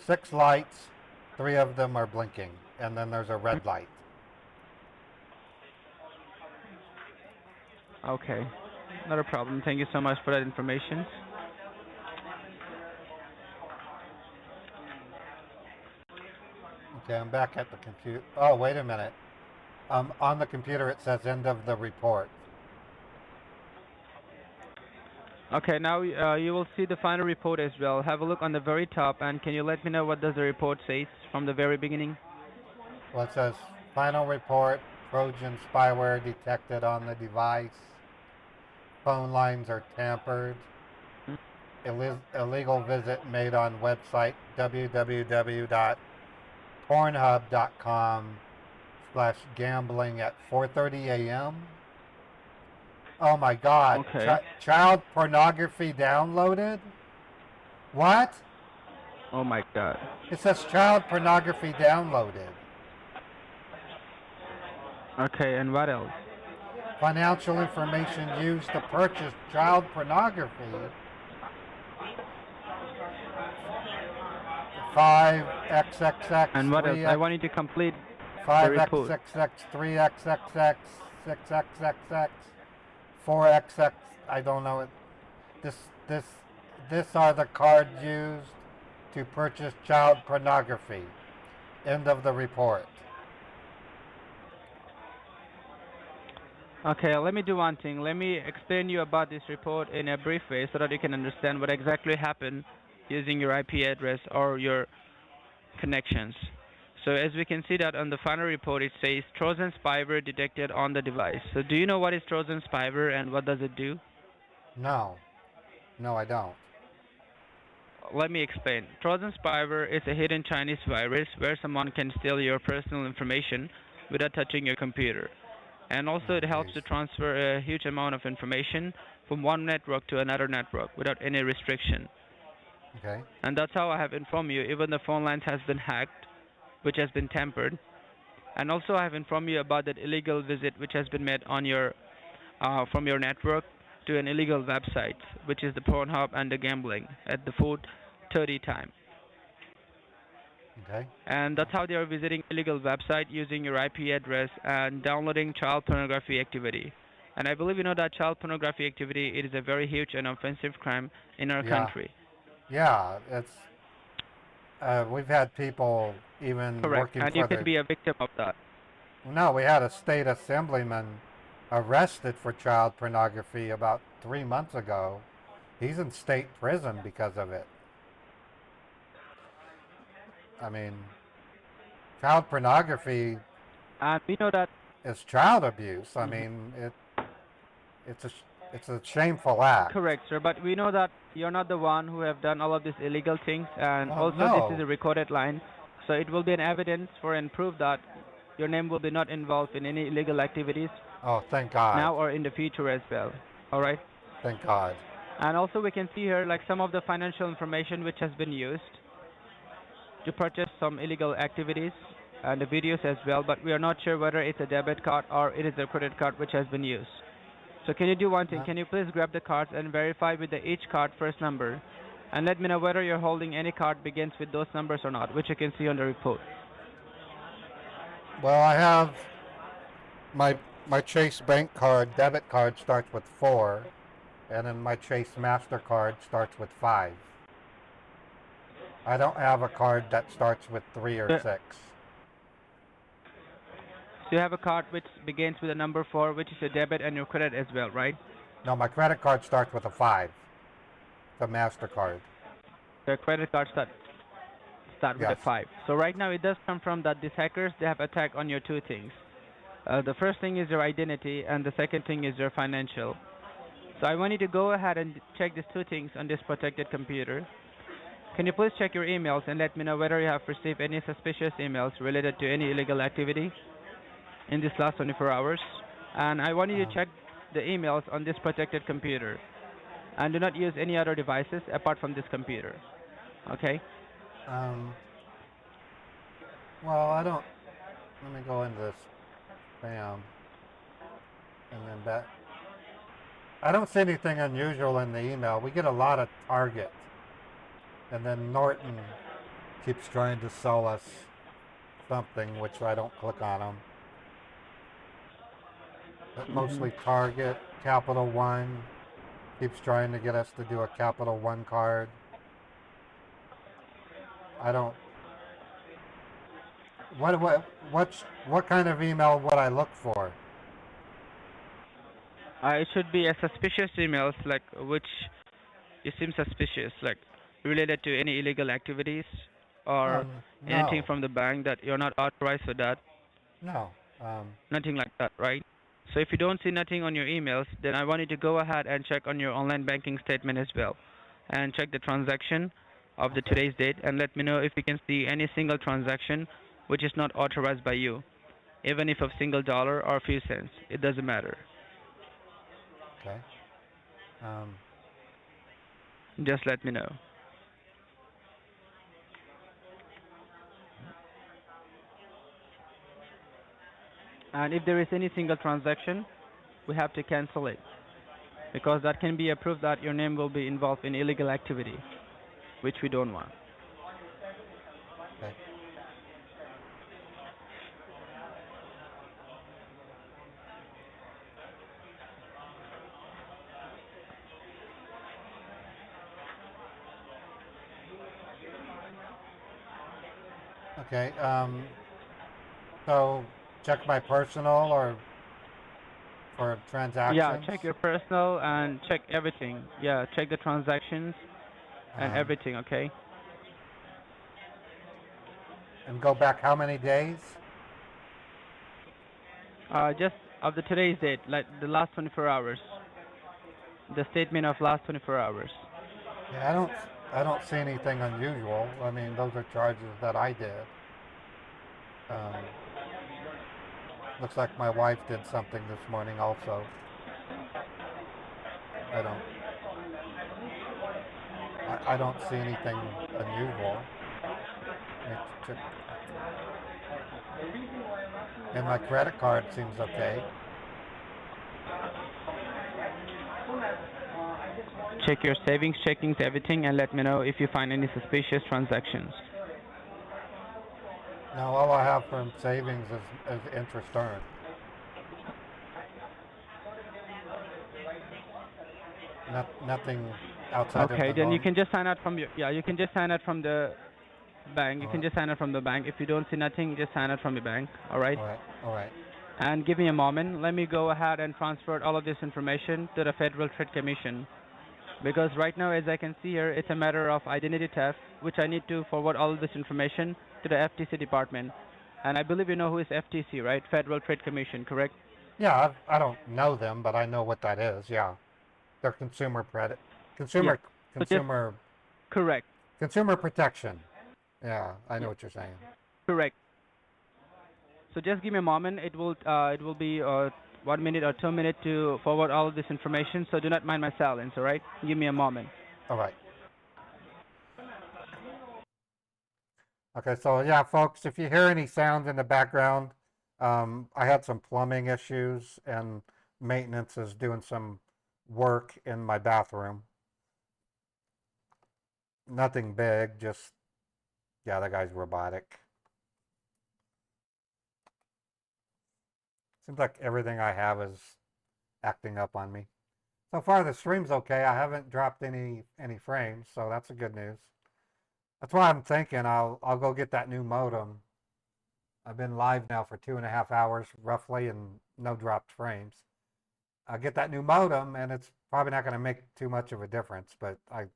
6 lights. 3 of them are blinking, and then there's a red light. Okay, not a problem. Thank you so much for that information. Okay, I'm back at the computer. Oh, wait a minute. On the computer it says end of the report. Okay, now you will see the final report as well. Have a look on the very top, and can you let me know what does the report say from the very beginning? Well, it says final report, Trojan spyware detected on the device. Phone lines are tampered. Illegal visit made on website www.pornhub.com/gambling at 4:30 a.m. Oh my God. Okay. Child pornography downloaded? What? Oh my God. It says child pornography downloaded. Okay, and what else? Financial information used to purchase child pornography. 5XXX. And what else? I want you to complete the 5XXX, report. 3XXX, 6XXX, 4XX. I don't know it. This are the cards used to purchase child pornography. End of the report. Okay, let me do one thing. Let me explain you about this report in a brief way so that you can understand what exactly happened using your IP address or your connections. So as we can see that on the final report, it says Trojan spyware detected on the device. So do you know what is Trojan spyware and what does it do? No. No, I don't. Let me explain. Trojan spyware is a hidden Chinese virus where someone can steal your personal information without touching your computer. And also it helps to transfer a huge amount of information from one network to another network without any restriction. Okay. And that's how I have informed you. Even the phone lines has been hacked, which has been tampered. And also I have informed you about that illegal visit which has been made on your from your network to an illegal website, which is the Pornhub and the gambling at the 4:30 time. Okay. And that's how they are visiting illegal website using your IP address and downloading child pornography activity. And I believe you know that child pornography activity, it is a very huge and offensive crime in our country. Yeah, it's we've had people even Correct, working and for you can the. be a victim of that. No, we had a state assemblyman arrested for child pornography about 3 months ago. He's in state prison because of it. I mean, child pornography And we know that, is child abuse. I mean, it's a shameful act. correct, sir, but we know that you're not the one who have done all of these illegal things, and also this is No. a recorded line, so it will be an evidence for and proof that your name will be not involved in any illegal activities Oh, thank God. now or in the future as well. All right. Thank God. And also we can see here like some of the financial information which has been used to purchase some illegal activities and the videos as well, but we are not sure whether it's a debit card or it is a credit card which has been used. So can you do one thing? Can you please grab the cards and verify with each card first number and let me know whether you're holding any card begins with those numbers or not, which you can see on the report. Well, I have my Chase bank card, debit card starts with 4, and then my Chase MasterCard starts with 5. I don't have a card that starts with 3 or 6. So you have a card which begins with a number 4, which is your debit and your credit as well, right? No, my credit card starts with a 5. The MasterCard. Your credit card start with a Yes. 5. So right now it does come from that these hackers, they have attacked on your two things. The first thing is your identity and the second thing is your financial. So I want you to go ahead and check these two things on this protected computer. Can you please check your emails and let me know whether you have received any suspicious emails related to any illegal activity in this last 24 hours? And I want you to check the emails on this protected computer. And do not use any other devices apart from this computer. Okay? Well, I don't. Let me go into this spam, and then that. I don't see anything unusual in the email. We get a lot of Target, and then Norton keeps trying to sell us something, which I don't click on them. But mostly Target, Capital One keeps trying to get us to do a Capital One card. I don't. What kind of email would I look for? It should be a suspicious emails, like which you seem suspicious, like related to any illegal activities or anything No. from the bank that you're not authorized for that. No. Nothing like that, right? So if you don't see nothing on your emails, then I want you to go ahead and check on your online banking statement as well, and check the transaction of the today's date, and let me know if you can see any single transaction which is not authorized by you, even if of single dollar or a few cents. It doesn't matter. Okay. Just let me know. And if there is any single transaction, we have to cancel it, because that can be a proof that your name will be involved in illegal activity, which we don't want. Okay. Okay. So check my personal or for transactions. Yeah, check your personal and check everything. Yeah, check the transactions and everything, okay? And go back how many days? Just of the today's date, like the last 24 hours. The statement of last 24 hours. Yeah, I don't see anything unusual. I mean, those are charges that I did. Looks like my wife did something this morning also. I don't, I don't see anything unusual. And my credit card seems okay. Check your savings, checkings, everything, and let me know if you find any suspicious transactions. Now all I have from savings is interest earned. Nothing outside of Okay, the then you norm. can just sign out from you can just sign out from the bank. You can just sign out from the bank. If you don't see nothing, just sign out from the bank. All right? All right. And give me a moment. Let me go ahead and transfer all of this information to the Federal Trade Commission. Because right now, as I can see here, it's a matter of identity theft, which I need to forward all of this information to the FTC department. And I believe you know who is FTC, right? Federal Trade Commission, correct? Yeah, I don't know them, but I know what that is. Yeah, they're consumer Correct. consumer protection. Yeah, I know what you're saying. Correct. So just give me a moment. It will be 1 minute or 2 minutes to forward all of this information. So do not mind my silence. All right? Give me a moment. All right. Okay, so yeah, folks, if you hear any sounds in the background, I had some plumbing issues and maintenance is doing some work in my bathroom. Nothing big, just, yeah, that guy's robotic. Seems like everything I have is acting up on me. So far, the stream's okay. I haven't dropped any frames, so that's a good news. That's why I'm thinking I'll go get that new modem. I've been live now for 2.5 hours roughly and no dropped frames. I'll get that new modem and it's probably not going to make too much of a difference, but I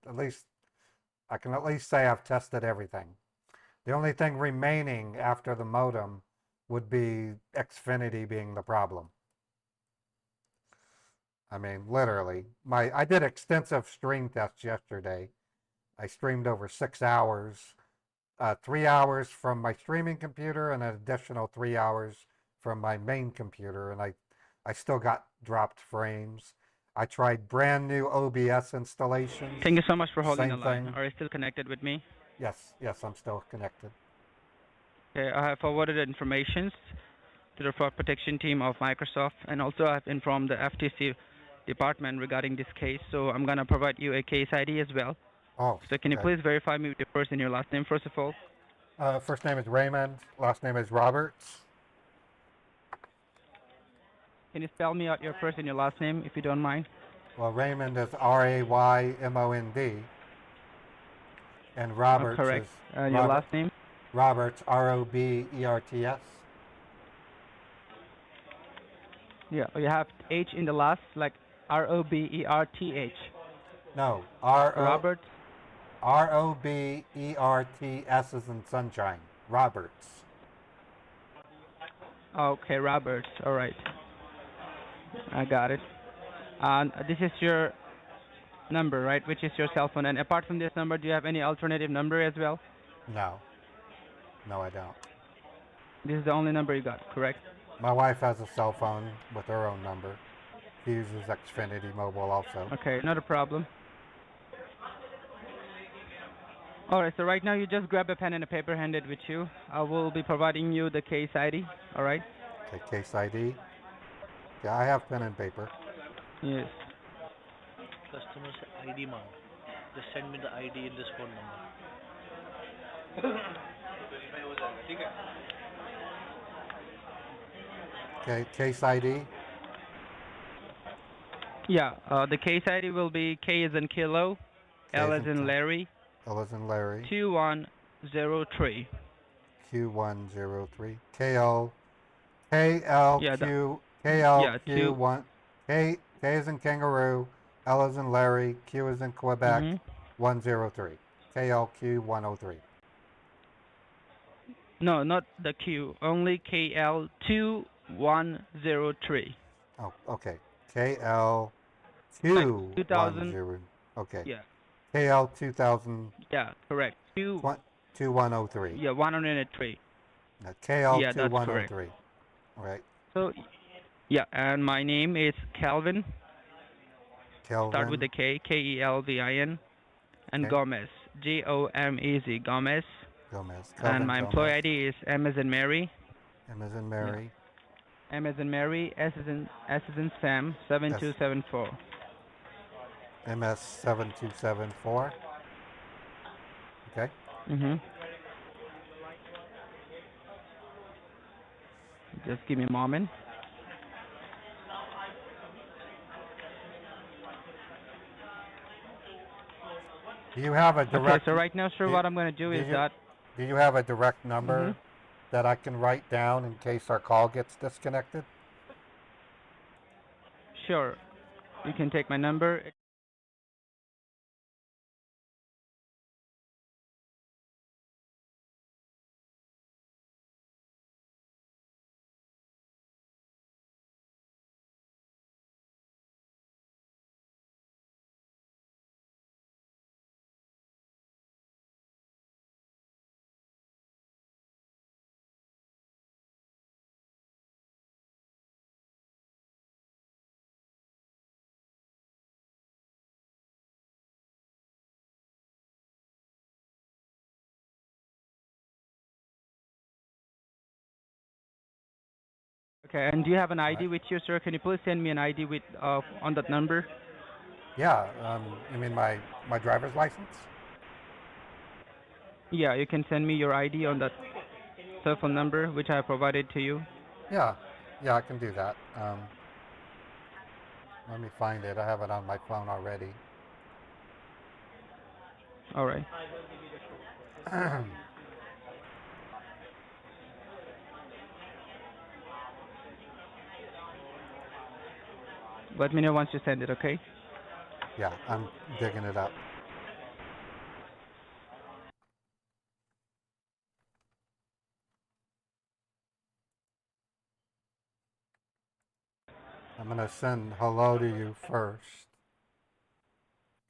can at least say I've tested everything. The only thing remaining after the modem would be Xfinity being the problem. I mean, literally. I did extensive stream tests yesterday. I streamed over 6 hours, 3 hours from my streaming computer and an additional 3 hours from my main computer, and I still got dropped frames. I tried brand new OBS installations. Thank you so much for holding the Same line. thing. Are you still connected with me? Yes, I'm still connected. Okay, I have forwarded the information to the fraud protection team of Microsoft, and also I've informed the FTC department regarding this case, so I'm going to provide you a case ID as well. Oh, so can you okay. please verify me with your first and your last name, first of all? First name is Raymond, last name is Roberts. Can you spell me out your first and your last name, if you don't mind? Well, Raymond is R-A-Y-M-O-N-D, and Roberts correct. is your last name? Roberts, R-O-B-E-R-T-S. Yeah, you have H in the last, like R-O-B-E-R-T-H. No, Robert. R-O-B-E-R-T-S is in sunshine. Roberts. Okay, Roberts. All right. I got it. And this is your number, right? Which is your cell phone. And apart from this number, do you have any alternative number as well? No. No, I don't. This is the only number you got, correct? My wife has a cell phone with her own number. She uses Xfinity Mobile also. Okay, not a problem. Alright, so right now you just grab a pen and a paper handed with you. I will be providing you the case ID, alright? Okay, case ID. Yeah, I have pen and paper. Yes. Customer's ID, ma'am. Just send me the ID in this phone number. Okay, case ID. Yeah, the case ID will be K as in Kilo, L as in Larry, L as in Larry. 2103. Q103. KLQ1. K as in Kangaroo, L as in Larry, Q as in Quebec, 103. KLQ103. No, not the Q. Only KL2103. Oh, okay. KL Like 2000. 210. Okay. Yeah. KL 2000 Yeah. Correct. 2103. Yeah. 103. KL Yeah, that's correct. 2103. All right. So, yeah, and my name is Calvin. Start with Kelvin. the K. Kelvin. And Okay. Gomez. Gomez. Gomez. Gomez. And Kelvin my employee Gomez. ID is M as in Mary. M as in Yeah. Mary. M as in Mary. S as in Sam. 7274. MS 7274. Okay. Mhm. Just give me a moment. Do you have a direct? Okay, so right now, sir, do- what I'm going to do is that. Do you have a direct number Mhm. that I can write down in case our call gets disconnected? Sure. You can take my number. Okay, and do you have an ID Right. with you, sir? Can you please send me an ID with on that number? Yeah. You mean my driver's license? Yeah, you can send me your ID on that cell phone number which I provided to you. Yeah. Yeah, I can do that. Let me find it. I have it on my phone already. All right. Let me know once you send it, okay? Yeah, I'm digging it up. I'm going to send hello to you first.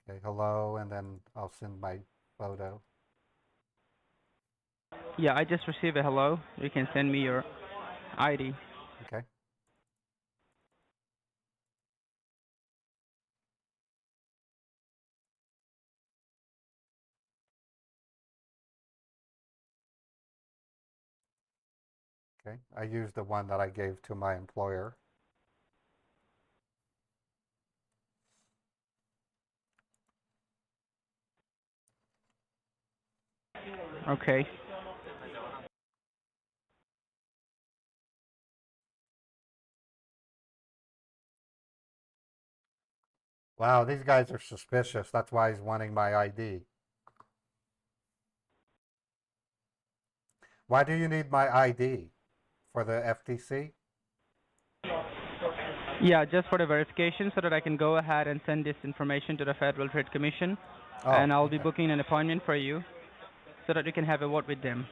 Okay, hello, and then I'll send my photo. Yeah, I just received a hello. You can send me your ID. Okay. Okay. I used the one that I gave to my employer. Okay. Wow, these guys are suspicious. That's why he's wanting my ID. Why do you need my ID? For the FTC? Yeah, just for the verification so that I can go ahead and send this information to the Federal Trade Commission. Oh, And I'll be okay. booking an appointment for you so that you can have a word with them.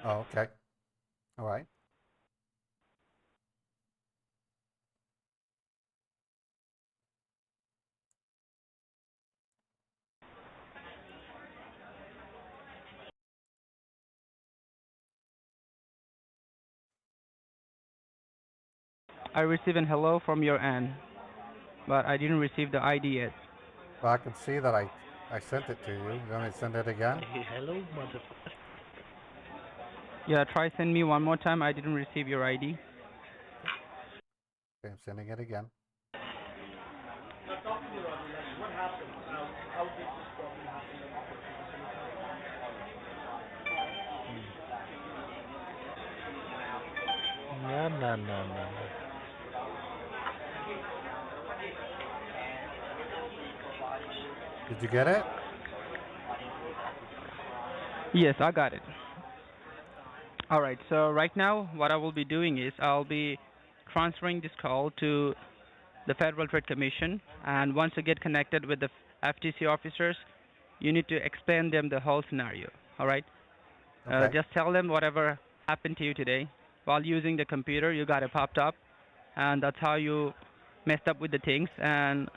Oh, okay. All right. I received an hello from your end, but I didn't receive the ID yet. Well, I can see that I sent it to you. You want me to send it again? Hey, hello, motherfucker. Yeah, try send me one more time. I didn't receive your ID. Okay, I'm sending it again. No. Did you get it? Yes, I got it. All right, so right now what I will be doing is I'll be transferring this call to the Federal Trade Commission, and once you get connected with the FTC officers, you need to explain them the whole scenario. All right? Okay. Just tell them whatever happened to you today. While using the computer, you got it popped up, and that's how you messed up with the things. And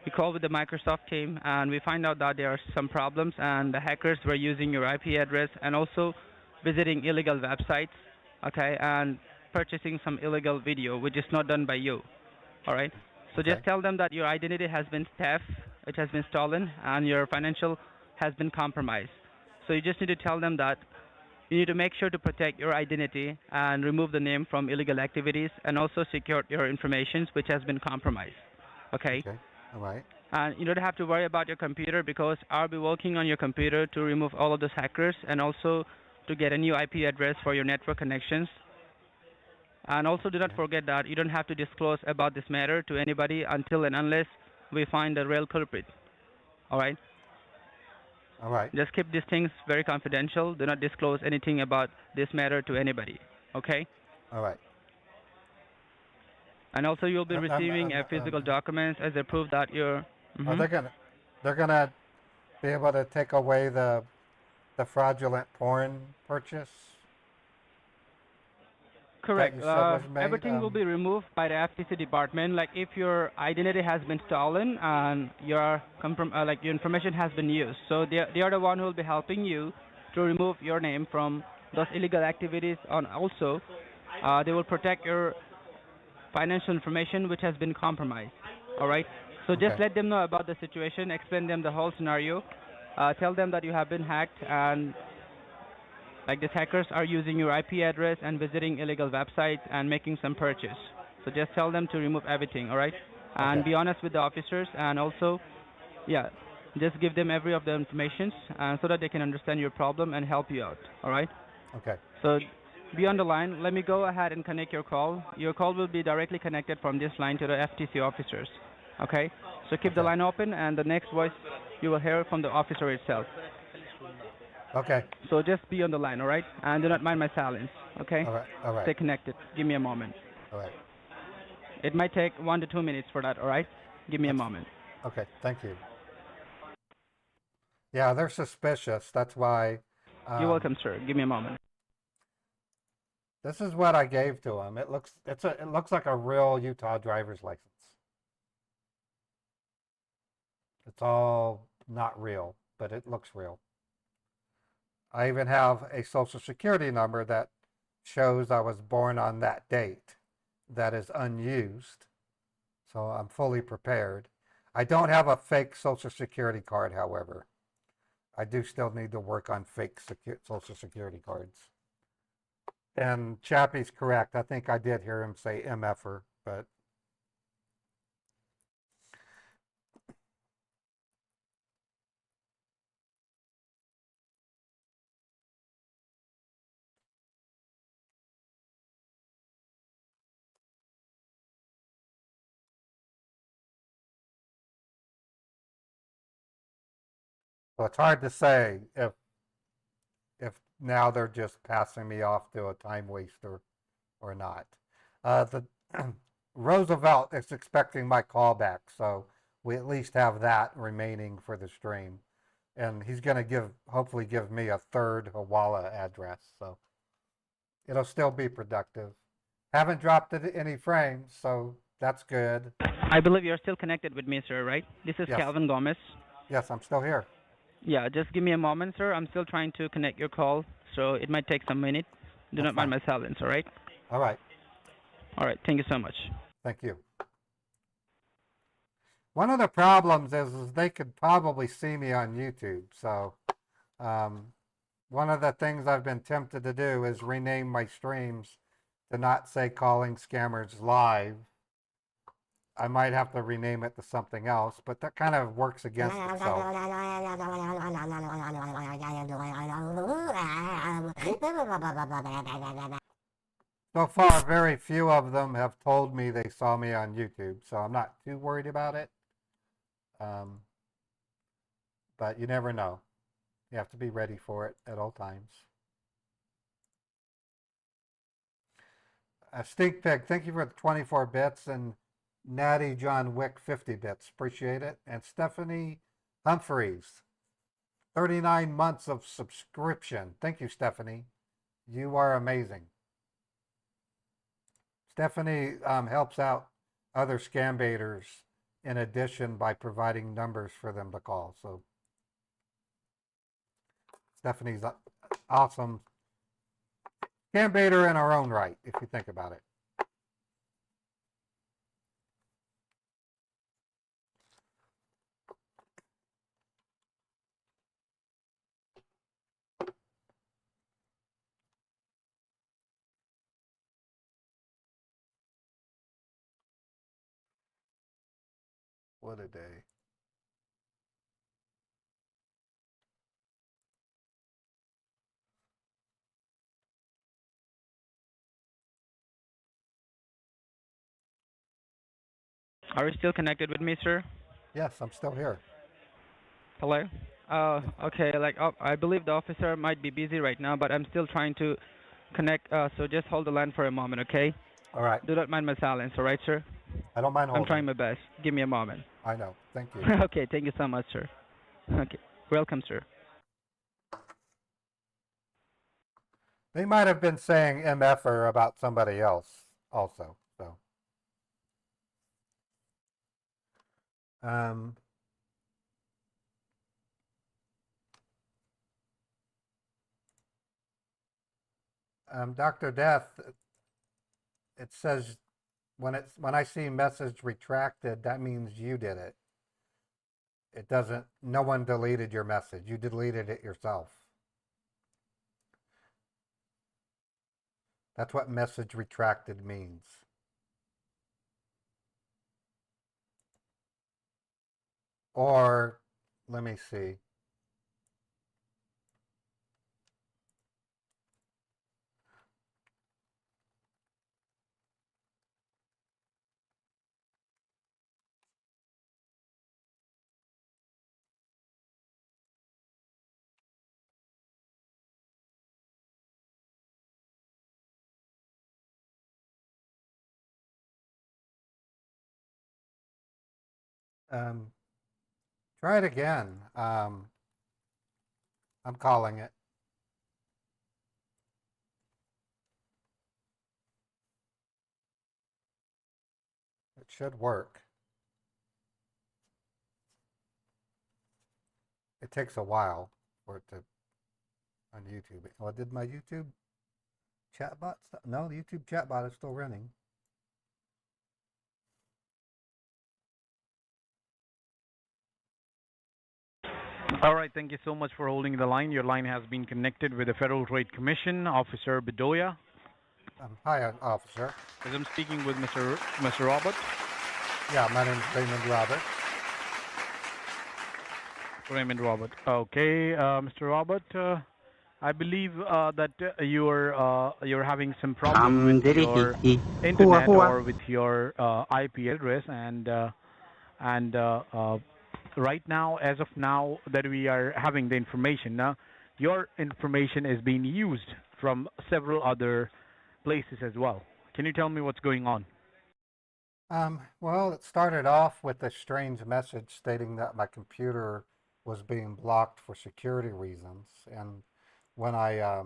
we called with the Microsoft team, and we find out that there are some problems, and the hackers were using your IP address and also visiting illegal websites, okay, and purchasing some illegal video, which is not done by you. All right. So Okay. just tell them that your identity has been theft, it has been stolen, and your financial has been compromised. So you just need to tell them that you need to make sure to protect your identity and remove the name from illegal activities and also secure your information which has been compromised. Okay? Okay. All right. And you don't have to worry about your computer because I'll be working on your computer to remove all of those hackers and also to get a new IP address for your network connections. And also do not Okay. forget that you don't have to disclose about this matter to anybody until and unless we find the real culprit. All right? All right. Just keep these things very confidential. Do not disclose anything about this matter to anybody. Okay? All right. And also you'll be Um, um, receiving um, a physical um, documents as a proof that you're... Are they're gonna be able to take away the fraudulent porn purchase? Correct. you said was made, Everything will be removed by the FTC department. Like if your identity has been stolen and your like your information has been used, so they are the one who will be helping you to remove your name from those illegal activities. And also, they will protect your financial information which has been compromised. All right. So just Okay. let them know about the situation. Explain them the whole scenario. Tell them that you have been hacked and like these hackers are using your IP address and visiting illegal websites and making some purchase. So just tell them to remove everything, all right? And Okay. be honest with the officers and also, yeah, just give them every of the information so that they can understand your problem and help you out, all right? Okay. So be on the line. Let me go ahead and connect your call. Your call will be directly connected from this line to the FTC officers, okay? So keep the Okay. line open and the next voice you will hear from the officer itself. Okay. So just be on the line, all right? And do not mind my silence, okay? All right. All right. Stay connected. Give me a moment. All right. It might take 1 to 2 minutes for that, all right? Give me a That's- moment. Okay. Thank you. Yeah, they're suspicious. That's why. You're welcome, sir. Give me a moment. This is what I gave to him. It looks like a real Utah driver's license. It's all not real, but it looks real. I even have a social security number that shows I was born on that date that is unused. So I'm fully prepared. I don't have a fake social security card, however. I do still need to work on fake social security cards. And Chappie's correct. I think I did hear him say MFer, but well, it's hard to say if now they're just passing me off to a time waster or not. The Roosevelt is expecting my call back, so we at least have that remaining for the stream. And he's going to hopefully give me a third Hawala address, so it'll still be productive. Haven't dropped any frames, so that's good. I believe you're still connected with me, sir, right? This is Yes. Calvin Gomez. Yes, I'm still here. Yeah, just give me a moment, sir. I'm still trying to connect your call, so it might take some minutes. Do That's not mind fine. my silence, all right? All right. All right, thank you so much. Thank you. One of the problems is they could probably see me on YouTube. So one of the things I've been tempted to do is rename my streams to not say Calling Scammers Live. I might have to rename it to something else, but that kind of works against itself. So far, very few of them have told me they saw me on YouTube, so I'm not too worried about it. But you never know. You have to be ready for it at all times. Stink Pig, thank you for the 24 bits, and Natty John Wick 50 bits. Appreciate it. And Stephanie Humphreys, 39 months of subscription. Thank you, Stephanie. You are amazing. Stephanie helps out other scam baiters in addition by providing numbers for them to call. So Stephanie's awesome scam baiter in her own right, if you think about it. What a day. Are you still connected with me, sir? Yes, I'm still here. Hello? Okay, like, I believe the officer might be busy right now, but I'm still trying to connect, so just hold the line for a moment, okay? All right. Do not mind my silence, all right, sir? I don't mind holding. I'm trying my best. Give me a moment. I know. Thank you. Okay, thank you so much, sir. Okay, welcome, sir. They might have been saying MFer about somebody else also. So, Dr. Death, it says when I see message retracted, that means you did it. It doesn't, no one deleted your message. You deleted it yourself. That's what message retracted means. Or, let me see. Try it again. I'm calling it. It should work. It takes a while for it to on YouTube. Well, did my YouTube chatbot stop? No, the YouTube chatbot is still running. All right, thank you so much for holding the line. Your line has been connected with the Federal Trade Commission, Officer Bedoya. Hi, officer. As I'm speaking with Mr. Robert. Yeah, my name is Raymond Robert. Raymond Robert. Okay, Mr. Robert, I believe that you're having some problem with your internet or with your IP address, and right now, as of now, that we are having the information now, your information is being used from several other places as well. Can you tell me what's going on? Well, it started off with a strange message stating that my computer was being blocked for security reasons. And when I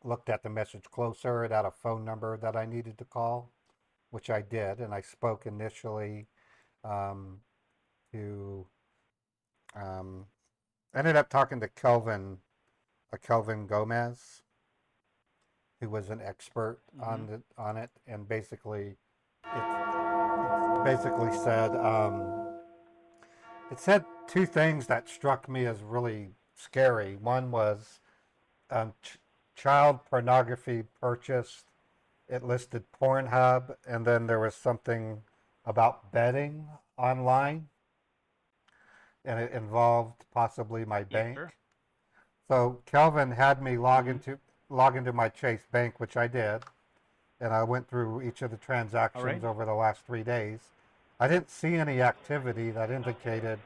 looked at the message closer, it had a phone number that I needed to call, which I did. And I spoke initially to, ended up talking to Kelvin Gomez, who was an expert on it, and basically it basically said it said two things that struck me as really scary. One was child pornography purchased. It listed Pornhub, and then there was something about betting online, and it involved possibly my bank. Sure. So Kelvin had me log into my Chase Bank, which I did, and I went through each of the transactions over the last 3 days. I didn't see any activity that indicated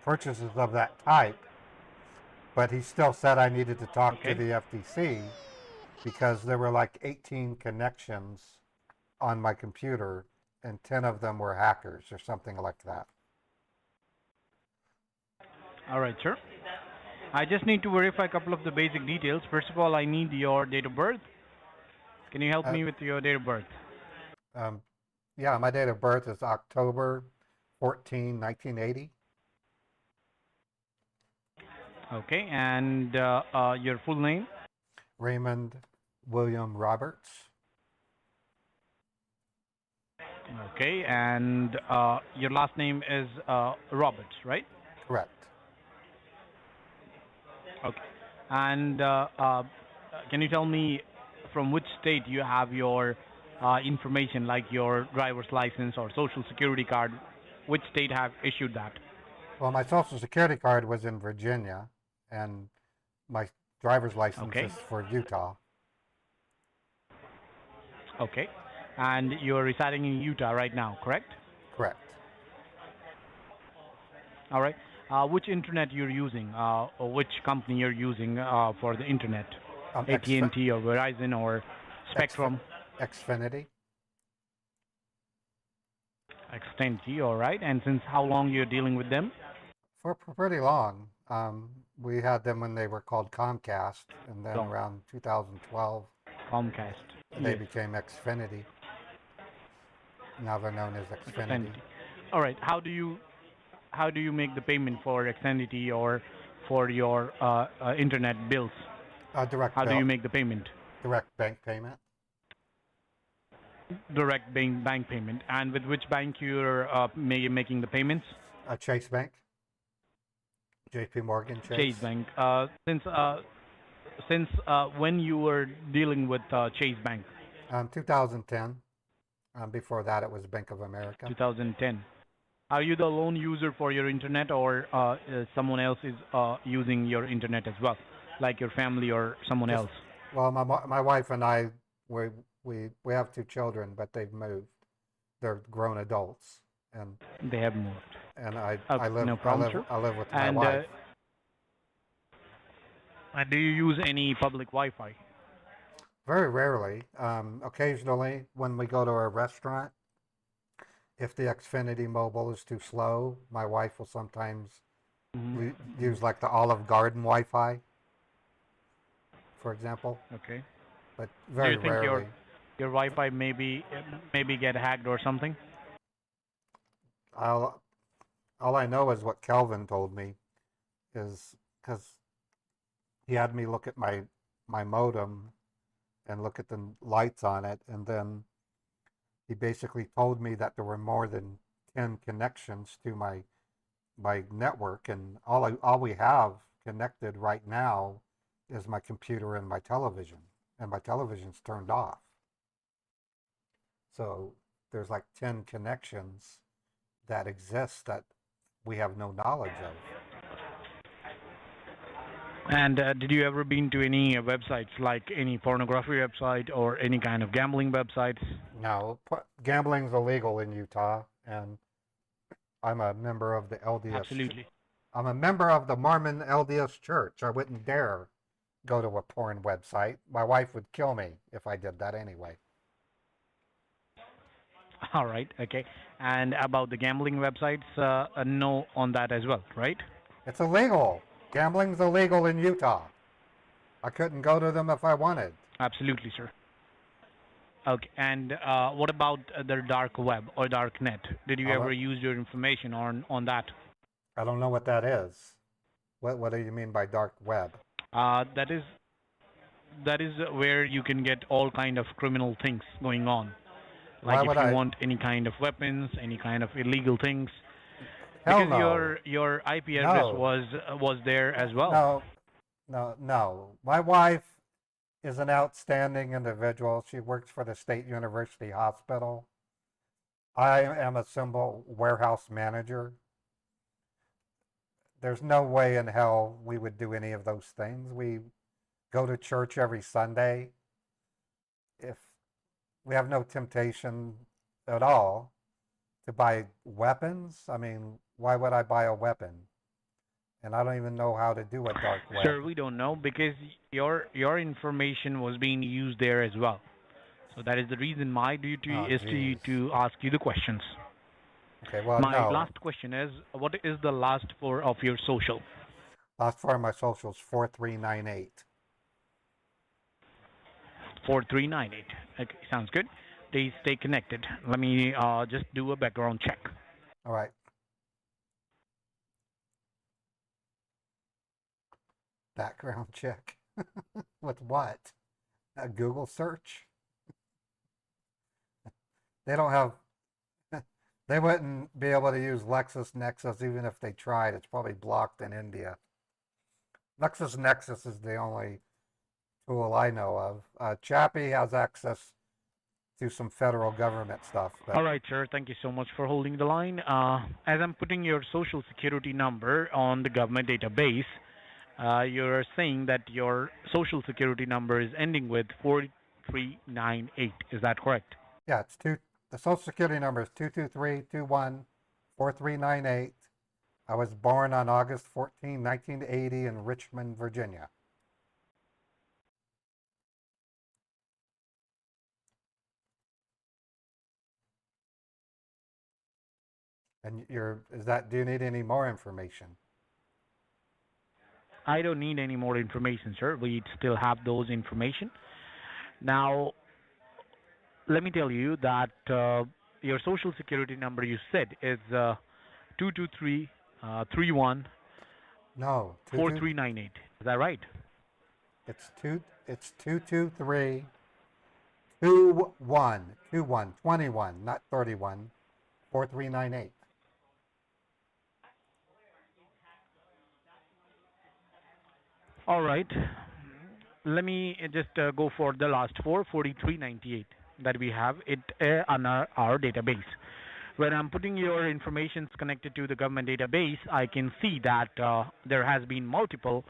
purchases of that type, but he still said I needed to talk to the FTC because there were like 18 connections on my computer, and 10 of them were hackers or something like that. All right, sir. I just need to verify a couple of the basic details. First of all, I need your date of birth. Can you help Uh, me with your date of birth? Yeah, my date of birth is October 14, 1980. Okay, and your full name? Raymond William Roberts. Okay, and your last name is Roberts, right? Correct. Okay. And can you tell me from which state you have your information, like your driver's license or social security card? Which state have issued that? Well, my social security card was in Virginia, and my driver's license Okay. is for Utah. Okay. And you're residing in Utah right now, correct? Correct. All right. Which internet you're using, or which company you're using for the internet? AT&T or Verizon or Spectrum? Xfinity. Xfinity, all right. And since how long you're dealing with them? For pretty long. We had them when they were called Comcast, and then Long. around 2012, Comcast. they Yes. became Xfinity. Now they're known as Xfinity. All right. How do you make the payment for Xfinity or for your internet bills? Direct How do bill. you make the payment? Direct bank payment. Direct bank payment. And with which bank you're making the payments? Chase Bank. JP Morgan Chase. Chase Bank. Since when you were dealing with Chase Bank? 2010. Before that, it was Bank of America. 2010. Are you the lone user for your internet, or someone else is using your internet as well, like your family or someone else? Well, my wife and I, we have 2 children, but they've moved. They're grown adults, and they have moved. And I live no problem, I live with my and, wife. And do you use any public Wi-Fi? Very rarely. Occasionally, when we go to a restaurant, if the Xfinity mobile is too slow, my wife will sometimes use like the Olive Garden Wi-Fi, for example. Okay. But very do you think rarely. your Wi-Fi maybe get hacked or something? All I know is what Kelvin told me, is because he had me look at my modem and look at the lights on it, and then he basically told me that there were more than 10 connections to my network, and all we have connected right now is my computer and my television, and my television's turned off. So there's like 10 connections that exist that we have no knowledge of. And did you ever been to any websites, like any pornography website or any kind of gambling websites? No, gambling's illegal in Utah, and I'm a member of the LDS. Absolutely. I'm a member of the Mormon LDS Church. I wouldn't dare go to a porn website. My wife would kill me if I did that anyway. All right, okay. And about the gambling websites, no on that as well, right? It's illegal. Gambling's illegal in Utah. I couldn't go to them if I wanted. Absolutely, sir. Okay, and what about the dark web or dark net? Did you ever use your information on that? I don't know what that is. What do you mean by dark web? That is where you can get all kind of criminal things going on. Like if you want any kind of weapons, any kind of illegal things. Hell because no. your IP address was there as well. No. My wife is an outstanding individual. She works for the State University Hospital. I am a simple warehouse manager. There's no way in hell we would do any of those things. We go to church every Sunday. If we have no temptation at all to buy weapons, I mean, why would I buy a weapon? And I don't even know how to do a dark web. Sir, we don't know because your information was being used there as well. So that is the reason my duty is to ask you the questions. Okay, well, my last question is, what is the last four of your social? Last four of my social is 4398. 4398. Okay, sounds good. Please stay connected. Let me just do a background check. All right. Background check. With what? A Google search? They don't have, they wouldn't be able to use LexisNexis even if they tried. It's probably blocked in India. LexisNexis is the only tool I know of. Chappie has access to some federal government stuff. But all right, sir. Thank you so much for holding the line. As I'm putting your social security number on the government database, you're saying that your social security number is ending with 4398. Is that correct? yeah, the social security number is 223-21-4398. I was born on August 14, 1980 in Richmond, Virginia. And do you need any more information? I don't need any more information, sir. We still have those information. Now, let me tell you that your social security number you said is 223 31 No, 4398. Is that right? It's 223 21, not 31, 4398. All right. Let me just go for the last four, 4398 that we have it on our database. When I'm putting your information connected to the government database, I can see that there has been multiple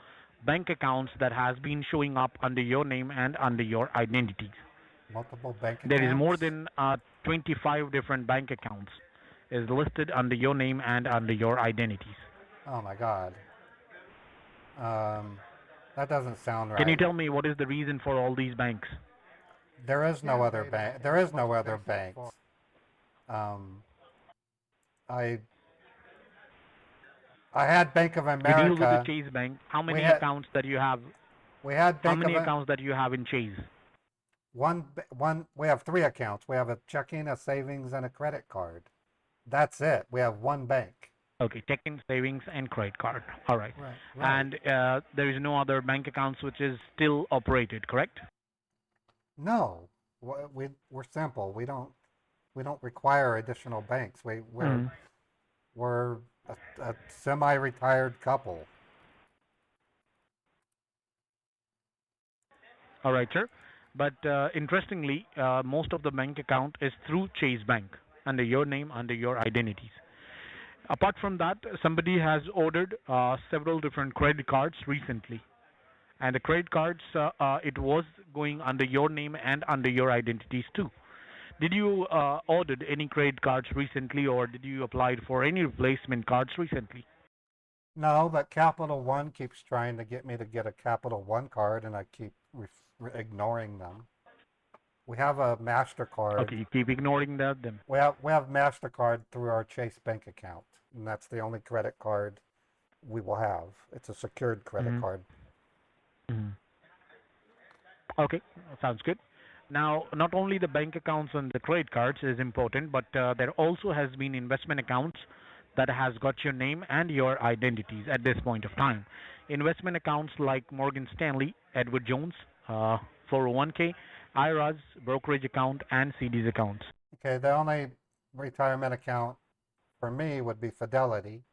bank accounts that has been showing up under your name and under your identities. Multiple bank accounts? There is more than 25 different bank accounts is listed under your name and under your identities. Oh my God. That doesn't sound right. Can you tell me what is the reason for all these banks? There is no other bank. There is no other banks. I had Bank of America. We deal with the Chase Bank. How many accounts that you have? We had Bank How many accounts that you have in Chase? We have three accounts. We have a checking, a savings, and a credit card. That's it. We have one bank. Okay, checking, savings, and credit card. All right. Right. And there is no other bank accounts which is still operated, correct? No, we're simple. We don't require additional banks. We're a semi-retired couple. All right, sir. But interestingly, most of the bank account is through Chase Bank, under your name, under your identities. Apart from that, somebody has ordered several different credit cards recently. And the credit cards, it was going under your name and under your identities too. Did you ordered any credit cards recently, or did you apply for any replacement cards recently? No, but Capital One keeps trying to get me to get a Capital One card, and I keep ignoring them. We have a MasterCard. Okay, you keep ignoring that then. We have MasterCard through our Chase Bank account, and that's the only credit card we will have. It's a secured credit card. Okay, sounds good. Now, not only the bank accounts and the credit cards is important, but there also has been investment accounts that has got your name and your identities at this point of time. Investment accounts like Morgan Stanley, Edward Jones, 401k, IRAs, brokerage account, and CDs accounts. Okay, the only retirement account for me would be Fidelity,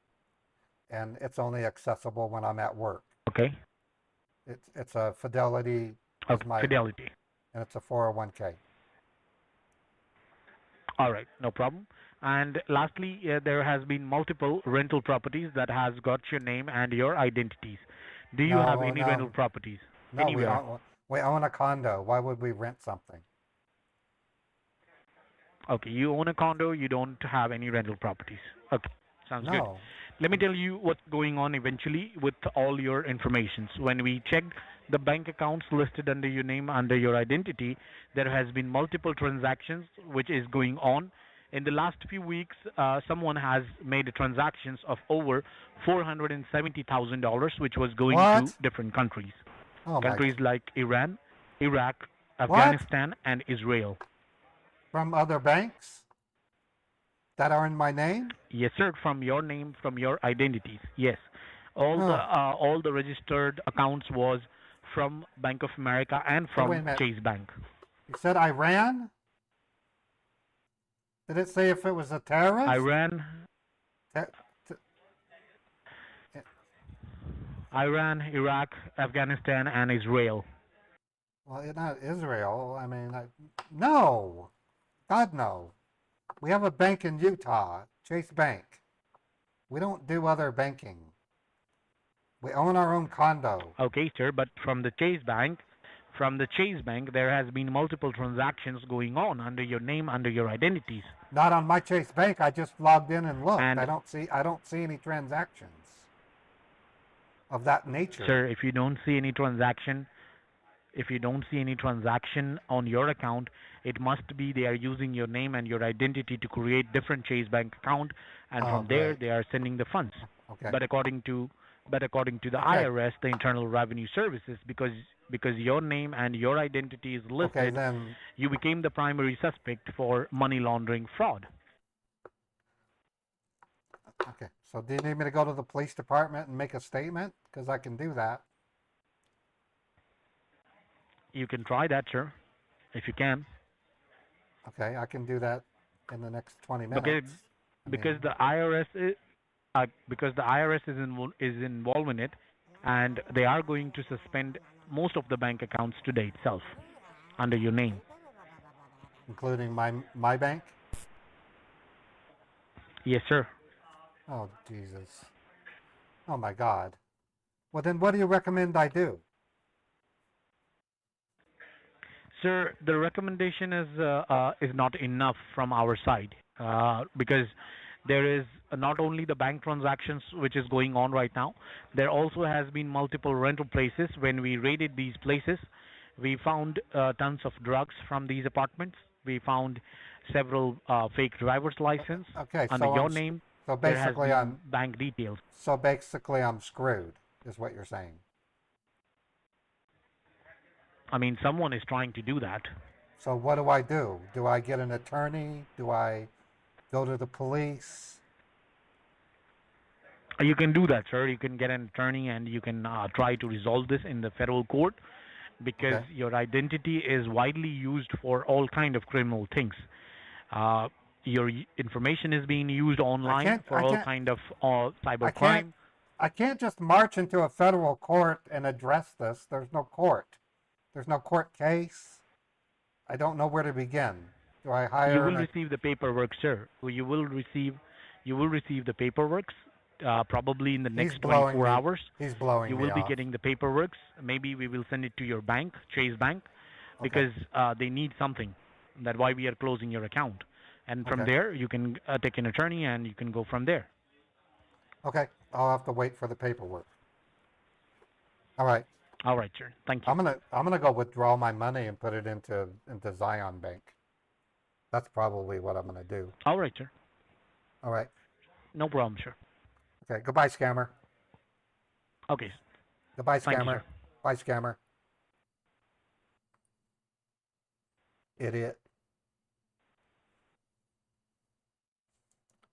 and it's only accessible when I'm at work. Okay. It's a Fidelity. Okay, Fidelity. And it's a 401k. All right, no problem. And lastly, there has been multiple rental properties that has got your name and your identities. Do you have any rental properties? No, anywhere? we own a condo. Why would we rent something? Okay, you own a condo, you don't have any rental properties. Okay, sounds good. No. Let me tell you what's going on eventually with all your information. When we checked the bank accounts listed under your name, under your identity, there has been multiple transactions which is going on in the last few weeks, someone has made transactions of over $470,000, which was going to What? different countries. Oh my. Countries like Iran, Iraq, What? Afghanistan, and Israel. From other banks that are in my name? Yes, sir. From your name, from your identities. Yes, all Oh. all the registered accounts was from Bank of America and Oh, from wait a minute. Chase Bank. You said Iran? Did it say if it was a terrorist? Iran, Te- te- Iran, Iraq, Afghanistan, and Israel. well, it's not Israel. I mean, no. God, no. We have a bank in Utah, Chase Bank. We don't do other banking. We own our own condo. Okay, sir. But from the Chase Bank, there has been multiple transactions going on under your name, under your identities. Not on my Chase Bank. I just logged in and looked. And I don't see any transactions of that nature. Sir, if you don't see any transaction on your account, it must be they are using your name and your identity to create different Chase Bank account, and from there great. they are sending the funds. Okay. But according to the IRS, the Internal Revenue Services, because your name and your identity is Okay, listed, then. you became the primary suspect for money laundering fraud. Okay. So do you need me to go to the police department and make a statement? Because I can do that. You can try that, sir, if you can. Okay, I can do that in the next 20 minutes. Because the IRS is involved in it, and they are going to suspend most of the bank accounts today itself under your name, Including my bank? Yes, sir. Oh, Jesus. Oh, my God. Well, then what do you recommend I do? Sir, the recommendation is not enough from our side, because there is not only the bank transactions which is going on right now, there also has been multiple rental places. When we raided these places, we found tons of drugs from these apartments. We found several fake driver's license Okay, under so your name. So There has basically, been bank details. So basically, I'm screwed, is what you're saying. I mean, someone is trying to do that. So what do I do? Do I get an attorney? Do I go to the police? You can do that, sir. You can get an attorney and you can try to resolve this in the federal court, because Okay. your identity is widely used for all kind of criminal things. Your information is being used online for all kind of cybercrime. I can't just march into a federal court and address this. There's no court. There's no court case. I don't know where to begin. Do I hire? You will receive the paperwork, sir. You will receive the paperwork probably in the next 24 hours. He's blowing me You will be off. getting the paperwork. Maybe we will send it to your bank, Chase Bank, because they need something. That's why we are closing your account. And from there, you can take an attorney and you can go from there. Okay, I'll have to wait for the paperwork. All right. All right, sir. Thank you. I'm gonna go withdraw my money and put it into Zion Bank. That's probably what I'm gonna do. All right, sir. All right. No problem, sir. Okay. Goodbye, scammer. Okay. Goodbye, Thank you, scammer. sir. Bye, scammer. Idiot.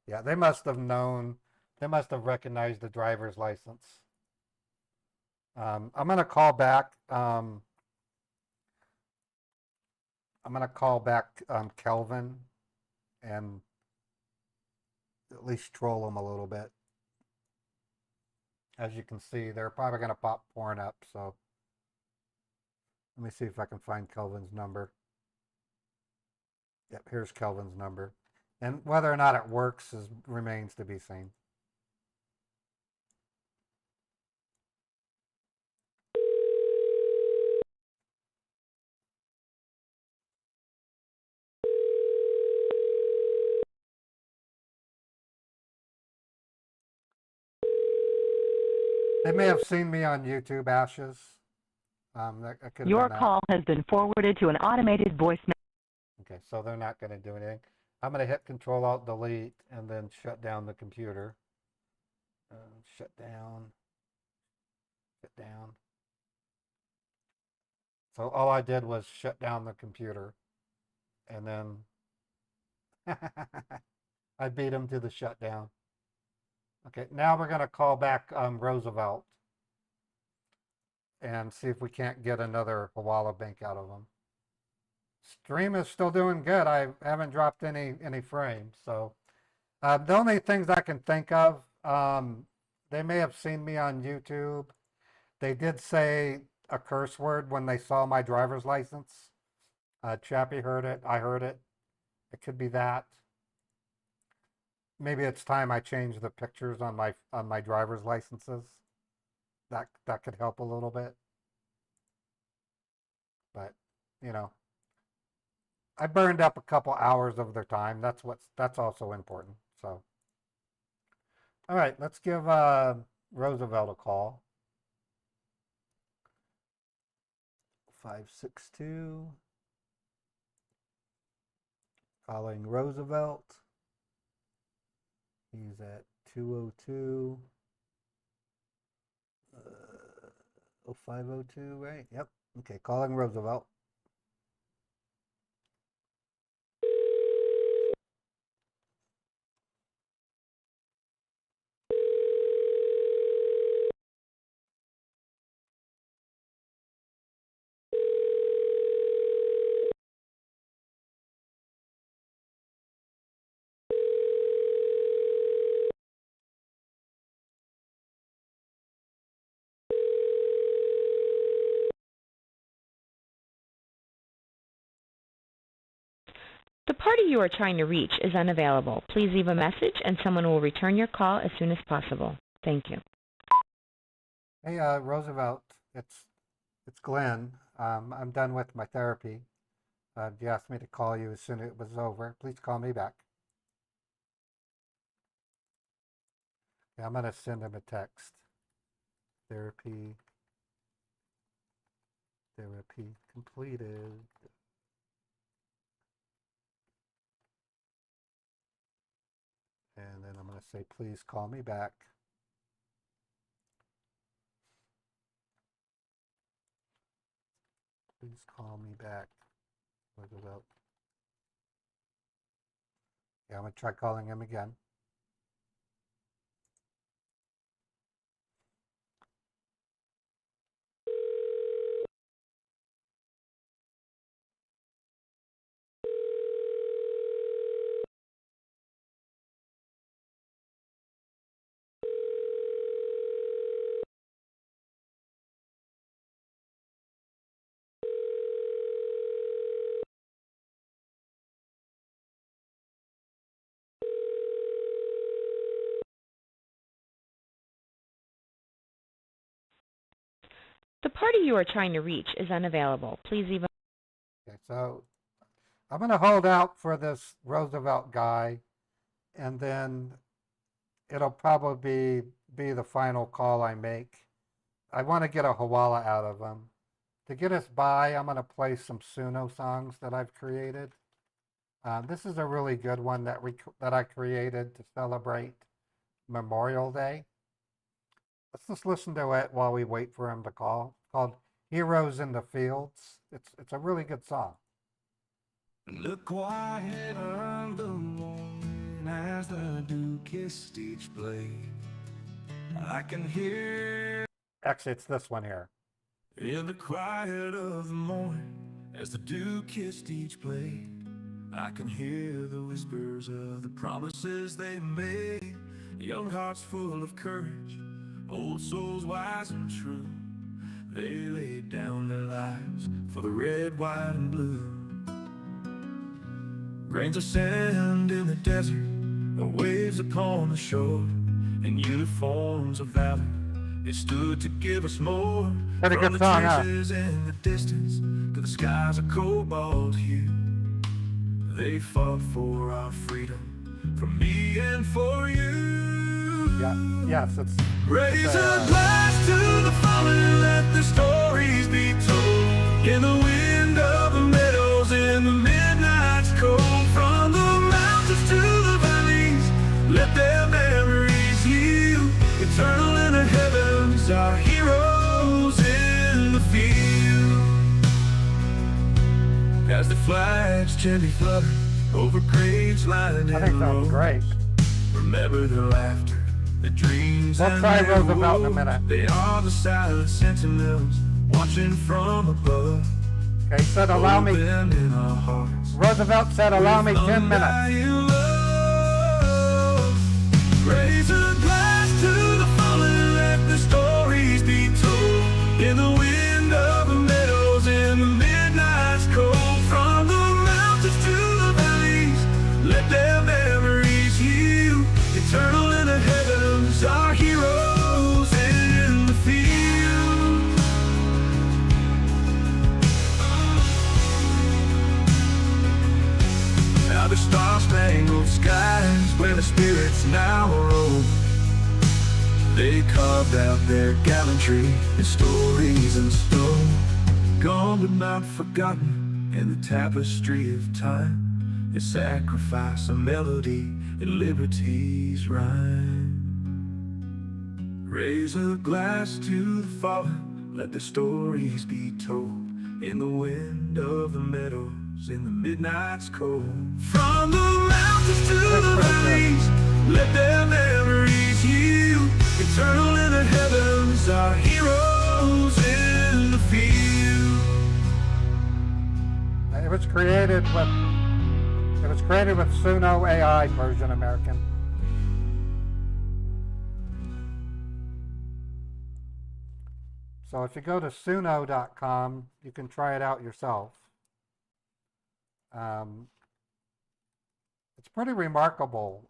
Yeah, they must have known. They must have recognized the driver's license. I'm gonna call back. I'm gonna call back Kelvin, and at least troll him a little bit. As you can see, they're probably gonna pop porn up. So let me see if I can find Kelvin's number. Yep, here's Kelvin's number. And whether or not it works remains to be seen. They may have seen me on YouTube, Ashes. That could have Your been that. call has been forwarded to an automated voicemail. Okay, so they're not going to do anything. I'm going to hit Control-Alt-Delete and then shut down the computer. Shut down. Shut down. So all I did was shut down the computer. And then I beat him to the shutdown. Okay, now we're going to call back Roosevelt and see if we can't get another Hawala bank out of him. Stream is still doing good. I haven't dropped any frames. So the only things I can think of, they may have seen me on YouTube. They did say a curse word when they saw my driver's license. Chappie heard it. I heard it. It could be that. Maybe it's time I change the pictures on my driver's licenses. That could help a little bit. But, you know, I burned up a couple hours of their time. That's also important. So, all right, let's give Roosevelt a call. 562. Calling Roosevelt. He's at 202. 0502, right? Yep. Okay, calling Roosevelt. The party you are trying to reach is unavailable. Please leave a message and someone will return your call as soon as possible. Thank you. Hey, Roosevelt, it's Glenn. I'm done with my therapy. You asked me to call you as soon as it was over. Please call me back. Yeah, I'm going to send him a text. Therapy completed. And then I'm going to say, please call me back. Please call me back. Roosevelt. Yeah, I'm going to try calling him again. The party you are trying to reach is unavailable. Please leave a... Okay, so I'm going to hold out for this Roosevelt guy, and then it'll probably be the final call I make. I want to get a Hawala out of him. To get us by, I'm going to play some Suno songs that I've created. This is a really good one that I created to celebrate Memorial Day. Let's just listen to it while we wait for him to call. It's called Heroes in the Fields. It's a really good song. Look quiet on the morning as the dew kissed each blade. I can hear... Actually, it's this one here. In the quiet of the morning as the dew kissed each blade, I can hear the whispers of the promises they made. Young hearts full of courage, old souls wise and true. They laid down their lives for the red, white, and blue. Grains of sand in the desert, the waves upon the shore, and uniforms of valor. They stood to give us more. Pretty From good the song, huh? trenches in the distance to the skies of cobalt hue. They fought for our freedom, for me and for you. Yeah, yes, it's... Raise a glass to the fallen and let the stories be told. In the wind of the meadows, in the midnight's cold, from the mountains Let their memories heal. Eternal in the heavens, our heroes in the field. As the flags gently flutter over graves lying I think in sounds rows. great. Remember their laughter, their dreams, We'll and try their Roosevelt in a woes. minute. They are the silent sentinels watching from above. Okay, he said allow me. Open in our hearts. Roosevelt said allow me With 10 minutes. undying love. Raise a glass to the fallen, let the stories be told. In the wind of the meadows, in the midnight's cold. From the mountains to the valleys, let their memories heal. Eternal in the heavens, our heroes in the field. Now the star-spangled skies where the spirits now roam. They carved out their gallantry in stories and stone. Gone but not forgotten in the tapestry of time. They sacrifice a melody in liberty's rhyme. Raise a glass to the fallen, let the stories be told. In the wind of the meadows, in the midnight's cold. From the mountains to the valleys, let their memories heal. Eternal in the heavens, our heroes in the field. It was created with Suno AI version American. So if you go to suno.com, you can try it out yourself. It's pretty remarkable.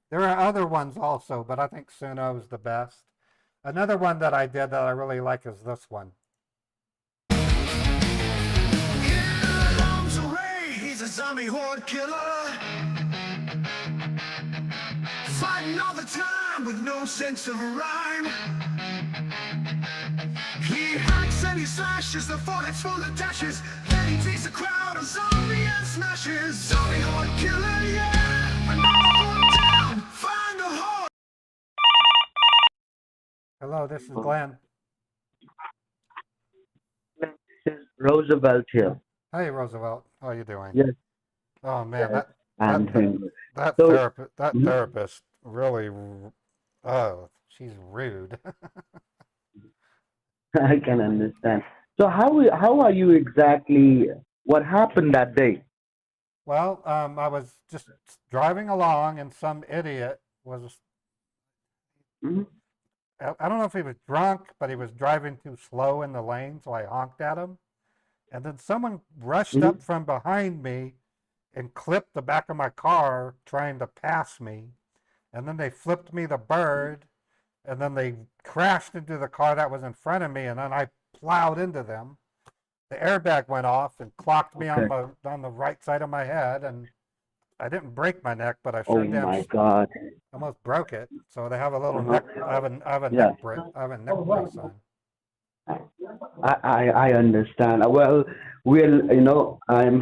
There are other ones also, but I think Suno is the best. Another one that I did that I really like is this one. Here comes a Ray, he's a zombie horde killer. Fighting all the time with no sense of rhyme. He hacks and he slashes, the fort's full of dashes. Then he takes a crowd of zombie and smashes. Zombie horde killer, yeah. Another one down, find the horde. Hello, this is Glenn. This is Roosevelt here. Hey, Roosevelt. How are you doing? Yes. Oh, man, Yes, I'm doing good. that So- therapist really, oh, she's rude. I can understand. So how are you exactly? What happened that day? Well, I was just driving along and some idiot was, Mhm. I don't know if he was drunk, but he was driving too slow in the lane, so I honked at him. And then someone rushed up from behind me and clipped the back of my car trying to pass me. And then they flipped me the bird, and then they crashed into the car that was in front of me, and then I plowed into them. The airbag went off and clocked me on the right side of my head, and I didn't break my neck, but I Oh sure my God. almost broke it. So they have a little Uh-huh. neck. I have a Yeah. neck brace on. I understand. Well, I'm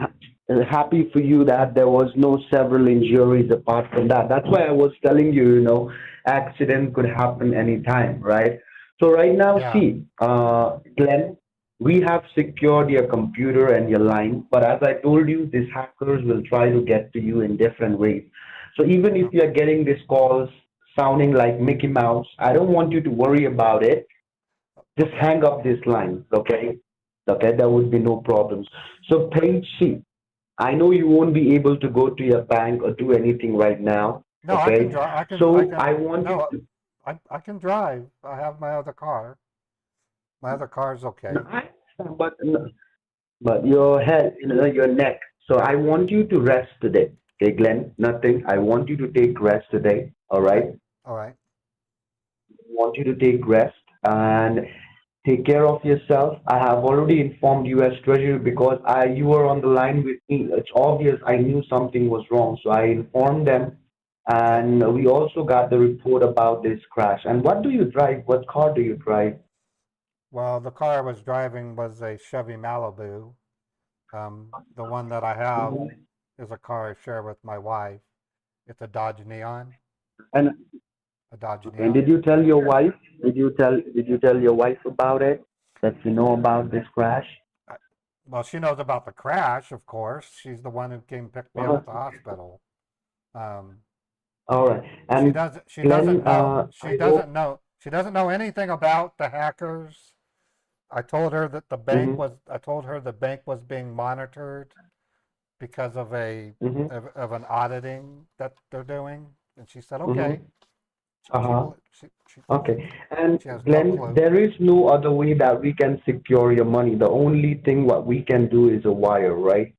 happy for you that there was no several injuries apart from that. That's why I was telling you, accident could happen anytime, right? So right now, Yeah. see, Glenn, we have secured your computer and your line, but as I told you, these hackers will try to get to you in different ways. So even if you're getting these calls sounding like Mickey Mouse, I don't want you to worry about it. Just hang up these lines, okay? Okay, there would be no problems. So page C, I know you won't be able to go to your bank or do anything right now, No, I okay? can drive. So I want you No, to. I can drive. I have my other car. My other car's okay. No, but your head, your neck. So I want you to rest today, okay, Glenn? Nothing. I want you to take rest today, all right? All right. I want you to take rest and take care of yourself. I have already informed U.S. Treasury because you were on the line with me. It's obvious I knew something was wrong, so I informed them, and we also got the report about this crash. And what do you drive? What car do you drive? Well, the car I was driving was a Chevy Malibu. The one that I have is a car I share with my wife. It's a Dodge Neon. And a dodgy and deal. did you tell your wife? Did you tell your wife about it? That you know about this crash? I- Well, she knows about the crash, of course. She's the one who came and picked me up Uh-huh. at the hospital. Um, All right. she And doesn't. She doesn't Glenn, know. She I hope. doesn't know. She doesn't know anything about the hackers. I told her that the bank Mm-hmm, was. I told her the bank was being monitored because of mm-hmm, of an auditing that they're doing, and she said, mm-hmm. "Okay." She Uh-huh. Okay. And she has no Glenn, clue. there is no other way that we can secure your money. The only thing what we can do is a wire, right?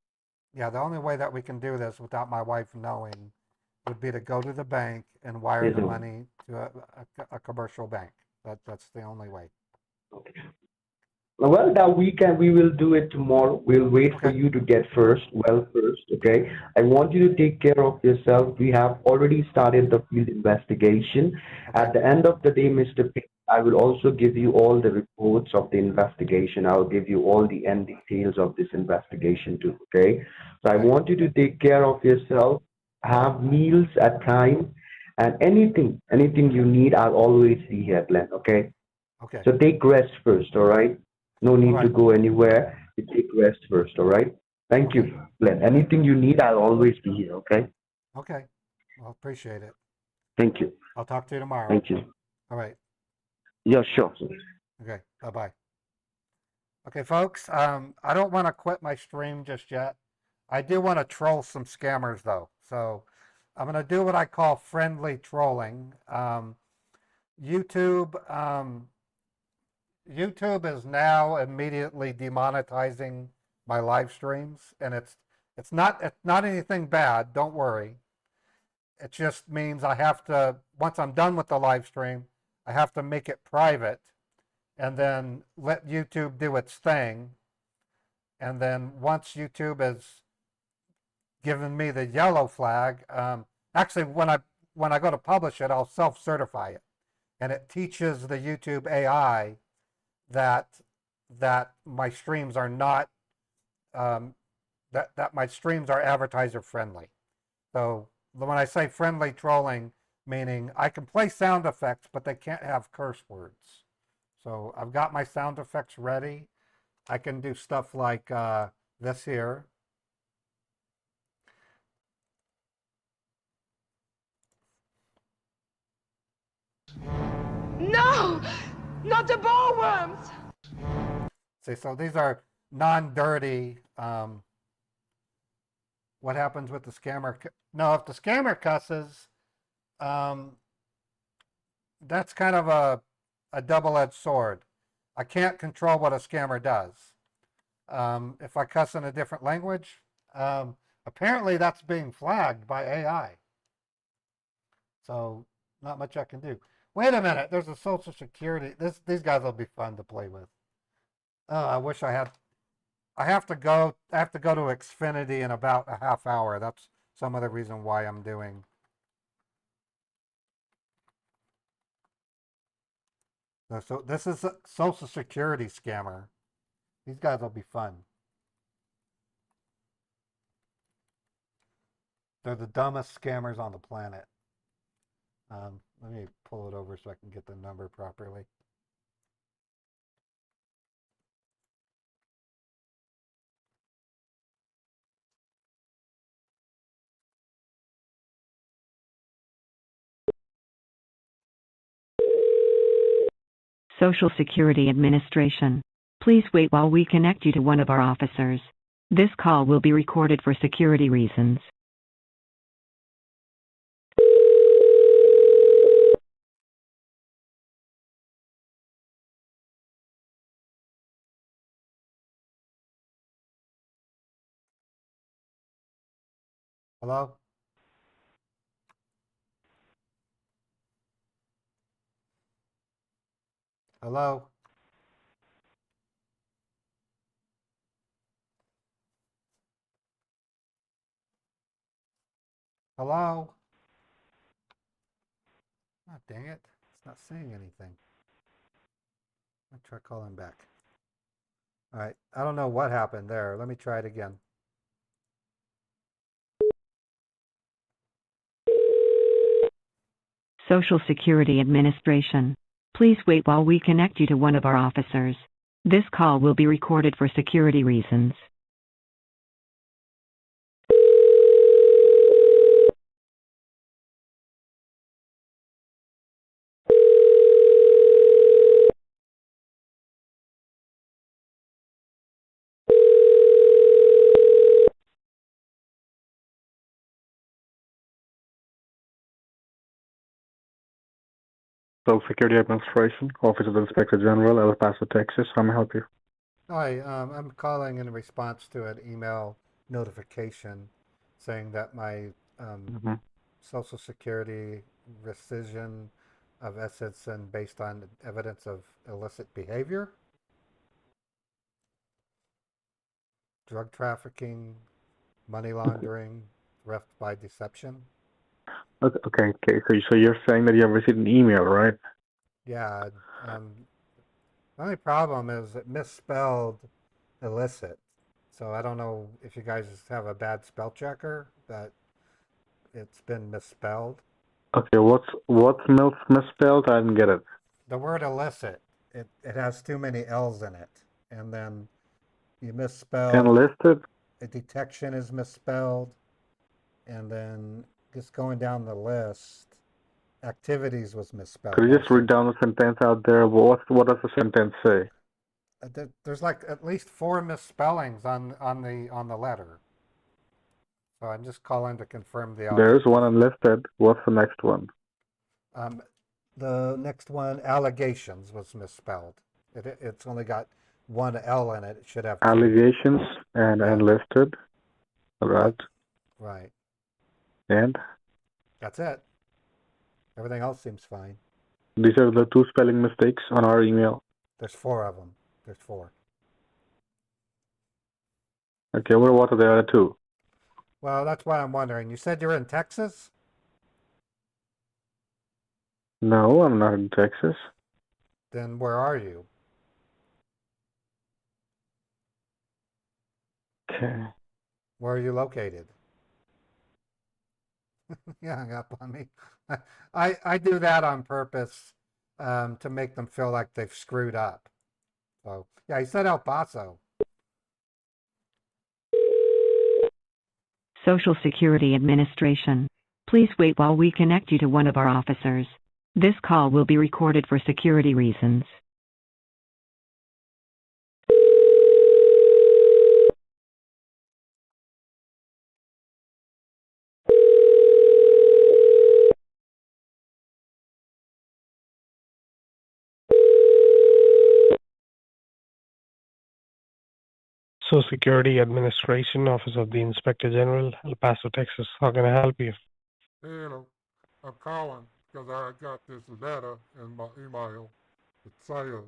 Yeah, the only way that we can do this without my wife knowing would be to go to the bank and wire Is the a money to a commercial bank. That's the only way. Well, that we will do it tomorrow. We'll wait for Okay. you to get first, okay? I want you to take care of yourself. We have already started the field investigation. Okay. At the end of the day, Mr. P, I will also give you all the reports of the investigation. I'll give you all the end details of this investigation too, okay? So I Okay. want you to take care of yourself, have meals at time, and anything you need, I'll always be here, Glenn, okay? Okay. So take rest first, all right? No All need to right. go anywhere. You take rest first, all right? Thank Okay. you, Glenn. Anything you need, I'll always be here, okay? Okay. Well, appreciate it. Thank you. I'll talk to you tomorrow. Thank you. All right. Yeah, sure. Okay. Bye bye. Okay, folks. I don't want to quit my stream just yet. I do want to troll some scammers though. So I'm gonna do what I call friendly trolling. YouTube. YouTube is now immediately demonetizing my live streams, and it's not anything bad. Don't worry. It just means I have to, once I'm done with the live stream, I have to make it private, and then let YouTube do its thing. And then once YouTube has given me the yellow flag, actually when I go to publish it, I'll self-certify it, and it teaches the YouTube AI that my streams are not um, that my streams are advertiser friendly. So when I say friendly trolling, meaning I can play sound effects, but they can't have curse words. So I've got my sound effects ready. I can do stuff like this here. No! Not the ballworms! See, so these are non-dirty. What happens with the scammer? No, if the scammer cusses, um, that's kind of a double-edged sword. I can't control what a scammer does. If I cuss in a different language, apparently that's being flagged by AI. So not much I can do. Wait a minute, there's a social security. These guys will be fun to play with. Oh, I wish I had. I have to go to Xfinity in about a half hour. That's some of the reason why I'm doing. So this is a social security scammer. These guys will be fun. They're the dumbest scammers on the planet. Let me pull it over so I can get the number properly. Social Security Administration. Please wait while we connect you to one of our officers. This call will be recorded for security reasons. Hello? Hello? Hello? Oh, dang it. It's not saying anything. I'll try calling back. All right. I don't know what happened there. Let me try it again. Social Security Administration. Please wait while we connect you to one of our officers. This call will be recorded for security reasons. Social Security Administration, Office of the Inspector General, El Paso, Texas. How may I help you? Hi, I'm calling in response to an email notification saying that my Social Security rescission of assets and based on evidence of illicit behavior, drug trafficking, money laundering, theft by deception. Okay. So you're saying that you have received an email, right? Yeah. The only problem is it misspelled illicit. So I don't know if you guys have a bad spell checker, but it's been misspelled. Okay, what's misspelled? I didn't get it. The word illicit, it has too many L's in it. And then you misspelled. Enlisted? A detection is misspelled. And then just going down the list, activities was misspelled. Could you just read down the sentence out there? What does the sentence say? There's like at least 4 misspellings on the letter. So I'm just calling to confirm the. There's one unlisted. What's the next one? The next one, allegations, was misspelled. It's only got 1 L in it. It should have 2. Allegations and enlisted. All right. Right. And? That's it. Everything else seems fine. These are the 2 spelling mistakes on our email. There's 4 of them. There's 4. Okay, what are the other 2? Well, that's what I'm wondering. You said you're in Texas? No, I'm not in Texas. Then where are you? Okay. Where are you located? You hung up on me. I do that on purpose to make them feel like they've screwed up. So, yeah, he said El Paso. Social Security Administration. Please wait while we connect you to one of our officers. This call will be recorded for security reasons. Social Security Administration, Office of the Inspector General, El Paso, Texas. How can I help you? Hello, I'm calling because I got this letter in my email that says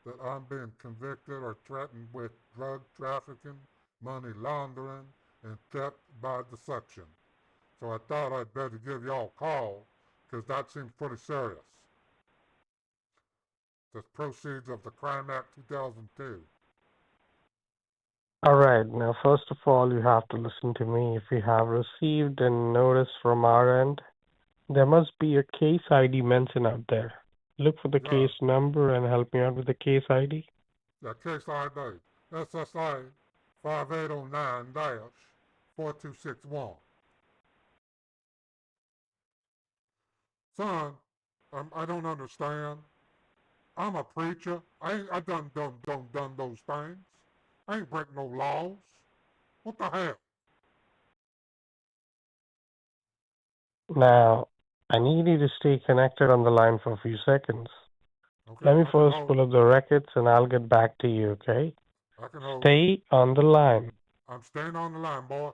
that I'm being convicted or threatened with drug trafficking, money laundering, and theft by deception. So I thought I'd better give y'all a call because that seems pretty serious. The proceeds of the Crime Act 2002. All right. Now, first of all, you have to listen to me. If you have received a notice from our end, there must be a case ID mentioned out there. Look for the case number and help me out with the case ID. The case ID, SSA 5809-4261. Son, I don't understand. I'm a preacher. I done those things. I ain't breaking no laws. What the hell? Now, I need you to stay connected on the line for a few seconds. Okay, Let me first pull up the records and I'll get back to you, okay? I can hold. Stay on the line. I'm staying on the line, boy.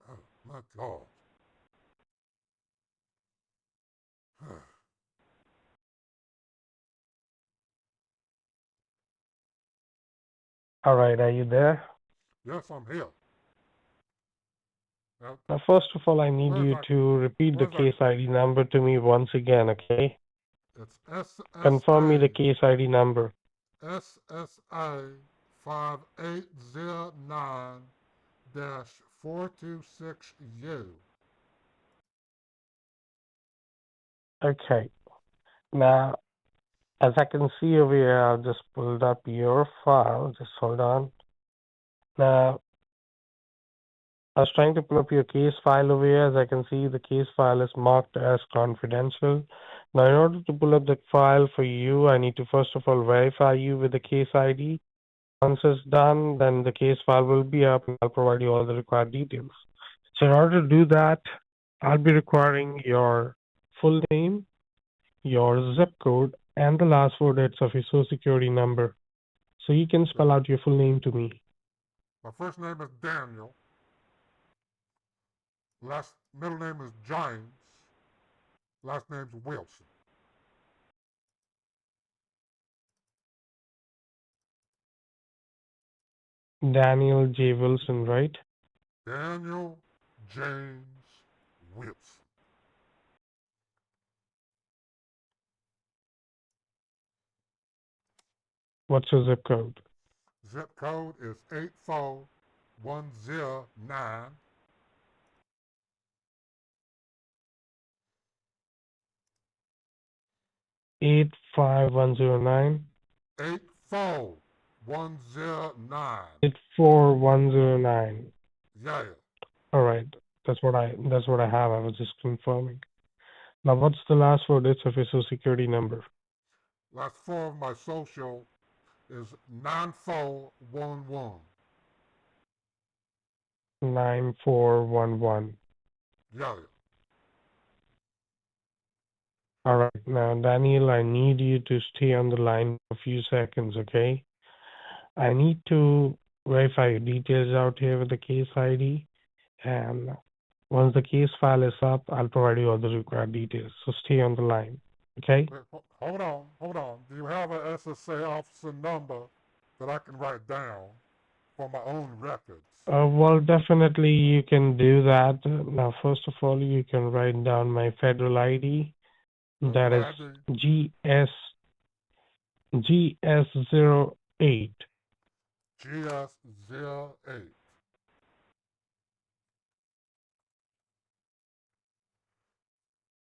Oh, my God. All right, are you there? Yes, I'm here. Now, first of all, I need you to repeat the case ID number to me once again, okay? It's SSA. Confirm me the case ID number. SSA 426U. Okay. Now, as I can see over here, I've just pulled up your file. Just hold on. Now, I was trying to pull up your case file over here. As I can see, the case file is marked as confidential. Now, in order to pull up the file for you, I need to first of all verify you with the case ID. Once it's done, then the case file will be up and I'll provide you all the required details. So in order to do that, I'll be requiring your full name, your zip code, and the last four digits of your social security number. So you can spell out your full name to me. My first name is Daniel. Middle name is James. Last name's Wilson. Daniel J. Wilson, right? Daniel James Wilson. What's your zip code? Zip code is 84109. Eight 85109. 84109. 84109. Yeah. All right. That's what I have. I was just confirming. Now, what's the last four digits of your social security number? Last four of my social is 9411. 9411. Yeah. All right. Now, Daniel, I need you to stay on the line for a few seconds, okay? I need to verify your details out here with the case ID. And once the case file is up, I'll provide you all the required details. So stay on the line, okay? Wait, hold on. Do you have a SSA officer number that I can write down for my own records? Well, definitely you can do that. Now, first of all, you can write down my federal ID. That is GS08. GS08.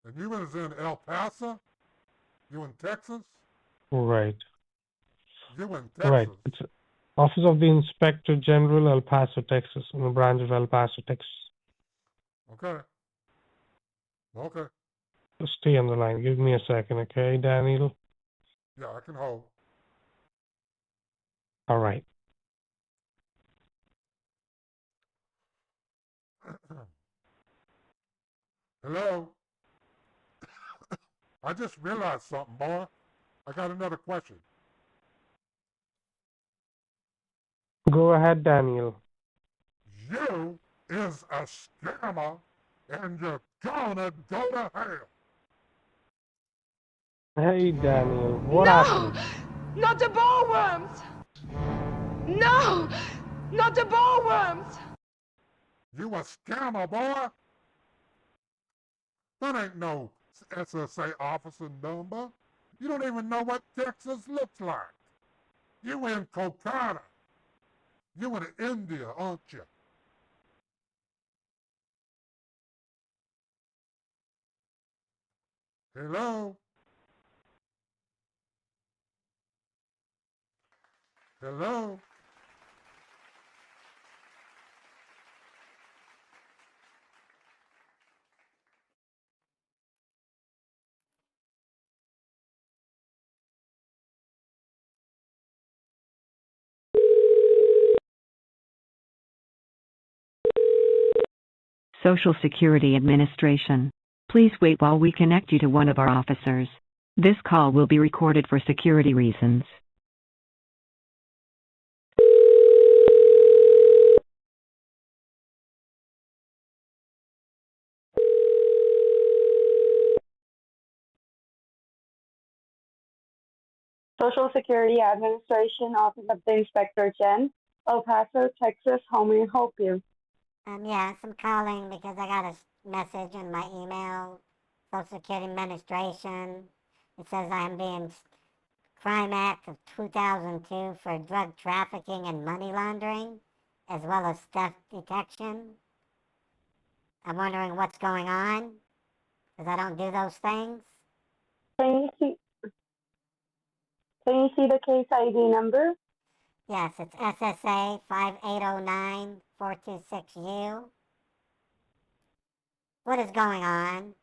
And you was in El Paso? You in Texas? Right. You in Texas? Right. It's Office of the Inspector General, El Paso, Texas, in the branch of El Paso, Texas. Okay. Just stay on the line. Give me a second, okay, Daniel? Yeah, I can hold. All right. Hello? I just realized something, boy. I got another question. Go ahead, Daniel. You is a scammer, and you're gonna go to hell. Hey, Daniel, what No! happened? Not the ballworms! No! Not the ballworms! You a scammer, boy. That ain't no SSA officer number. You don't even know what Texas looks like. You in Kolkata. You in India, aren't you? Hello? Hello? Social Security Administration. Please wait while we connect you to one of our officers. This call will be recorded for security reasons. Social Security Administration, Office of the Inspector Gen, El Paso, Texas. How may I help you? Yes, I'm calling because I got a message in my email, Social Security Administration. It says I am being Crime Act of 2002 for drug trafficking and money laundering, as well as theft detection. I'm wondering what's going on, because I don't do those things. Can you see the case ID number? Yes, it's SSA 5809426U. What is going on?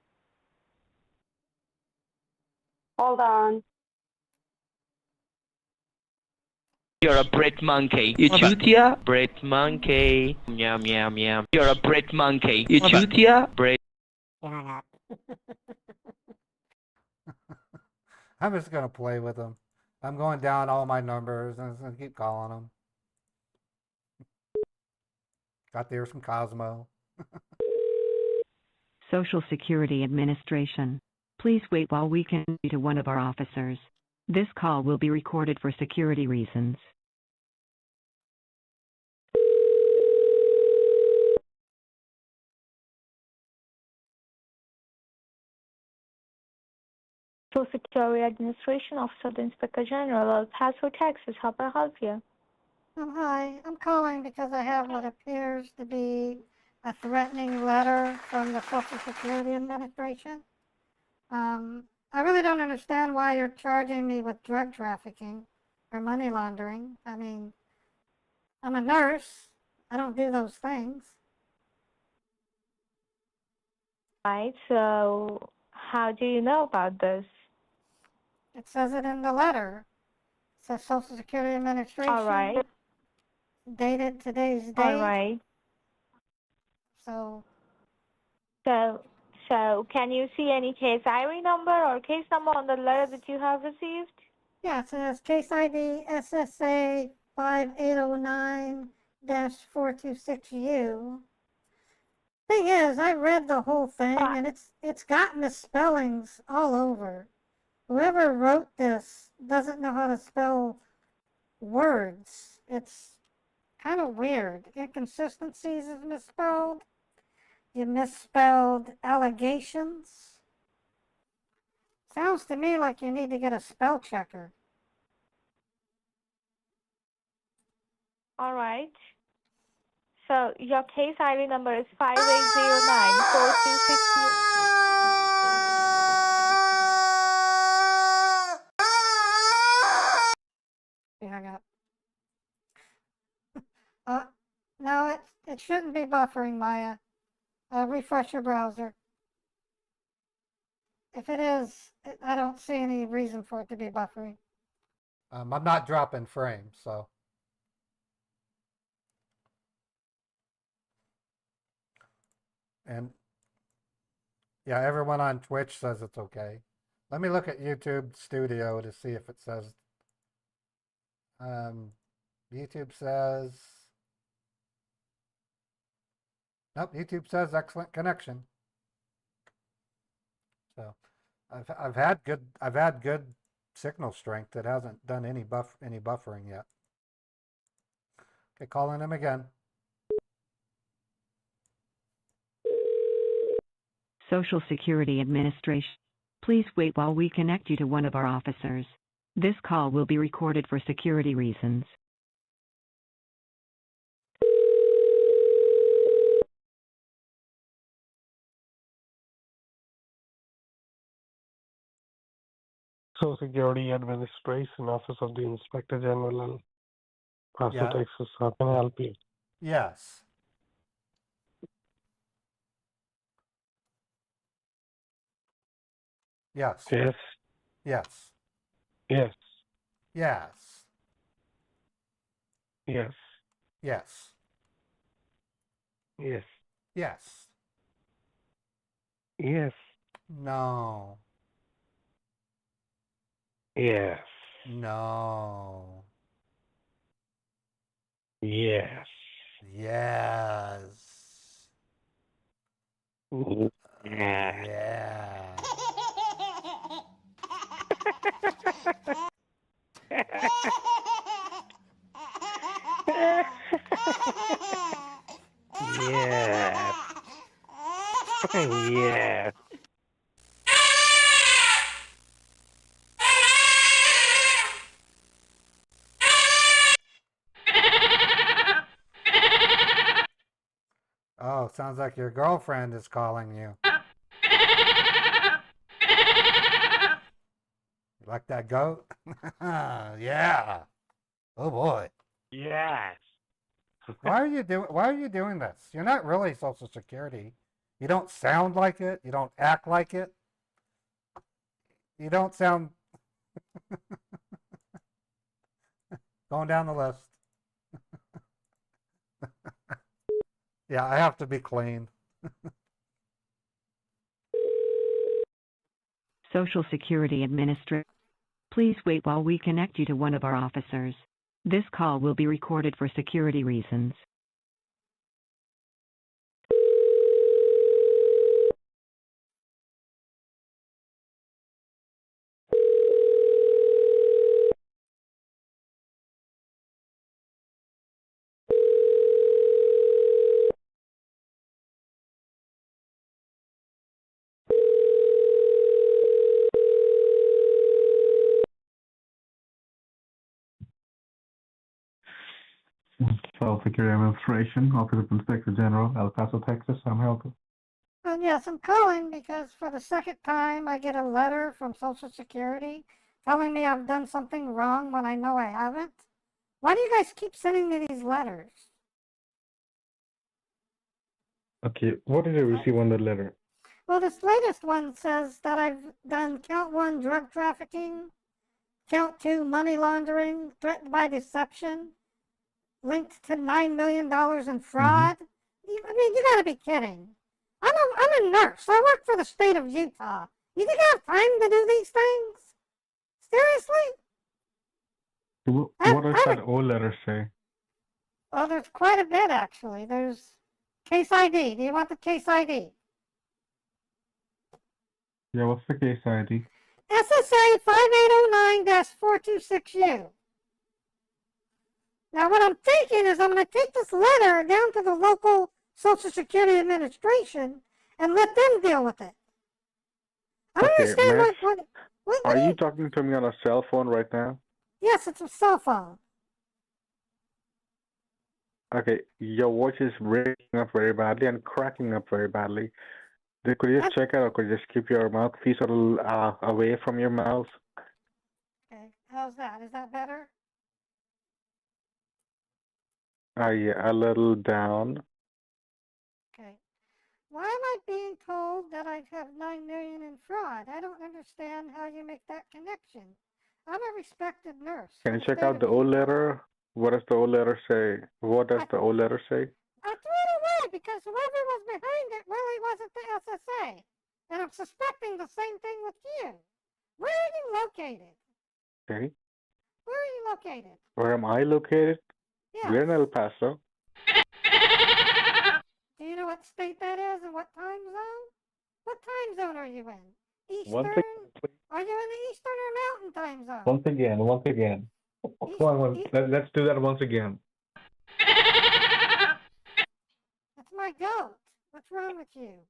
Hold on. You're a Brit monkey. You chutia? Brit monkey. Meow meow meow. You're a Brit monkey. You chutia? Brit. You hung up. I'm just gonna play with them. I'm going down all my numbers and I'm gonna keep calling them. Got there some Cosmo. Social Security Administration. Please wait while we connect you to one of our officers. This call will be recorded for security reasons. Social Security Administration, Office of the Inspector General, El Paso, Texas. How can I help you? Hi, I'm calling because I have what appears to be a threatening letter from the Social Security Administration. I really don't understand why you're charging me with drug trafficking or money laundering. I mean, I'm a nurse. I don't do those things. Right, so how do you know about this? It says it in the letter. It says Social Security Administration. All right. Dated today's date. All right. So can you see any case ID number or case number on the letter that you have received? yeah, it says case ID SSA 5809-426U. Thing is, I read the whole thing and it's got misspellings all over. Whoever wrote this doesn't know how to spell words. It's kind of weird. Inconsistencies is misspelled. You misspelled allegations. Sounds to me like you need to get a spell checker. All right. So your case ID number is 5809-4262. You hung up. No, it shouldn't be buffering, Maya. Refresh your browser. If it is, I don't see any reason for it to be buffering. I'm not dropping frames, so. And yeah, everyone on Twitch says it's okay. Let me look at YouTube Studio to see if it says. YouTube says. Nope, YouTube says excellent connection. So, I've had good signal strength. It hasn't done any buffering yet. Okay, calling him again. Social Security Administration. Please wait while we connect you to one of our officers. This call will be recorded for security reasons. Social Security Administration, Office of the Inspector General, Paso, Yeah. Texas. How can I help you? Yes. Yes. Yes. Yes. Yes. Yes. Yes. Yes. Yes. Yes. Yes. No. Yes. No. Yes. Yes. Yeah. Yeah. Yes. Yes. Oh, sounds like your girlfriend is calling you. You like that goat? Yeah. Oh boy. Yes. Why are you doing this? You're not really Social Security. You don't sound like it. You don't act like it. You don't sound going down the list. Yeah, I have to be clean. Social Security Administrator. Please wait while we connect you to one of our officers. This call will be recorded for security reasons. Social Security Administration, Office of Inspector General, El Paso, Texas. I'm helping. Yes, I'm calling because for the second time I get a letter from Social Security telling me I've done something wrong when I know I haven't. Why do you guys keep sending me these letters? Okay, what did you receive on the letter? Well, this latest one says that I've done count 1 drug trafficking, count 2 money laundering, threatened by deception, linked to $9 million in fraud. I mean, you gotta be kidding. I'm a nurse. I work for the state of Utah. You think I have time to do these things? Seriously? What does that old letter say? Well, there's quite a bit, actually. There's case ID. Do you want the case ID? Yeah, what's the case ID? SSA 5809-426U. Now, what I'm thinking is I'm going to take this letter down to the local Social Security Administration and let them deal with it. I don't understand Max, what are you talking to me on a cell phone right now? Yes, it's a cell phone. Okay, your voice is breaking up very badly and cracking up very badly. Could you just check it, or could you just keep your mouthpiece a little away from your mouth? Okay, how's that? Is that better? Yeah, a little down. Okay. Why am I being told that I have $9 million in fraud? I don't understand how you make that connection. I'm a respected nurse. Can you check out the old letter? What does the old letter say? What does the old letter say? I threw it away because whoever was behind it really wasn't the SSA. And I'm suspecting the same thing with you. Where are you located? Okay. Where are you located? Where am I located? Yes. We're in El Paso. Do you know what state that is and what time zone? What time zone are you in? Eastern? Once Are you in the Eastern or Mountain time zone? once again. Come on, let's do that once again. That's my goat. What's wrong with you?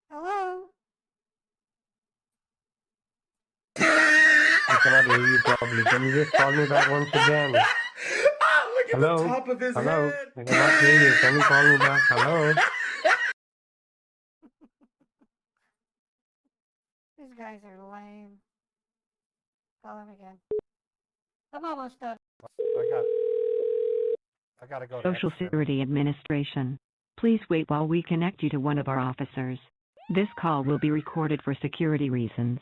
Hello? I cannot hear you properly. Can you just call me back once again? Look at Hello? the top of his Hello? head. I cannot hear you. Can you call me back? Hello? These guys are lame. Call him again. I'm almost done. I gotta go to Social Xfinity. Security Administration. Please wait while we connect you to one of our officers. This call will be recorded for security reasons.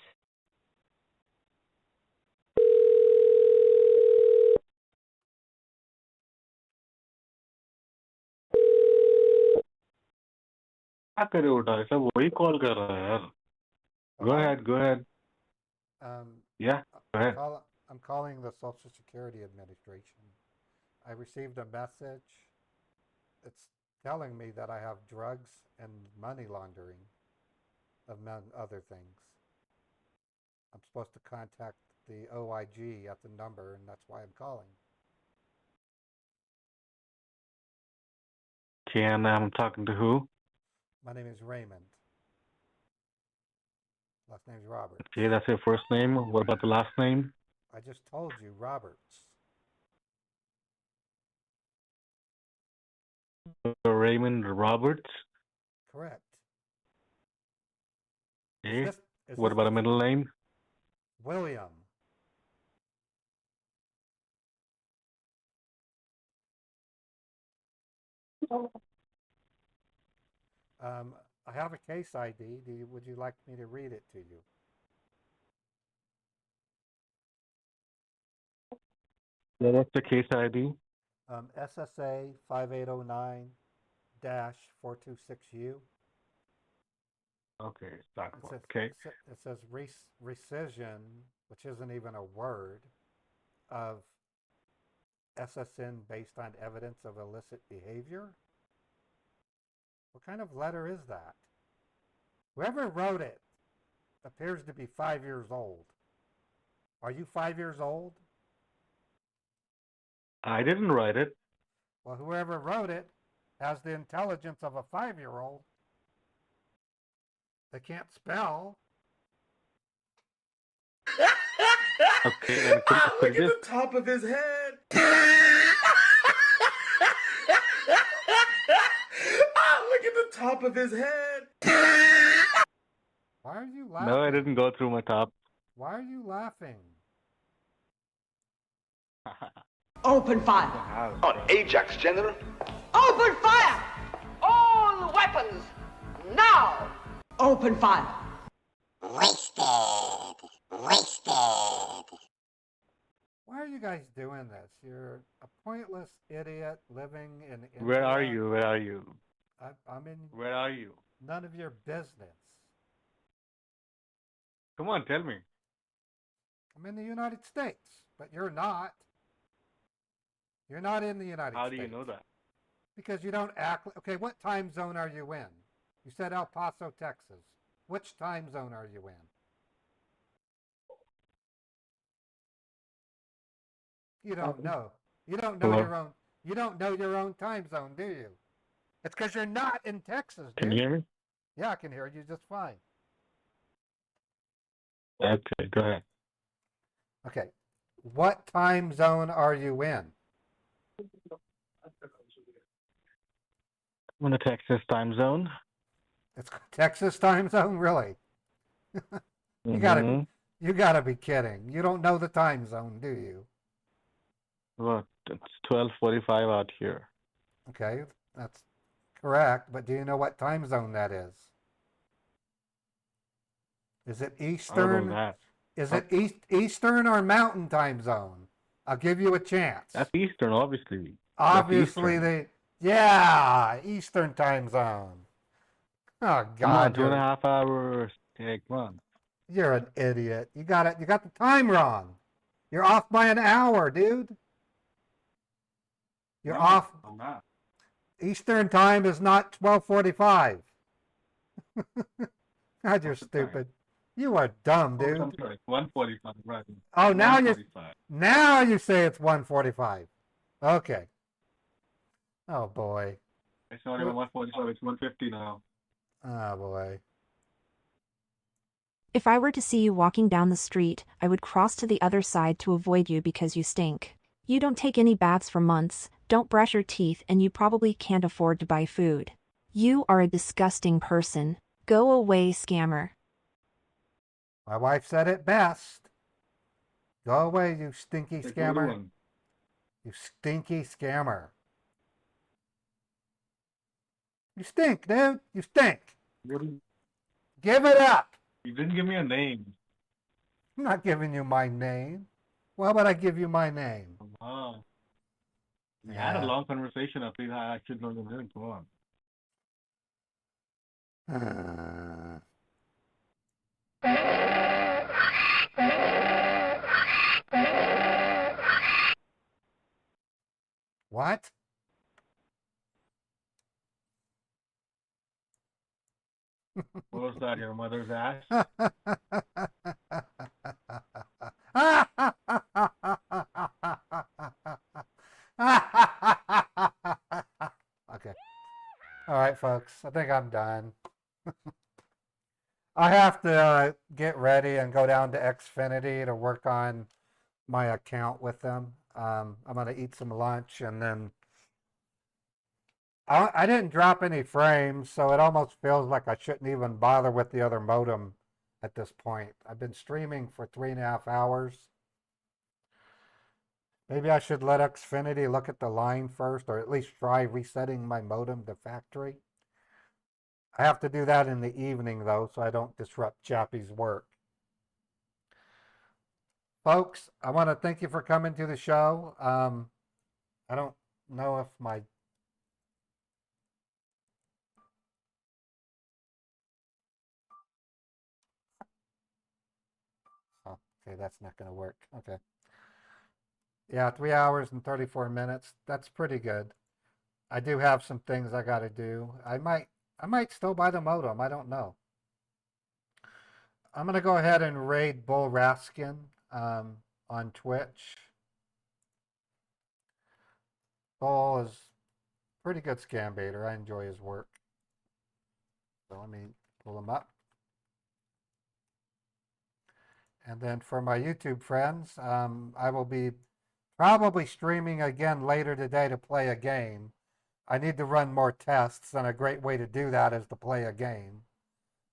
क्या करे उठा ऐसा वही call कर रहा है यार. Go ahead. Yeah, go ahead. I'm calling the Social Security Administration. I received a message. It's telling me that I have drugs and money laundering, among other things. I'm supposed to contact the OIG at the number, and that's why I'm calling. Okay, and I'm talking to who? My name is Raymond. Last name's Roberts. Okay, that's your first name. What about the last name? I just told you, Roberts. Raymond Roberts. Correct. Okay. Is What this about a the middle name? William? I have a case ID. Would you like me to read it to you? Yeah, that's the case ID. SSA 5809-426U. Okay, that It one. says, Okay. it says rescission, which isn't even a word, of SSN based on evidence of illicit behavior. What kind of letter is that? Whoever wrote it appears to be 5 years old. Are you 5 years old? I didn't write it. Well, whoever wrote it has the intelligence of a 5-year-old. They can't spell. Okay, and could you just Top of his head. Look at the top of his head. Why are you laughing? No, I didn't go through my top. Why are you laughing? Open fire. On Ajax, General. Open fire! All weapons, now! Open fire. Wasted. Why are you guys doing this? You're a pointless idiot living in India. Where are you? Where are you? I'm in Where are you? none of your business. Come on, tell me. I'm in the United States, but you're not. You're not in the United How States. do you know that? Because you don't act. Okay, what time zone are you in? You said El Paso, Texas. Which time zone are you in? You don't know. You don't know Hello? your own. You don't know your own time zone, do you? It's because you're not in Texas, dude. Can you hear me? Yeah, I can hear you just fine. Okay, go ahead. Okay. What time zone are you in? I'm in the Texas time zone. It's Texas time zone, really? You gotta be kidding. You don't know the time zone, do you? What? It's 12:45 out here. Okay, that's correct, but do you know what time zone that is? Is it Eastern? that. Is it Eastern or Mountain time zone? I'll give you a chance. That's Eastern, obviously. Obviously, yeah, Eastern time zone. Oh Come on, God, 2.5 hours. Hey, come on. you're an idiot. You got it. You got the time wrong. You're off by an hour, dude. You're off. I'm not. Eastern time is not 12:45. God, you're stupid. You are dumb, dude. I'm sorry. 1:45, right? Oh, now you 1:45. say it's 1:45. Okay. Oh boy. It's not even 1:45. It's 1:50 now. Oh boy. If I were to see you walking down the street, I would cross to the other side to avoid you because you stink. You don't take any baths for months, don't brush your teeth, and you probably can't afford to buy food. You are a disgusting person. Go away, scammer. My wife said it best. Go away, you stinky It's a good scammer. one. You stinky scammer. You stink, dude. You stink. Give it up. You didn't give me a name. I'm not giving you my name. Well, how about I give you my name? Oh. We had a long conversation. I think I should know your name. Come on. What? What was that? Your mother's ass? Okay. All right, folks. I think I'm done. I have to get ready and go down to Xfinity to work on my account with them. I'm going to eat some lunch and then I didn't drop any frames, so it almost feels like I shouldn't even bother with the other modem at this point. I've been streaming for 3.5 hours. Maybe I should let Xfinity look at the line first, or at least try resetting my modem to factory. I have to do that in the evening, though, so I don't disrupt Chappie's work. Folks, I want to thank you for coming to the show. I don't know if my... Oh, okay, that's not going to work. Okay. Yeah, 3 hours and 34 minutes. That's pretty good. I do have some things I got to do. I might still buy the modem. I don't know. I'm going to go ahead and raid Bull Raskin on Twitch. Bull is pretty good scam baiter. I enjoy his work. So let me pull him up. And then for my YouTube friends, I will be probably streaming again later today to play a game. I need to run more tests, and a great way to do that is to play a game.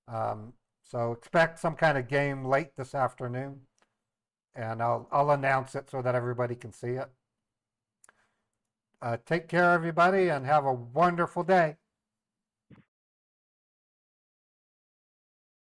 So expect some kind of game late this afternoon, and I'll announce it so that everybody can see it. Take care, everybody, and have a wonderful day.